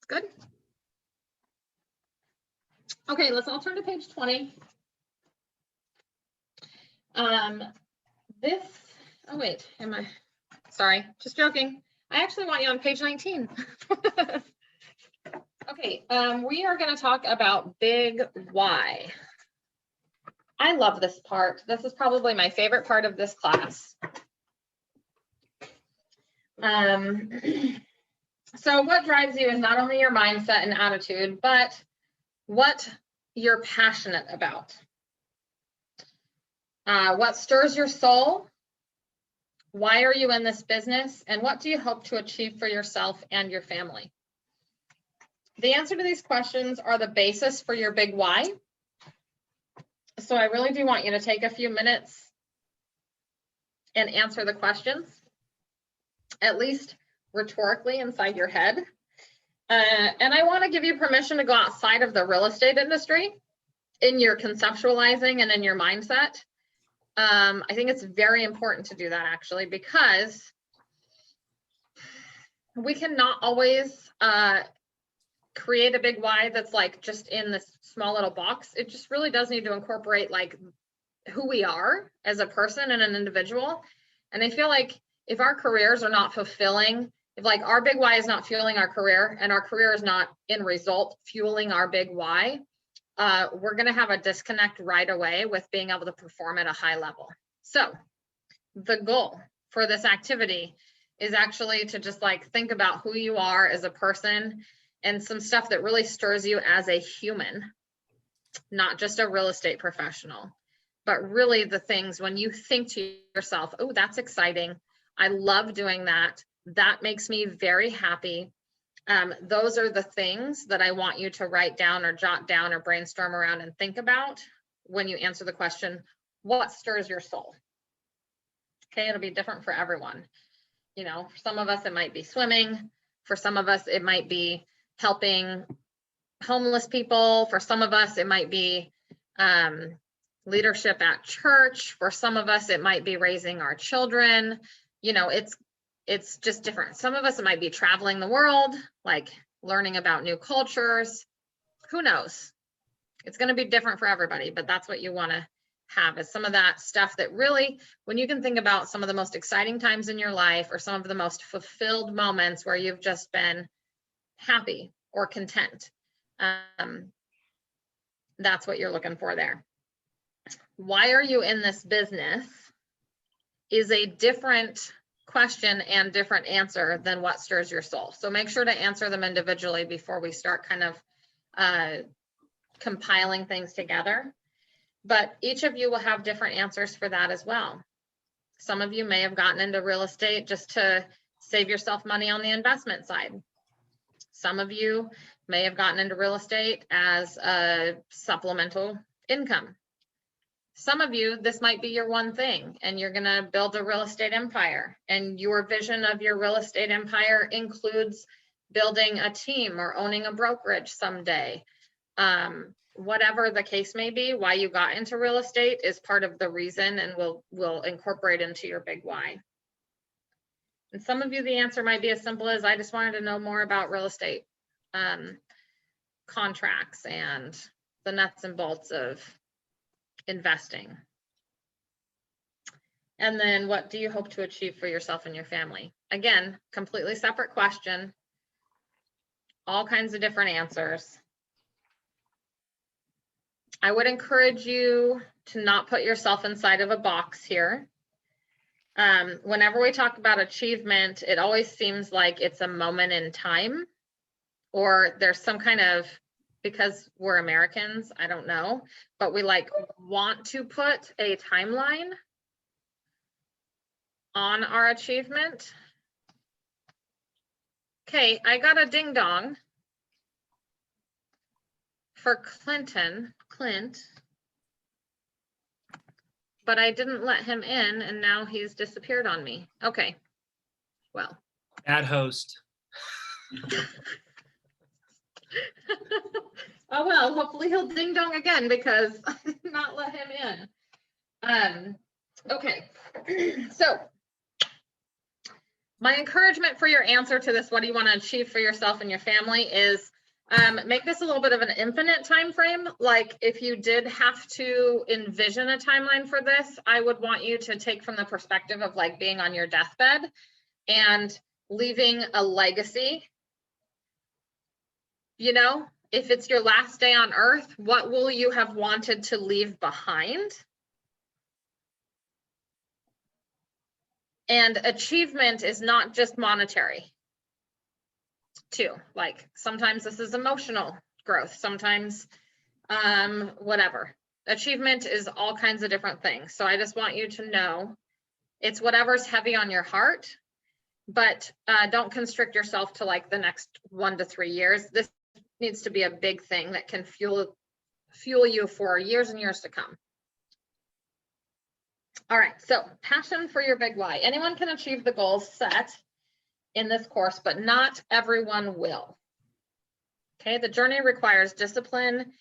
Good. Okay, let's all turn to page 20. Oh wait, sorry, just joking. I actually want you on page 19. Okay, we are going to talk about big why. I love this part. This is probably my favorite part of this class. So what drives you is not only your mindset and attitude, but what you're passionate about. What stirs your soul? Why are you in this business? And what do you hope to achieve for yourself and your family? The answer to these questions are the basis for your big why. So I really do want you to take a few minutes and answer the questions, at least rhetorically inside your head. And I want to give you permission to go outside of the real estate industry in your conceptualizing and in your mindset. I think it's very important to do that, actually, because we cannot always create a big why that's like just in this small little box. It just really does need to incorporate like who we are as a person and an individual. And I feel like if our careers are not fulfilling, if like our big why is not fueling our career and our career is not in result fueling our big why, we're going to have a disconnect right away with being able to perform at a high level. So the goal for this activity is actually to just like think about who you are as a person and some stuff that really stirs you as a human, not just a real estate professional, but really the things when you think to yourself, oh, that's exciting. I love doing that. That makes me very happy. Those are the things that I want you to write down or jot down or brainstorm around and think about when you answer the question, what stirs your soul? Okay, it'll be different for everyone. You know, for some of us, it might be swimming. For some of us, it might be helping homeless people. For some of us, it might be leadership at church. For some of us, it might be raising our children. You know, it's just different. Some of us, it might be traveling the world, like learning about new cultures. Who knows? It's going to be different for everybody, but that's what you want to have is some of that stuff that really, when you can think about some of the most exciting times in your life or some of the most fulfilled moments where you've just been happy or content. That's what you're looking for there. Why are you in this business is a different question and different answer than what stirs your soul. So make sure to answer them individually before we start kind of compiling things together. But each of you will have different answers for that as well. Some of you may have gotten into real estate just to save yourself money on the investment side. Some of you may have gotten into real estate as a supplemental income. Some of you, this might be your one thing and you're going to build a real estate empire, and your vision of your real estate empire includes building a team or owning a brokerage someday. Whatever the case may be, why you got into real estate is part of the reason, and we'll incorporate into your big why. And some of you, the answer might be as simple as, I just wanted to know more about real estate contracts and the nuts and bolts of investing. And then what do you hope to achieve for yourself and your family? Again, completely separate question, all kinds of different answers. I would encourage you to not put yourself inside of a box here. Whenever we talk about achievement, it always seems like it's a moment in time, or there's some kind of because we're Americans, I don't know, but we like want to put a timeline on our achievement. Okay, I got a ding dong for Clint, but I didn't let him in and now he's disappeared on me. Okay, well. Bad host. Oh, well, hopefully he'll ding dong again because I did not let him in. Okay, so my encouragement for your answer to this, what do you want to achieve for yourself and your family, is make this a little bit of an infinite time frame. Like if you did have to envision a timeline for this, I would want you to take from the perspective of like being on your deathbed and leaving a legacy. You know, if it's your last day on earth, what will you have wanted to leave behind? And achievement is not just monetary too. Like sometimes this is emotional growth, sometimes whatever. Achievement is all kinds of different things. So I just want you to know it's whatever's heavy on your heart, but don't constrict yourself to like the next 1 to 3 years. This needs to be a big thing that can fuel you for years and years to come. All right, so passion for your big why. Anyone can achieve the goals set in this course, but not everyone will. Okay, the journey requires discipline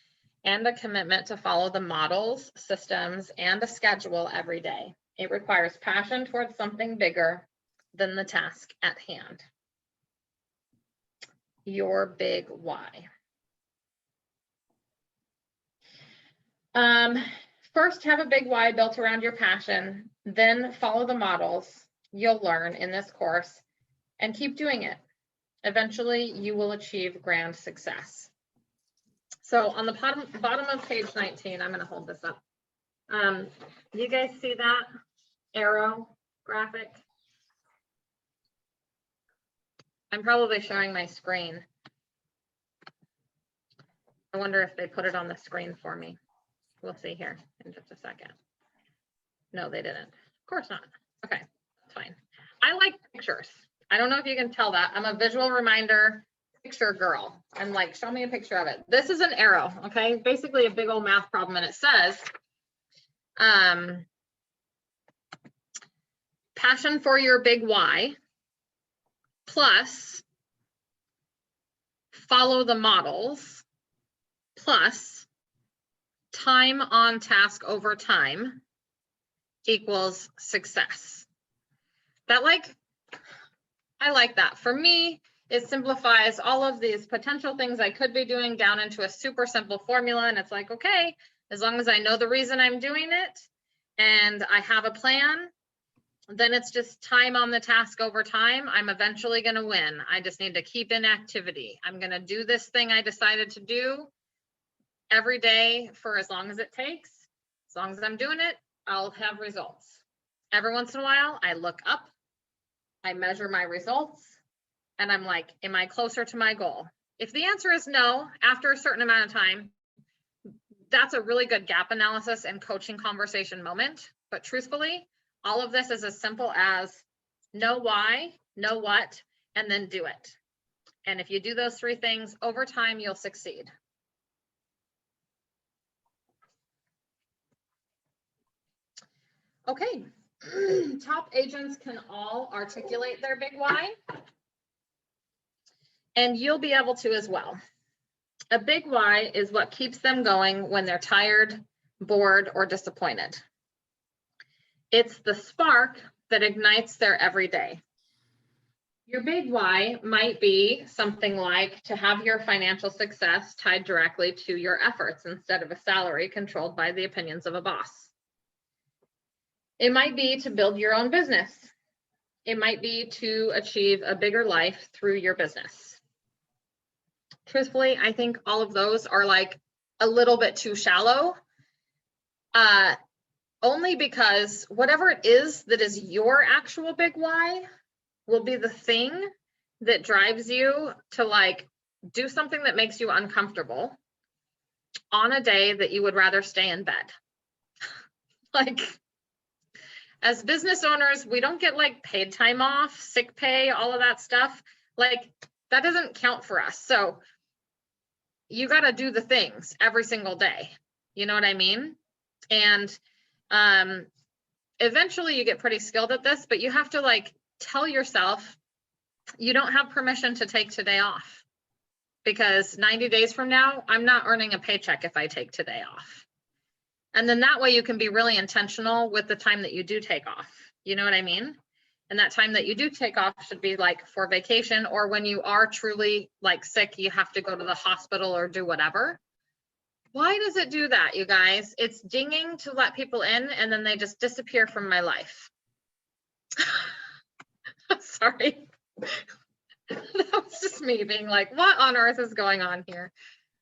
and a commitment to follow the models, systems, and a schedule every day. It requires passion towards something bigger than the task at hand. Your big why. First, have a big why built around your passion, then follow the models you'll learn in this course and keep doing it. Eventually, you will achieve grand success. So on the bottom of page 19, I'm going to hold this up. You guys see that arrow graphic? I'm probably showing my screen. I wonder if they put it on the screen for me. We'll see here in just a second. No, they didn't. Of course not. Okay, that's fine. I like pictures. I don't know if you can tell that. I'm a visual reminder picture girl. I'm like, show me a picture of it. This is an arrow, okay? Basically a big old math problem, and it says, passion for your big why plus follow the models plus time on task over time equals success. That I like that. For me, it simplifies all of these potential things I could be doing down into a super simple formula. And it's like, okay, as long as I know the reason I'm doing it and I have a plan, then it's just time on the task over time. I'm eventually going to win. I just need to keep in activity. I'm going to do this thing I decided to do every day for as long as it takes. As long as I'm doing it, I'll have results. Every once in a while, I look up, I measure my results, and I'm like, am I closer to my goal? If the answer is no, after a certain amount of time, that's a really good gap analysis and coaching conversation moment. But truthfully, all of this is as simple as know why, know what, and then do it. And if you do those 3 things over time, you'll succeed. Okay, top agents can all articulate their big why, and you'll be able to as well. A big why is what keeps them going when they're tired, bored, or disappointed. It's the spark that ignites their everyday. Your big why might be something like to have your financial success tied directly to your efforts instead of a salary controlled by the opinions of a boss. It might be to build your own business. It might be to achieve a bigger life through your business. Truthfully, I think all of those are like a little bit too shallow, only because whatever it is that is your actual big why will be the thing that drives you to like do something that makes you uncomfortable on a day that you would rather stay in bed. Like, as business owners, we don't get like paid time off, sick pay, all of that stuff. Like, that doesn't count for us. So you got to do the things every single day. You know what I mean? And eventually you get pretty skilled at this, but you have to like tell yourself you don't have permission to take today off, because 90 days from now, I'm not earning a paycheck if I take today off. And then that way you can be really intentional with the time that you do take off. You know what I mean? And that time that you do take off should be like for vacation, or when you are truly like sick, you have to go to the hospital or do whatever. Why does it do that, you guys? It's dinging to let people in, and then they just disappear from my life. Sorry. That was just me being like, what on earth is going on here?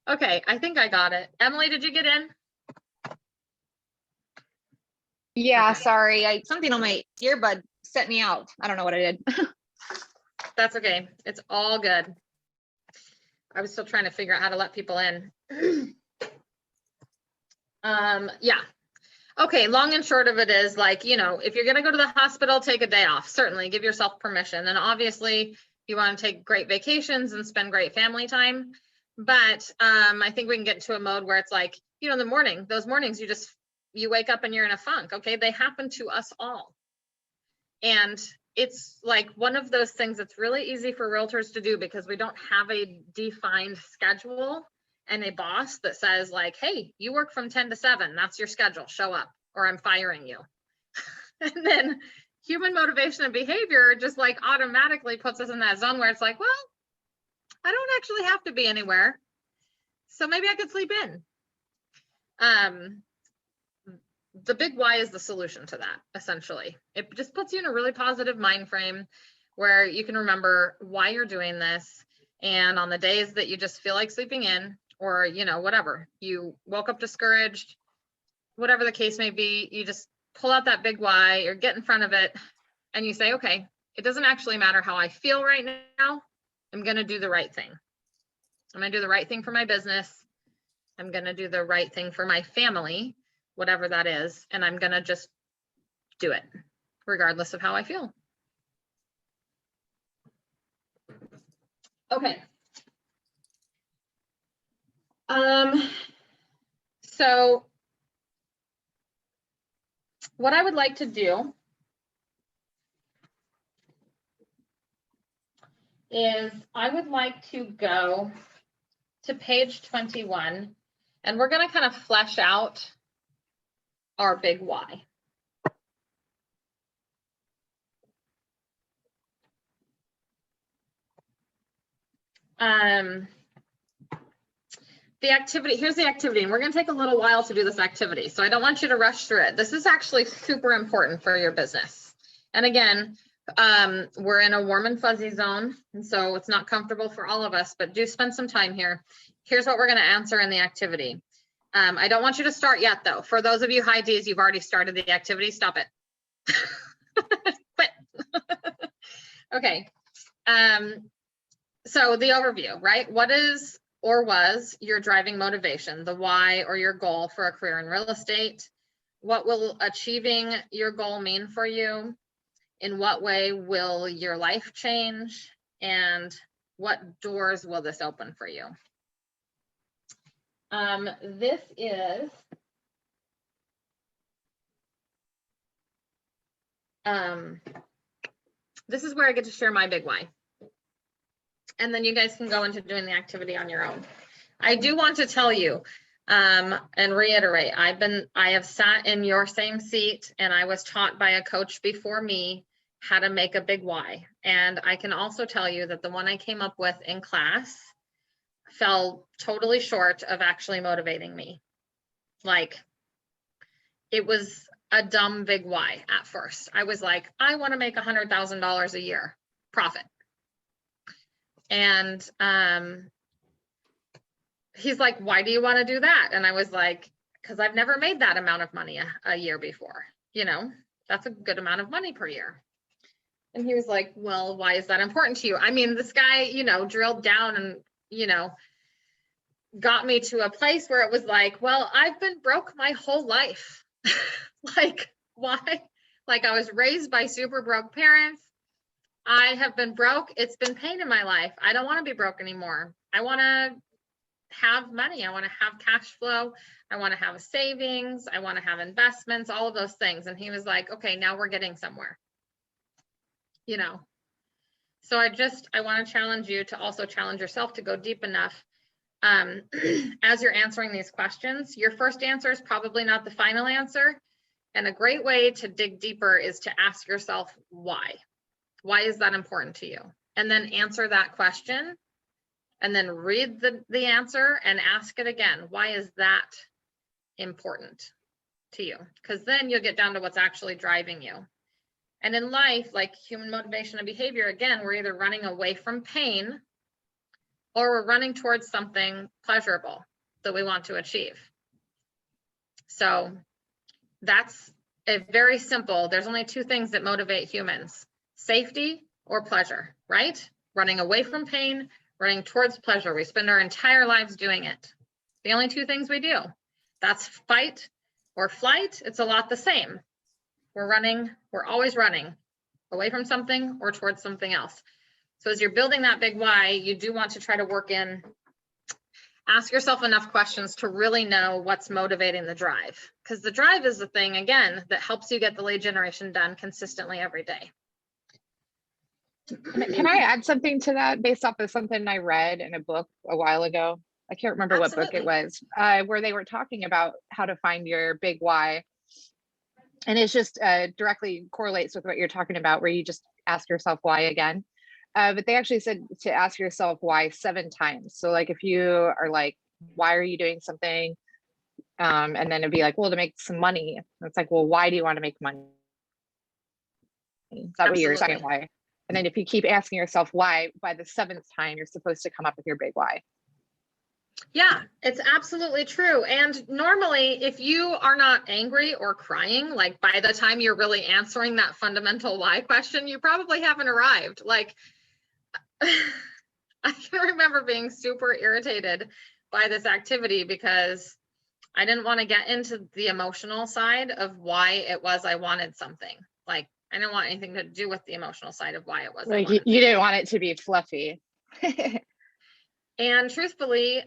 Okay, I think I got it. Emily, did you get in? Yeah, Okay. sorry. Something on my earbud set me out. I don't know what I did. That's okay. It's all good. I was still trying to figure out how to let people in. Yeah. Okay, long and short of it is, like, you know, if you're going to go to the hospital, take a day off. Certainly give yourself permission. And obviously you want to take great vacations and spend great family time. But I think we can get into a mode where it's like, you know, in the morning, those mornings you wake up and you're in a funk. Okay, they happen to us all. And it's like one of those things that's really easy for realtors to do, because we don't have a defined schedule and a boss that says like, hey, you work from 10 to 7, that's your schedule, show up or I'm firing you. And then human motivation and behavior just like automatically puts us in that zone where it's like, well, I don't actually have to be anywhere, so maybe I could sleep in. The big why is the solution to that, essentially. It just puts you in a really positive mind frame where you can remember why you're doing this. And on the days that you just feel like sleeping in, or, you know, whatever, you woke up discouraged, whatever the case may be, you just pull out that big why, or get in front of it, and you say, okay, it doesn't actually matter how I feel right now. I'm going to do the right thing. I'm going to do the right thing for my business. I'm going to do the right thing for my family, whatever that is, and I'm going to just do it regardless of how I feel. Okay. So what I would like to do is I would like to go to page 21, and we're going to kind of flesh out our big why. The activity, here's the activity, and we're going to take a little while to do this activity, so I don't want you to rush through it. This is actually super important for your business. And again, we're in a warm and fuzzy zone, and so it's not comfortable for all of us, but do spend some time here. Here's what we're going to answer in the activity. I don't want you to start yet, though. For those of you high Ds, you've already started the activity, stop it. Quit. Okay. So the overview, right? What is or was your driving motivation, the why or your goal for a career in real estate? What will achieving your goal mean for you? In what way will your life change? And what doors will this open for you? This is where I get to share my big why. And then you guys can go into doing the activity on your own. I do want to tell you and reiterate, I have sat in your same seat, and I was taught by a coach before me how to make a big why. And I can also tell you that the one I came up with in class fell totally short of actually motivating me. Like, it was a dumb big why at first. I was like, I want to make $100,000 a year profit. And he's like, why do you want to do that? And I was like, because I've never made that amount of money a year before. You know, that's a good amount of money per year. And he was like, well, why is that important to you? I mean, this guy, you know, drilled down and, you know, got me to a place where it was like, well, I've been broke my whole life. Like, why? Like, I was raised by super broke parents. I have been broke. It's been pain in my life. I don't want to be broke anymore. I want to have money. I want to have cash flow. I want to have savings. I want to have investments, all of those things. And he was like, okay, now we're getting somewhere, you know? So I want to challenge you to also challenge yourself to go deep enough. As you're answering these questions, your first answer is probably not the final answer. And a great way to dig deeper is to ask yourself why. Why is that important to you? And then answer that question, and then read the answer and ask it again. Why is that important to you? Because then you'll get down to what's actually driving you. And in life, like human motivation and behavior, again, we're either running away from pain or we're running towards something pleasurable that we want to achieve. So that's a very simple, there's only two things that motivate humans: safety or pleasure, right? Running away from pain, running towards pleasure. We spend our entire lives doing it. The only two things we do. That's fight or flight. It's a lot the same. We're always running away from something or towards something else. So as you're building that big why, you do want to try to ask yourself enough questions to really know what's motivating the drive. Because the drive is the thing, again, that helps you get the lead generation done consistently every day. Can I add something to that based off of something I read in a book a while ago? I can't remember what book it was, where they were talking about how to find your big why. And it's just directly correlates with what you're talking about, where you just ask yourself why again. But they actually said to ask yourself why 7 times. So like if you are like, why are you doing something? And then it'd be like, well, to make some money. And it's like, well, why do you want to make money? Is that what your second why? And then if you keep asking yourself why, by the 7th time, you're supposed to come up with your big why. Yeah, it's absolutely true. And normally, if you are not angry or crying, like by the time you're really answering that fundamental why question, you probably haven't arrived. Like, I can remember being super irritated by this activity because I didn't want to get into the emotional side of why it was I wanted something. Like, I didn't want anything to do with the emotional side of why it was. Like you didn't want it to be fluffy. And truthfully,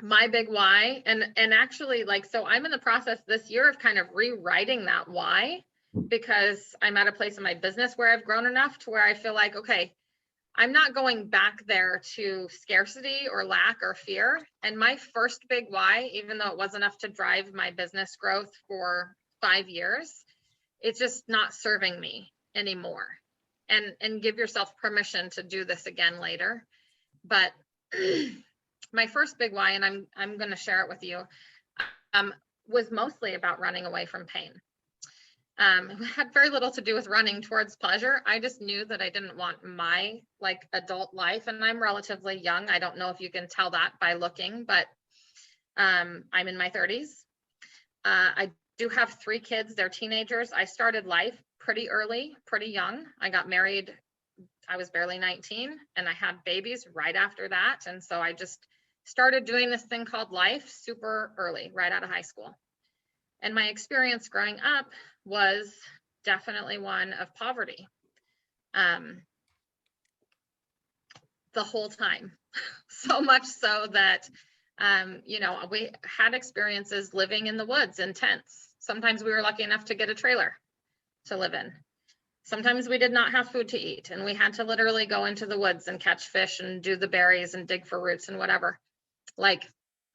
my big why, and actually, like, so I'm in the process this year of kind of rewriting that why, because I'm at a place in my business where I've grown enough to where I feel like, okay, I'm not going back there to scarcity or lack or fear. And my first big why, even though it was enough to drive my business growth for 5 years, it's just not serving me anymore. And give yourself permission to do this again later. But my first big why, and I'm going to share it with you, was mostly about running away from pain. It had very little to do with running towards pleasure. I just knew that I didn't want my like adult life, and I'm relatively young. I don't know if you can tell that by looking, but I'm in my 30s. I do have 3 kids. They're teenagers. I started life pretty early, pretty young. I got married, I was barely 19, and I had babies right after that. And so I just started doing this thing called life super early, right out of high school. And my experience growing up was definitely one of poverty. The whole time. So much so that, you know, we had experiences living in the woods in tents. Sometimes we were lucky enough to get a trailer to live in. Sometimes we did not have food to eat, and we had to literally go into the woods and catch fish and do the berries and dig for roots and whatever. Like,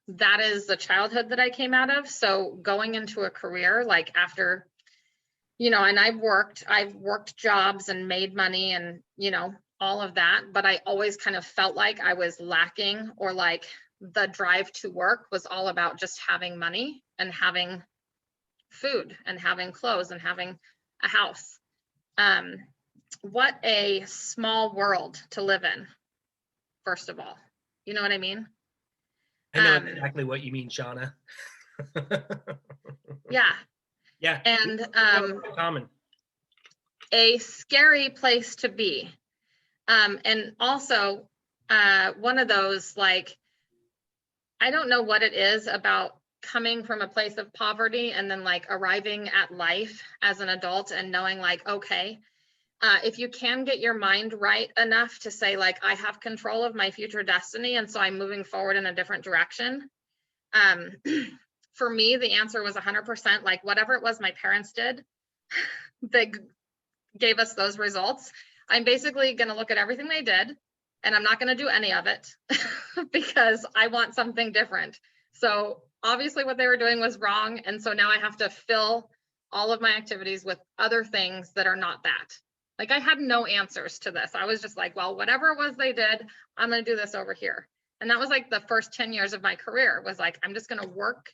that is the childhood that I came out of. So going into a career, like after, you know, and I've worked jobs and made money and, you know, all of that, but I always kind of felt like I was lacking, or like the drive to work was all about just having money and having food and having clothes and having a house. What a small world to live in, first of all. You know what I mean? I know exactly what you mean, Shauna. Yeah. Yeah. And common. A scary place to be. And also one of those, like, I don't know what it is about coming from a place of poverty and then like arriving at life as an adult and knowing like, okay, if you can get your mind right enough to say like, I have control of my future destiny, and so I'm moving forward in a different direction. For me, the answer was 100% like whatever it was my parents did that gave us those results. I'm basically going to look at everything they did, and I'm not going to do any of it because I want something different. So obviously what they were doing was wrong. And so now I have to fill all of my activities with other things that are not that. Like I had no answers to this. I was just like, well, whatever it was they did, I'm going to do this over here. And that was like the first 10 years of my career was like, I'm just going to work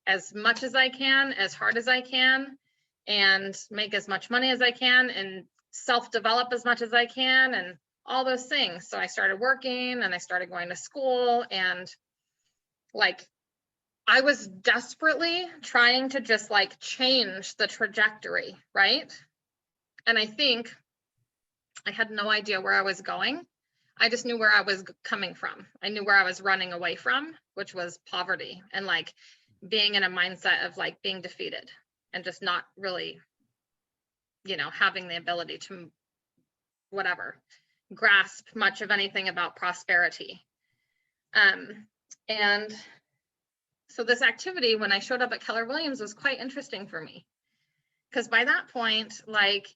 as much as I can, as hard as I can, and make as much money as I can, and self-develop as much as I can, and all those things. So I started working and I started going to school, and like, I was desperately trying to just like change the trajectory, right? And I think I had no idea where I was going. I just knew where I was coming from. I knew where I was running away from, which was poverty and like being in a mindset of like being defeated and just not really, you know, having the ability to whatever, grasp much of anything about prosperity. And so this activity, when I showed up at Keller Williams, was quite interesting for me. Because by that point, like,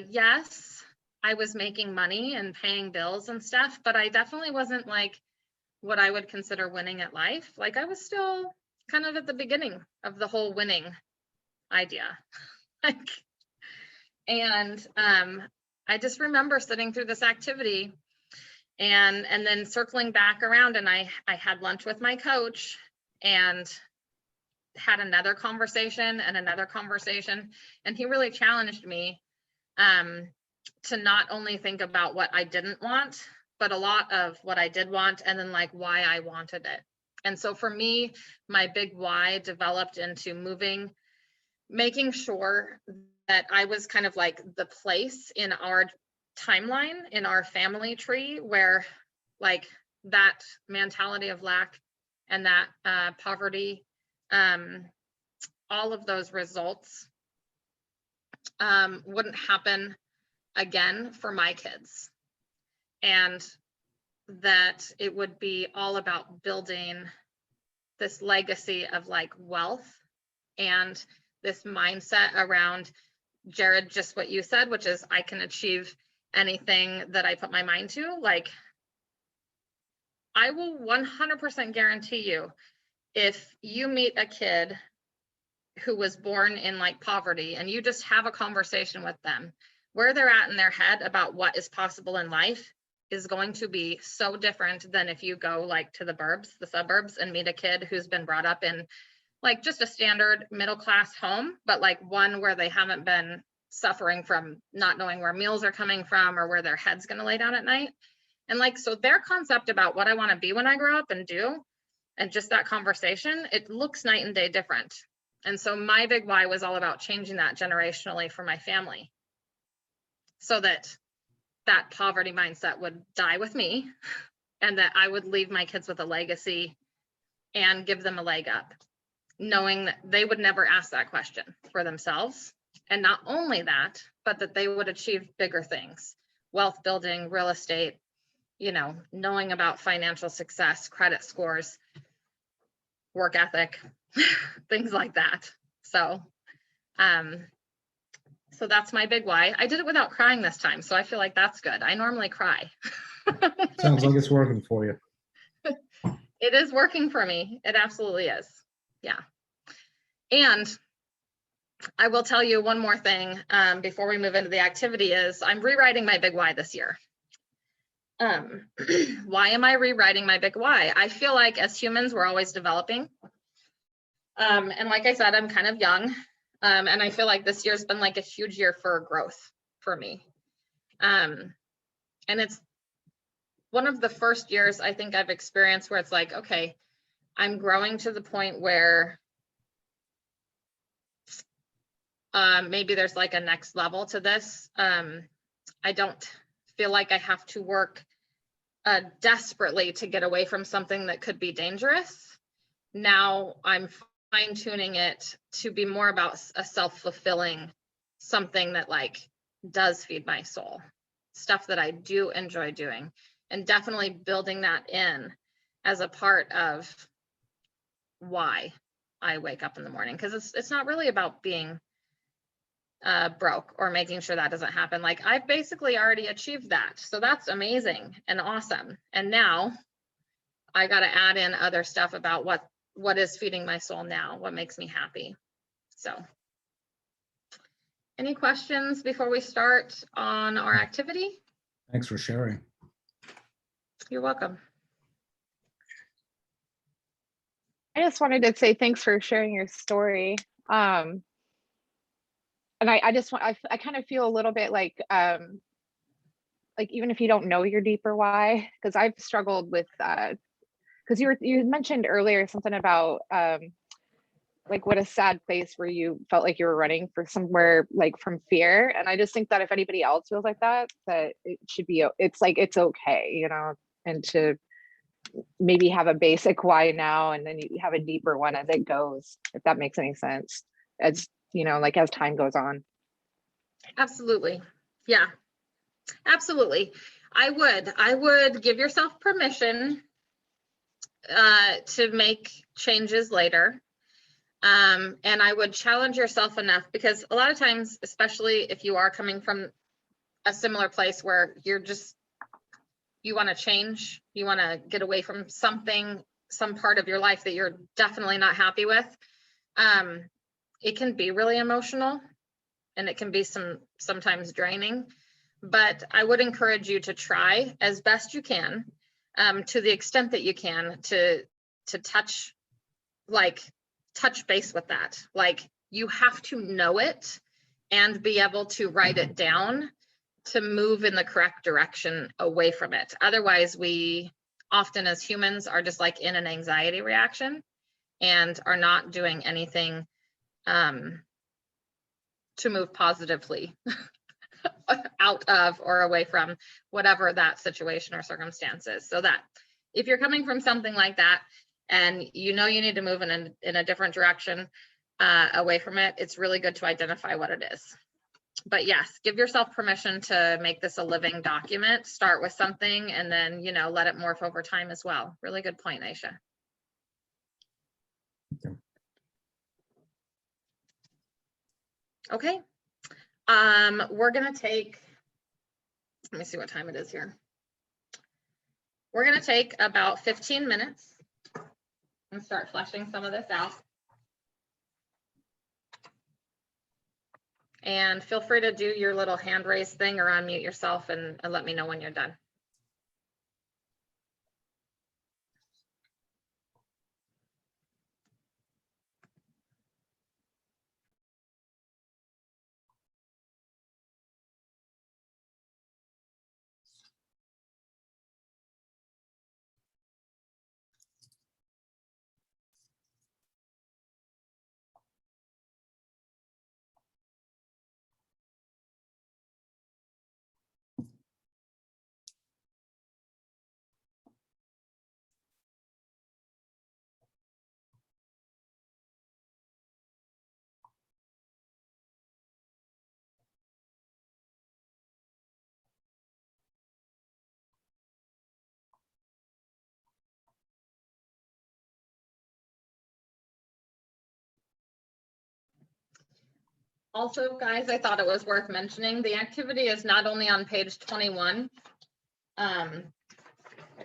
yes, I was making money and paying bills and stuff, but I definitely wasn't like what I would consider winning at life. Like I was still kind of at the beginning of the whole winning idea. And I just remember sitting through this activity and then circling back around, and I had lunch with my coach and had another conversation and another conversation. And he really challenged me to not only think about what I didn't want, but a lot of what I did want, and then like why I wanted it. And so for me, my big why developed into making sure that I was kind of like the place in our timeline, in our family tree, where like that mentality of lack and that poverty, all of those results wouldn't happen again for my kids. And that it would be all about building this legacy of like wealth and this mindset around, Jared, just what you said, which is I can achieve anything that I put my mind to. Like, I will 100% guarantee you, if you meet a kid who was born in like poverty and you just have a conversation with them, where they're at in their head about what is possible in life is going to be so different than if you go like to the suburbs, and meet a kid who's been brought up in like just a standard middle-class home, but like one where they haven't been suffering from not knowing where meals are coming from or where their head's going to lay down at night. And like, so their concept about what I want to be when I grow up and do, and just that conversation, it looks night and day different. And so my big why was all about changing that generationally for my family, so that that poverty mindset would die with me, and that I would leave my kids with a legacy and give them a leg up, knowing that they would never ask that question for themselves. And not only that, but that they would achieve bigger things, wealth building, real estate, you know, knowing about financial success, credit scores, work ethic, things like that. So, so that's my big why. I did it without crying this time, so I feel like that's good. I normally cry. Sounds like it's working for you. It is working for me. It absolutely is. Yeah. And I will tell you one more thing before we move into the activity is I'm rewriting my big why this year. Why am I rewriting my big why? I feel like as humans, we're always developing. And like I said, I'm kind of young. And I feel like this year's been like a huge year for growth for me. And it's one of the first years I think I've experienced where it's like, okay, I'm growing to the point where maybe there's like a next level to this. I don't feel like I have to work desperately to get away from something that could be dangerous. Now I'm fine tuning it to be more about a self-fulfilling something that like does feed my soul, stuff that I do enjoy doing, and definitely building that in as a part of why I wake up in the morning. Because it's not really about being broke or making sure that doesn't happen. Like I've basically already achieved that. So that's amazing and awesome. And now I got to add in other stuff about what is feeding my soul now, what makes me happy. So any questions before we start on our activity? Thanks for sharing. You're welcome. I just wanted to say thanks for sharing your story. And I just want, I kind of feel a little bit like even if you don't know your deeper why, because I've struggled with, because you mentioned earlier something about like what a sad place where you felt like you were running for somewhere like from fear. And I just think that if anybody else feels like that it should be, it's like, it's okay, you know, and to maybe have a basic why now, and then you have a deeper one as it goes, if that makes any sense, as you know, like as time goes on. Absolutely. Yeah, absolutely. I would give yourself permission to make changes later. And I would challenge yourself enough, because a lot of times, especially if you are coming from a similar place where you want to change, you want to get away from something, some part of your life that you're definitely not happy with, it can be really emotional and it can be sometimes draining. But I would encourage you to try as best you can, to the extent that you can, to touch base with that. Like you have to know it and be able to write it down to move in the correct direction away from it. Otherwise, we often as humans are just like in an anxiety reaction and are not doing anything to move positively out of or away from whatever that situation or circumstance is. So that if you're coming from something like that and you know you need to move in a different direction away from it, it's really good to identify what it is. But yes, give yourself permission to make this a living document. Start with something and then, you know, let it morph over time as well. Really good point, Aisha. Okay. We're gonna take, let me see what time it is here. We're gonna take about 15 minutes and start fleshing some of this out. And feel free to do your little hand raise thing or unmute yourself and let me know when you're done. Also, guys, I thought it was worth mentioning, the activity is not only on page 21,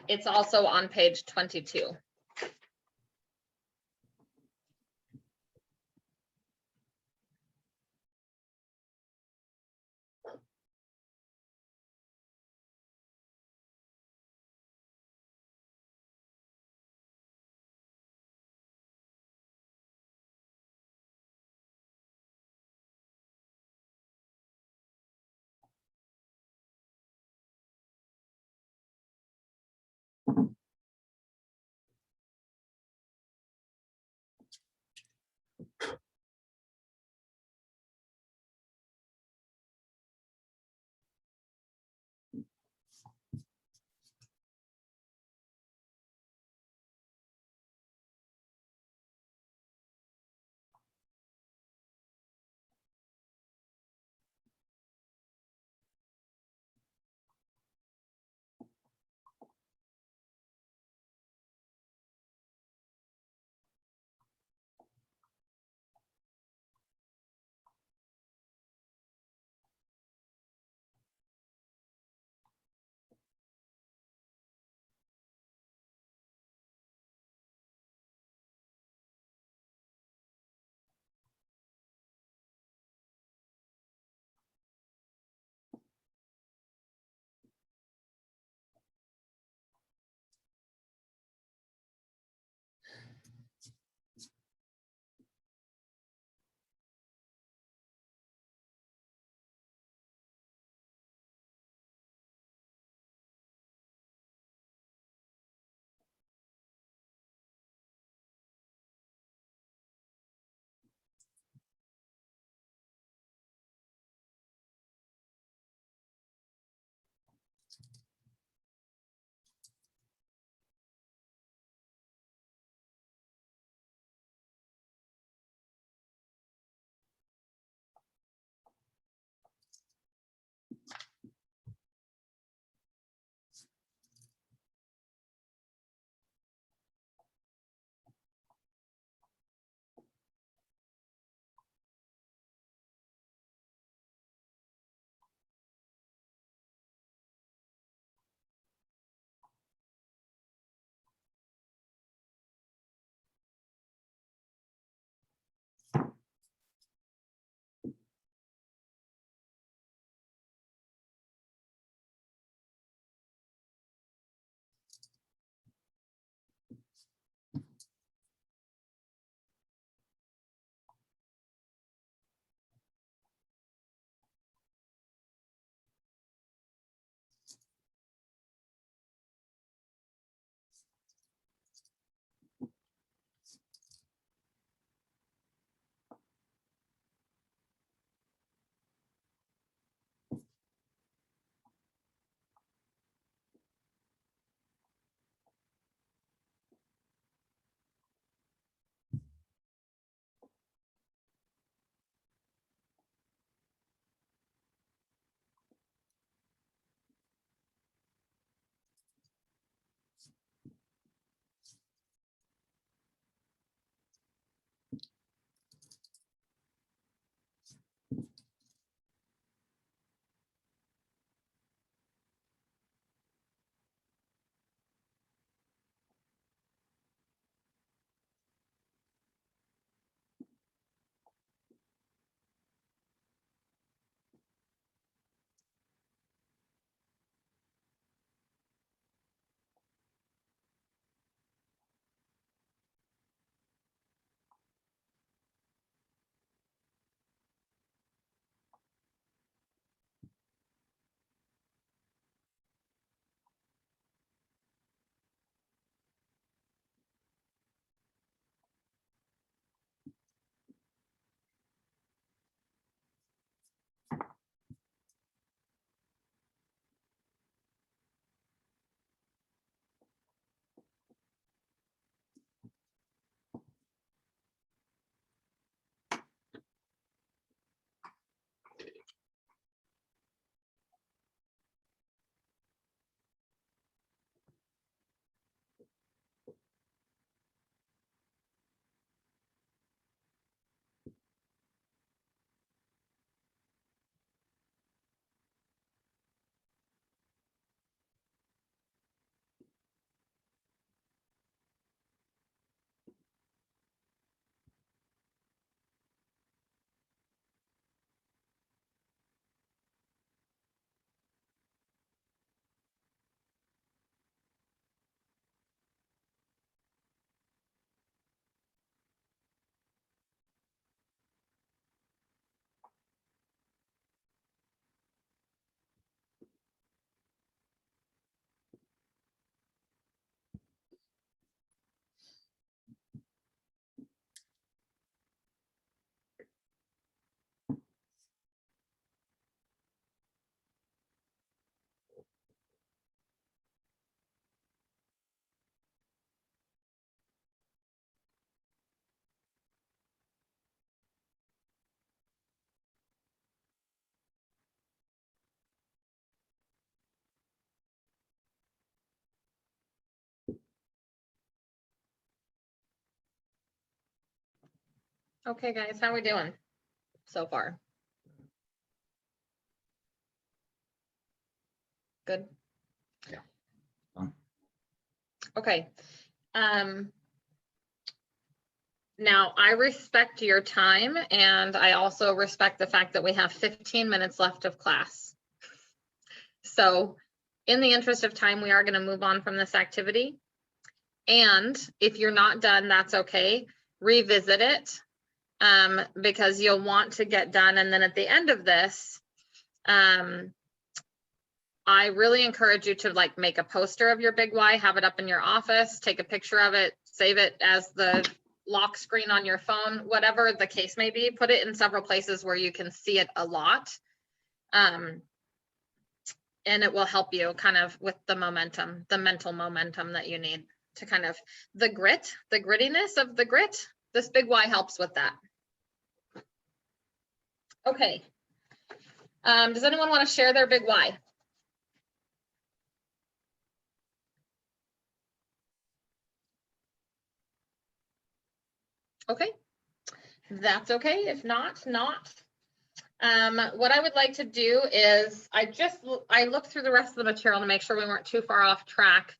it's also on page 22. Okay, guys, how we doing so far? Good. Yeah. Fine. Okay. Now I respect your time, and I also respect the fact that we have 15 minutes left of class. So in the interest of time, we are going to move on from this activity. And if you're not done, that's okay. Revisit it because you'll want to get done. And then at the end of this, I really encourage you to like make a poster of your big why, have it up in your office, take a picture of it, save it as the lock screen on your phone, whatever the case may be. Put it in several places where you can see it a lot. And it will help you kind of with the momentum, the mental momentum that you need to kind of the grittiness of the grit. This big why helps with that. Okay. Does anyone want to share their big why? Okay, that's okay. If not, not. What I would like to do is I looked through the rest of the material to make sure we weren't too far off track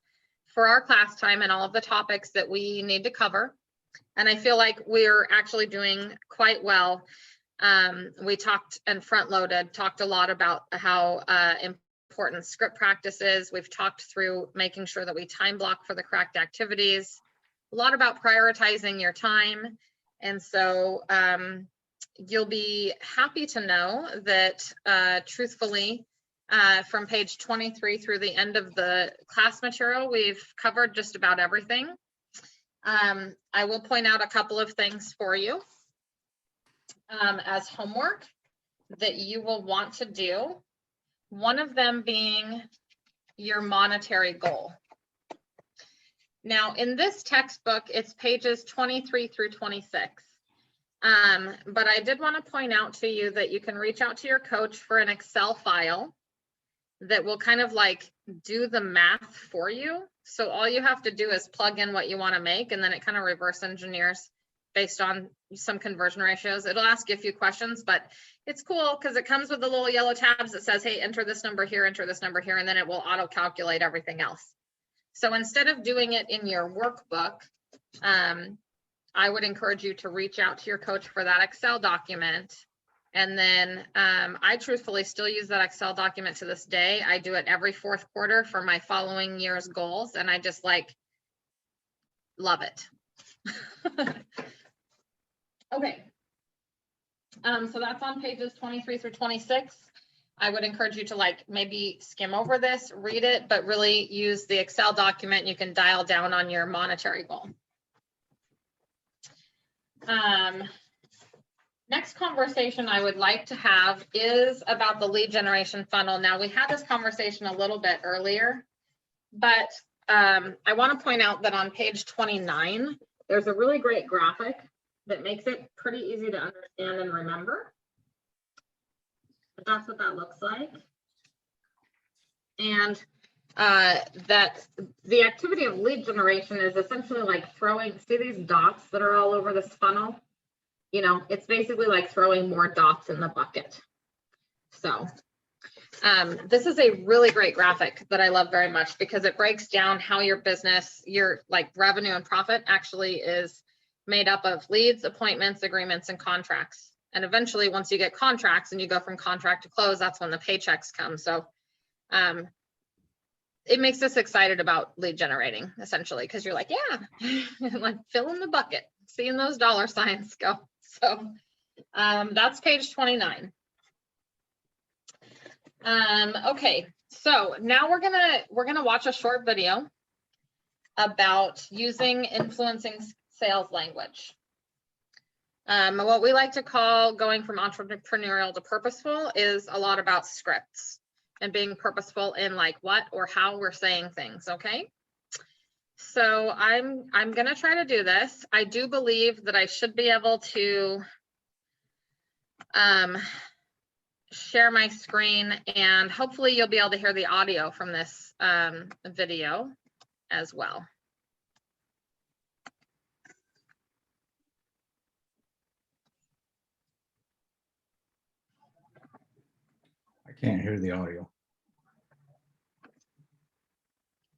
for our class time and all of the topics that we need to cover. And I feel like we're actually doing quite well. We talked and front loaded, talked a lot about how important script practice is. We've talked through making sure that we time block for the correct activities. A lot about prioritizing your time. And so you'll be happy to know that truthfully, from page 23 through the end of the class material, we've covered just about everything. I will point out a couple of things for you as homework that you will want to do. One of them being your monetary goal. Now, in this textbook, it's pages 23 through 26. But I did want to point out to you that you can reach out to your coach for an Excel file that will kind of like do the math for you. So all you have to do is plug in what you want to make, and then it kind of reverse engineers based on some conversion ratios. It'll ask you a few questions, but it's cool because it comes with the little yellow tabs that says, hey, enter this number here, and then it will auto calculate everything else. So instead of doing it in your workbook, I would encourage you to reach out to your coach for that Excel document. And then I truthfully still use that Excel document to this day. I do it every fourth quarter for my following year's goals. And I just like love it. Okay. So that's on pages 23 through 26. I would encourage you to like maybe skim over this, read it, but really use the Excel document. You can dial down on your monetary goal. Next conversation I would like to have is about the lead generation funnel. Now, we had this conversation a little bit earlier, but I want to point out that on page 29, there's a really great graphic that makes it pretty easy to understand and remember. But that's what that looks like. And that the activity of lead generation is essentially like throwing, see these dots that are all over this funnel? You know, it's basically like throwing more dots in the bucket. So this is a really great graphic that I love very much because it breaks down how your business, your like revenue and profit actually is made up of leads, appointments, agreements, and contracts. And eventually, once you get contracts and you go from contract to close, that's when the paychecks come. So it makes us excited about lead generating, essentially, because you're like, yeah, like fill in the bucket, seeing those dollar signs go. So that's page 29. Okay, so now we're gonna watch a short video about using influencing sales language. What we like to call going from entrepreneurial to purposeful is a lot about scripts and being purposeful in like what or how we're saying things, okay? So I'm gonna try to do this. I do believe that I should be able to share my screen, and hopefully you'll be able to hear the audio from this video as well. Can't hear the audio.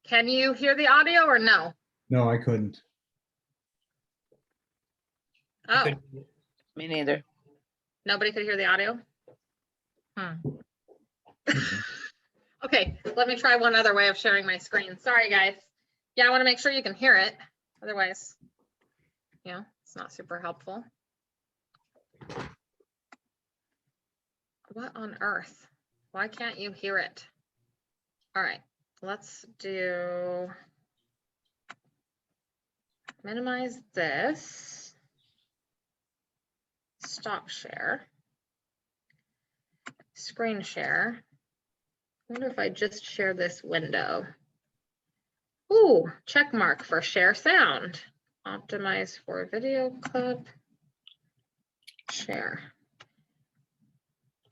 Can you hear the audio or no? No, I couldn't. Oh, Me neither. nobody could hear the audio? Okay, let me try one other way of sharing my screen. Sorry, guys. Yeah, I want to make sure you can hear it. Otherwise, yeah, it's not super helpful. What on earth? Why can't you hear it? All right, let's do minimize this. Stop share. Screen share. I wonder if I just share this window. Ooh, check mark for share sound. Optimize for video clip. Share.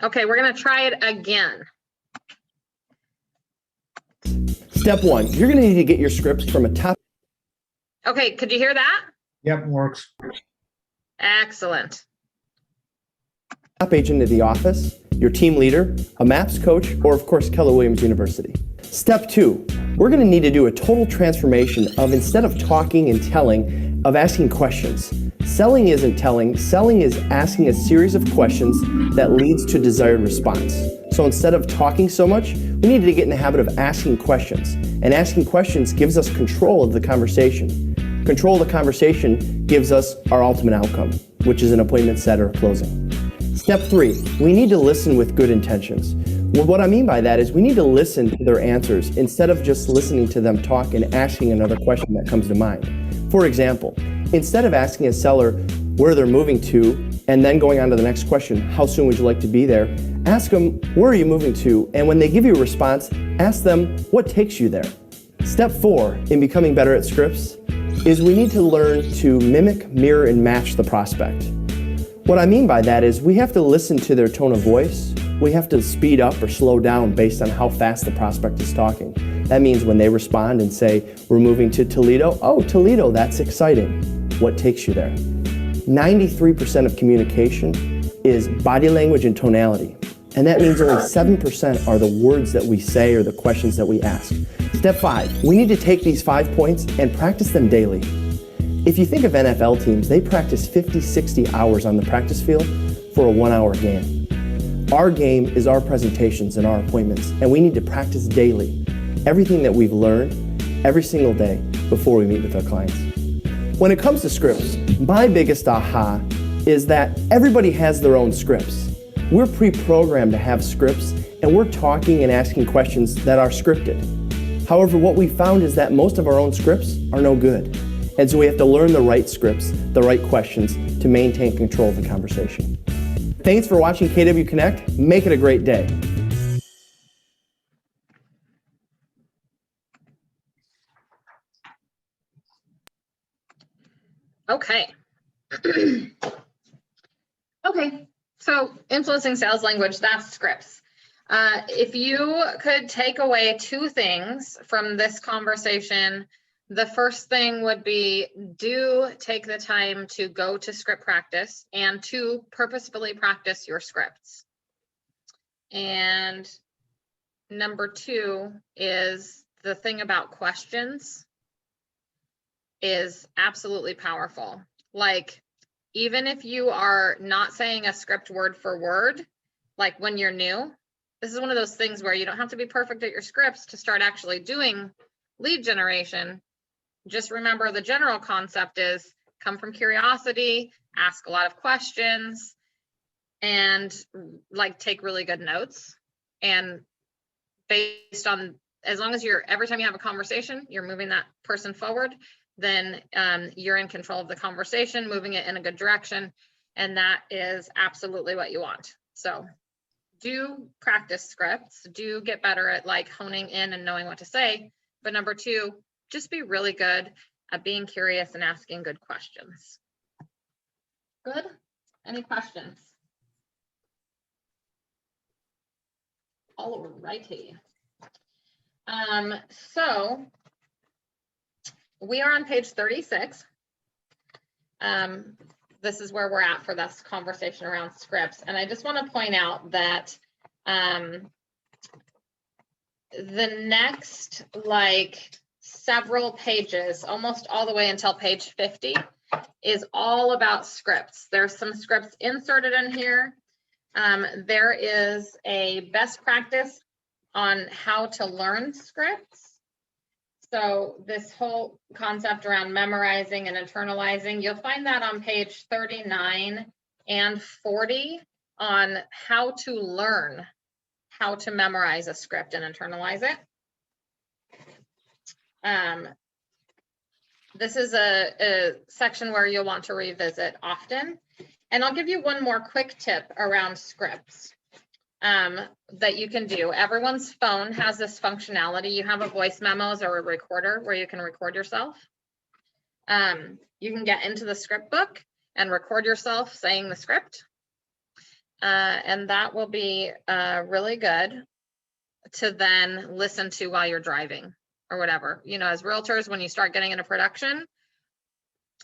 Okay, we're gonna try it again. Step 1, you're going to need to get your scripts from a top Okay, could you hear that? Yep, works. Excellent. agent at the office, your team leader, a MAPS coach, or of course Keller Williams University. Step 2, we're going to need to do a total transformation of, instead of talking and telling, of asking questions. Selling isn't telling, selling is asking a series of questions that leads to desired response. So instead of talking so much, we need to get in the habit of asking questions. And asking questions gives us control of the conversation. Control of the conversation gives us our ultimate outcome, which is an appointment set or closing. Step 3, we need to listen with good intentions. Well, what I mean by that is we need to listen to their answers instead of just listening to them talk and asking another question that comes to mind. For example, instead of asking a seller where they're moving to and then going on to the next question, how soon would you like to be there? Ask them, where are you moving to? And when they give you a response, ask them, what takes you there? Step 4 in becoming better at scripts is we need to learn to mimic, mirror, and match the prospect. What I mean by that is we have to listen to their tone of voice. We have to speed up or slow down based on how fast the prospect is talking. That means when they respond and say, we're moving to Toledo, oh, Toledo, that's exciting. What takes you there? 93% of communication is body language and tonality. And that means only 7% are the words that we say or the questions that we ask. Step 5, we need to take these 5 points and practice them daily. If you think of NFL teams, they practice 50, 60 hours on the practice field for a 1-hour game. Our game is our presentations and our appointments, and we need to practice daily everything that we've learned every single day before we meet with our clients. When it comes to scripts, my biggest aha is that everybody has their own scripts. We're pre-programmed to have scripts, and we're talking and asking questions that are scripted. However, what we found is that most of our own scripts are no good. And so we have to learn the right scripts, the right questions to maintain control of the conversation. Thanks for watching KW Connect. Make it a great day. Okay. Okay, so influencing sales language, that's scripts. If you could take away 2 things from this conversation, the first thing would be, do take the time to go to script practice and to purposefully practice your scripts. And number 2 is the thing about questions is absolutely powerful. Like, even if you are not saying a script word for word, like when you're new, this is one of those things where you don't have to be perfect at your scripts to start actually doing lead generation. Just remember the general concept is come from curiosity, ask a lot of questions, and like take really good notes. And based on, as long as you're, every time you have a conversation, you're moving that person forward, then you're in control of the conversation, moving it in a good direction. And that is absolutely what you want. So do practice scripts, do get better at like honing in and knowing what to say. But number 2, just be really good at being curious and asking good questions. Good? Any questions? All righty. So we are on page 36. This is where we're at for this conversation around scripts. And I just want to point out that the next like several pages, almost all the way until page 50, is all about scripts. There's some scripts inserted in here. There is a best practice on how to learn scripts. So this whole concept around memorizing and internalizing, you'll find that on page 39 and 40 on how to learn how to memorize a script and internalize it. This is a section where you'll want to revisit often. And I'll give you one more quick tip around scripts that you can do. Everyone's phone has this functionality. You have a voice memos or a recorder where you can record yourself. You can get into the script book and record yourself saying the script. And that will be really good to then listen to while you're driving or whatever. You know, as realtors, when you start getting into production,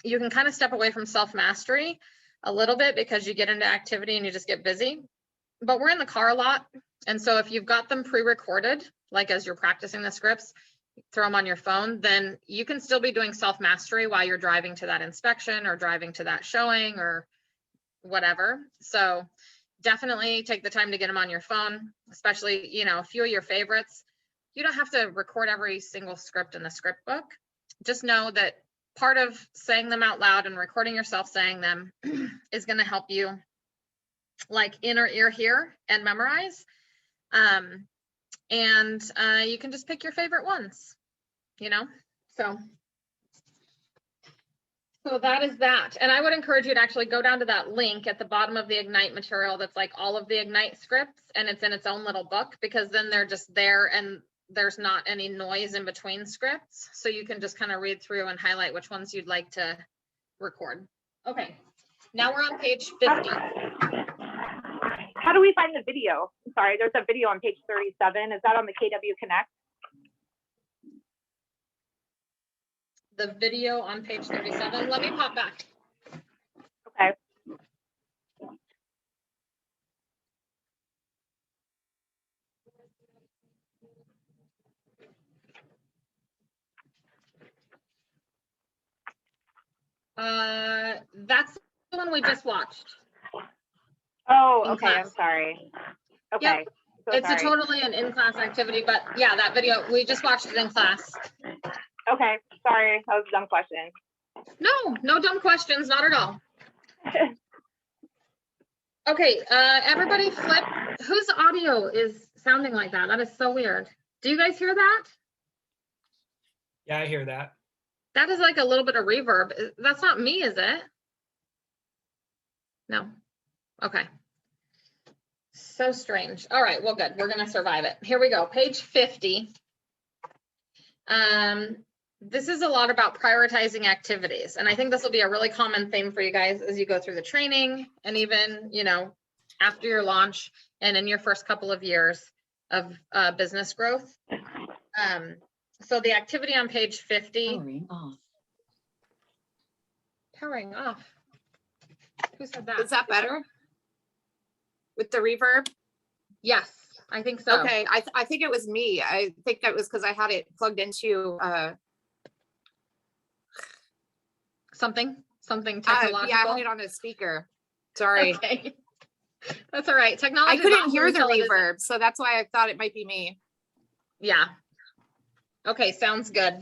you can kind of step away from self-mastery a little bit because you get into activity and you just get busy. But we're in the car a lot. And so if you've got them pre-recorded, like as you're practicing the scripts, throw them on your phone, then you can still be doing self-mastery while you're driving to that inspection or driving to that showing or whatever. So definitely take the time to get them on your phone, especially, you know, a few of your favorites. You don't have to record every single script in the script book. Just know that part of saying them out loud and recording yourself saying them is going to help you like inner ear hear and memorize. You can just pick your favorite ones, you know, so that is that. And I would encourage you to actually go down to that link at the bottom of the Ignite material that's like all of the Ignite scripts, and it's in its own little book, because then they're just there and there's not any noise in between scripts. So you can just kind of read through and highlight which ones you'd like to record. Okay, now we're on page 50. How do we find the video? I'm sorry, there's a video on page 37. Is that on the KW Connect? The video on page 37. Let me pop back. Okay. That's the one we just watched. Oh, In okay. class. I'm sorry. Okay. Yep. So It's sorry. totally an in-class activity, but yeah, that video, we just watched it in class. Okay. Sorry. That was a dumb question. No dumb questions, not at all. Okay, everybody flip. Whose audio is sounding like that? That is so weird. Do you guys hear that? Yeah, I hear that. That is like a little bit of reverb. That's not me, is it? No. Okay. So strange. All right, well, good. We're going to survive it. Here we go. Page 50. This is a lot about prioritizing activities. And I think this will be a really common theme for you guys as you go through the training and even, you know, after your launch and in your first couple of years of business growth. So the activity on page 50. Powering off. Powering off. Who said that? Is that better? With the reverb? Yes, I think so. Okay, I think it was me. I think it was because I had it plugged into something technological. yeah, I had it on a speaker. Sorry. Okay. That's all right. Technology. I couldn't hear the reverb, so that's why I thought it might be me. Yeah. Okay, sounds good.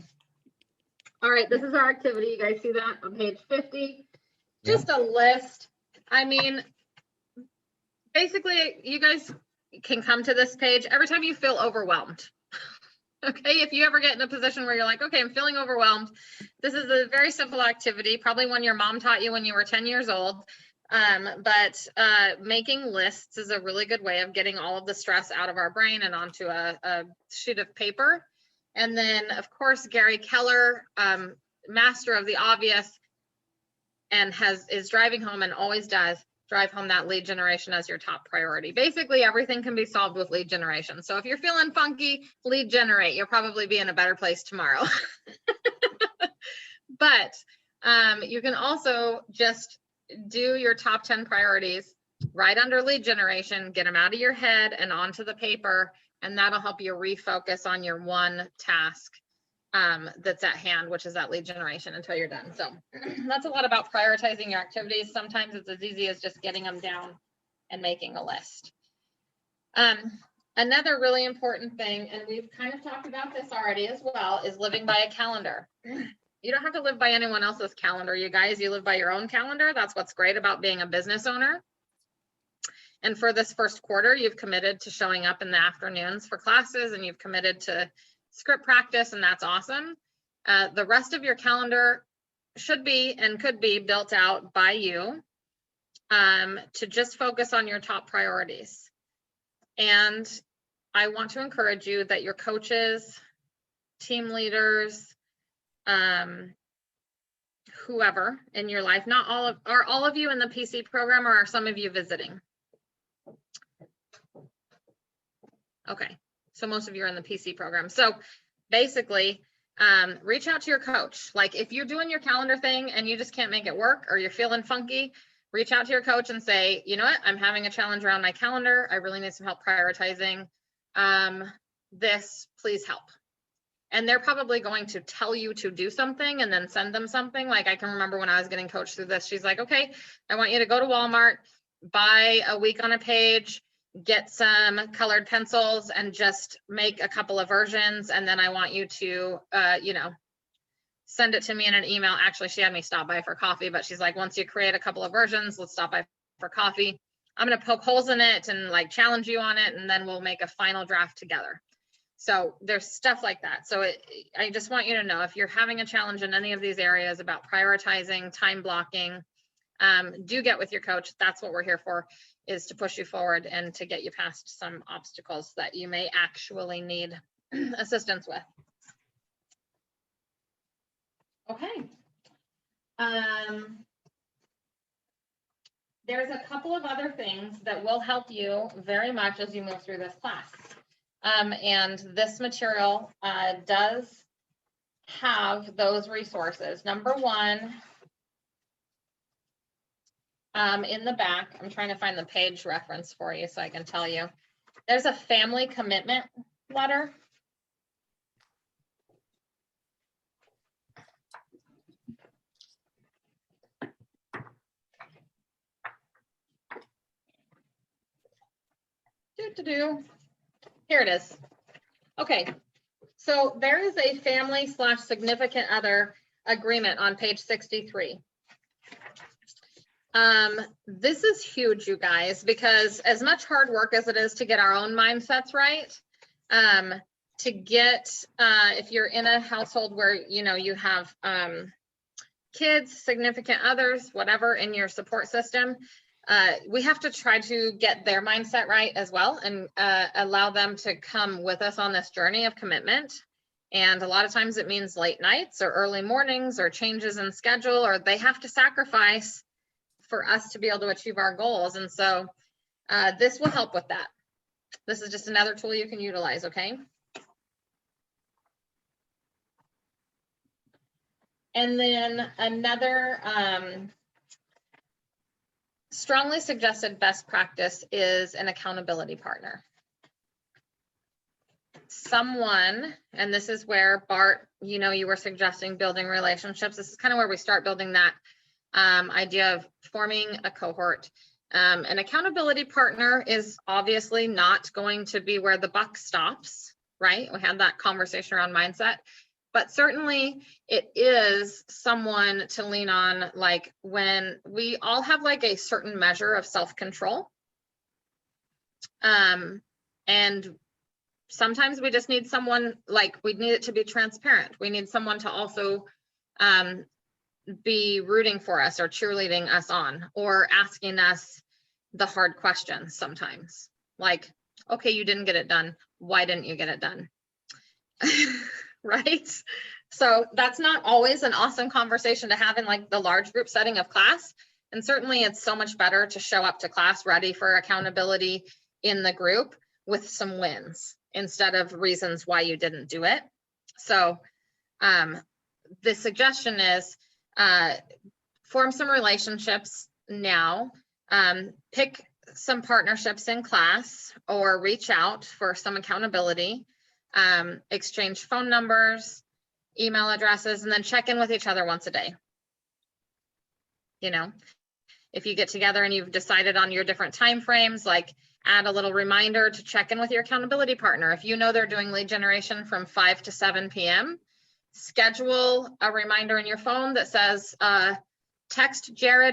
All right, this is our activity. You guys see that on page 50? Just a list. I mean, basically, you guys can come to this page every time you feel overwhelmed. Okay, if you ever get in a position where you're like, okay, I'm feeling overwhelmed, this is a very simple activity, probably one your mom taught you when you were 10 years old. But making lists is a really good way of getting all of the stress out of our brain and onto a sheet of paper. And then, of course, Gary Keller, master of the obvious, and is driving home and always does drive home that lead generation as your top priority. Basically, everything can be solved with lead generation. So if you're feeling funky, lead generate. You'll probably be in a better place tomorrow. But you can also just do your top 10 priorities right under lead generation, get them out of your head and onto the paper, And that'll help you refocus on your one task that's at hand, which is that lead generation until you're done. So that's a lot about prioritizing your activities. Sometimes it's as easy as just getting them down and making a list. Another really important thing, and we've kind of talked about this already as well, is living by a calendar. You don't have to live by anyone else's calendar, you guys. You live by your own calendar. That's what's great about being a business owner. And for this first quarter, you've committed to showing up in the afternoons for classes, and you've committed to script practice, and that's awesome. The rest of your calendar should be and could be built out by you to just focus on your top priorities. And I want to encourage you that your coaches, team leaders, whoever in your life, not all of, are all of you in the PC program, or are some of you visiting? Okay, so most of you are in the PC program. So basically, reach out to your coach. Like if you're doing your calendar thing and you just can't make it work, or you're feeling funky, reach out to your coach and say, you know what, I'm having a challenge around my calendar. I really need some help prioritizing this, please help. And they're probably going to tell you to do something and then send them something. Like I can remember when I was getting coached through this, she's like, okay, I want you to go to Walmart, buy a week on a page, get some colored pencils and just make a couple of versions. And then I want you to, you know, send it to me in an email. Actually, she had me stop by for coffee, but she's like, once you create a couple of versions, let's stop by for coffee. I'm going to poke holes in it and like challenge you on it. And then we'll make a final draft together. So there's stuff like that. So I just want you to know, if you're having a challenge in any of these areas about prioritizing, time blocking, do get with your coach. That's what we're here for, is to push you forward and to get you past some obstacles that you may actually need assistance with. Okay. There's a couple of other things that will help you very much as you move through this class. And this material does have those resources. Number one, in the back, I'm trying to find the page reference for you so I can tell you. There's a family commitment letter. Here it is. Okay, so there is a family/significant other agreement on page 63. This is huge, you guys, because as much hard work as it is to get our own mindsets right, to get, if you're in a household where, you know, you have kids, significant others, whatever in your support system, we have to try to get their mindset right as well, and allow them to come with us on this journey of commitment. And a lot of times it means late nights or early mornings or changes in schedule, or they have to sacrifice for us to be able to achieve our goals. And so this will help with that. This is just another tool you can utilize, okay? And then another strongly suggested best practice is an accountability partner. Someone, and this is where Bart, you know, you were suggesting building relationships. This is kind of where we start building that idea of forming a cohort. An accountability partner is obviously not going to be where the buck stops, right? We had that conversation around mindset, but certainly it is someone to lean on, like when we all have like a certain measure of self-control. And sometimes we just need someone, like we need it to be transparent. We need someone to also be rooting for us or cheerleading us on, or asking us the hard questions sometimes. Like, okay, you didn't get it done. Why didn't you get it done? Right? So that's not always an awesome conversation to have in like the large group setting of class. And certainly it's so much better to show up to class ready for accountability in the group with some wins instead of reasons why you didn't do it. So the suggestion is form some relationships now. Pick some partnerships in class or reach out for some accountability, exchange phone numbers, email addresses, and then check in with each other once a day. You know, if you get together and you've decided on your different timeframes, like add a little reminder to check in with your accountability partner. If you know they're doing lead generation from 5 to 7 p.m., schedule a reminder in your phone that says, text Jared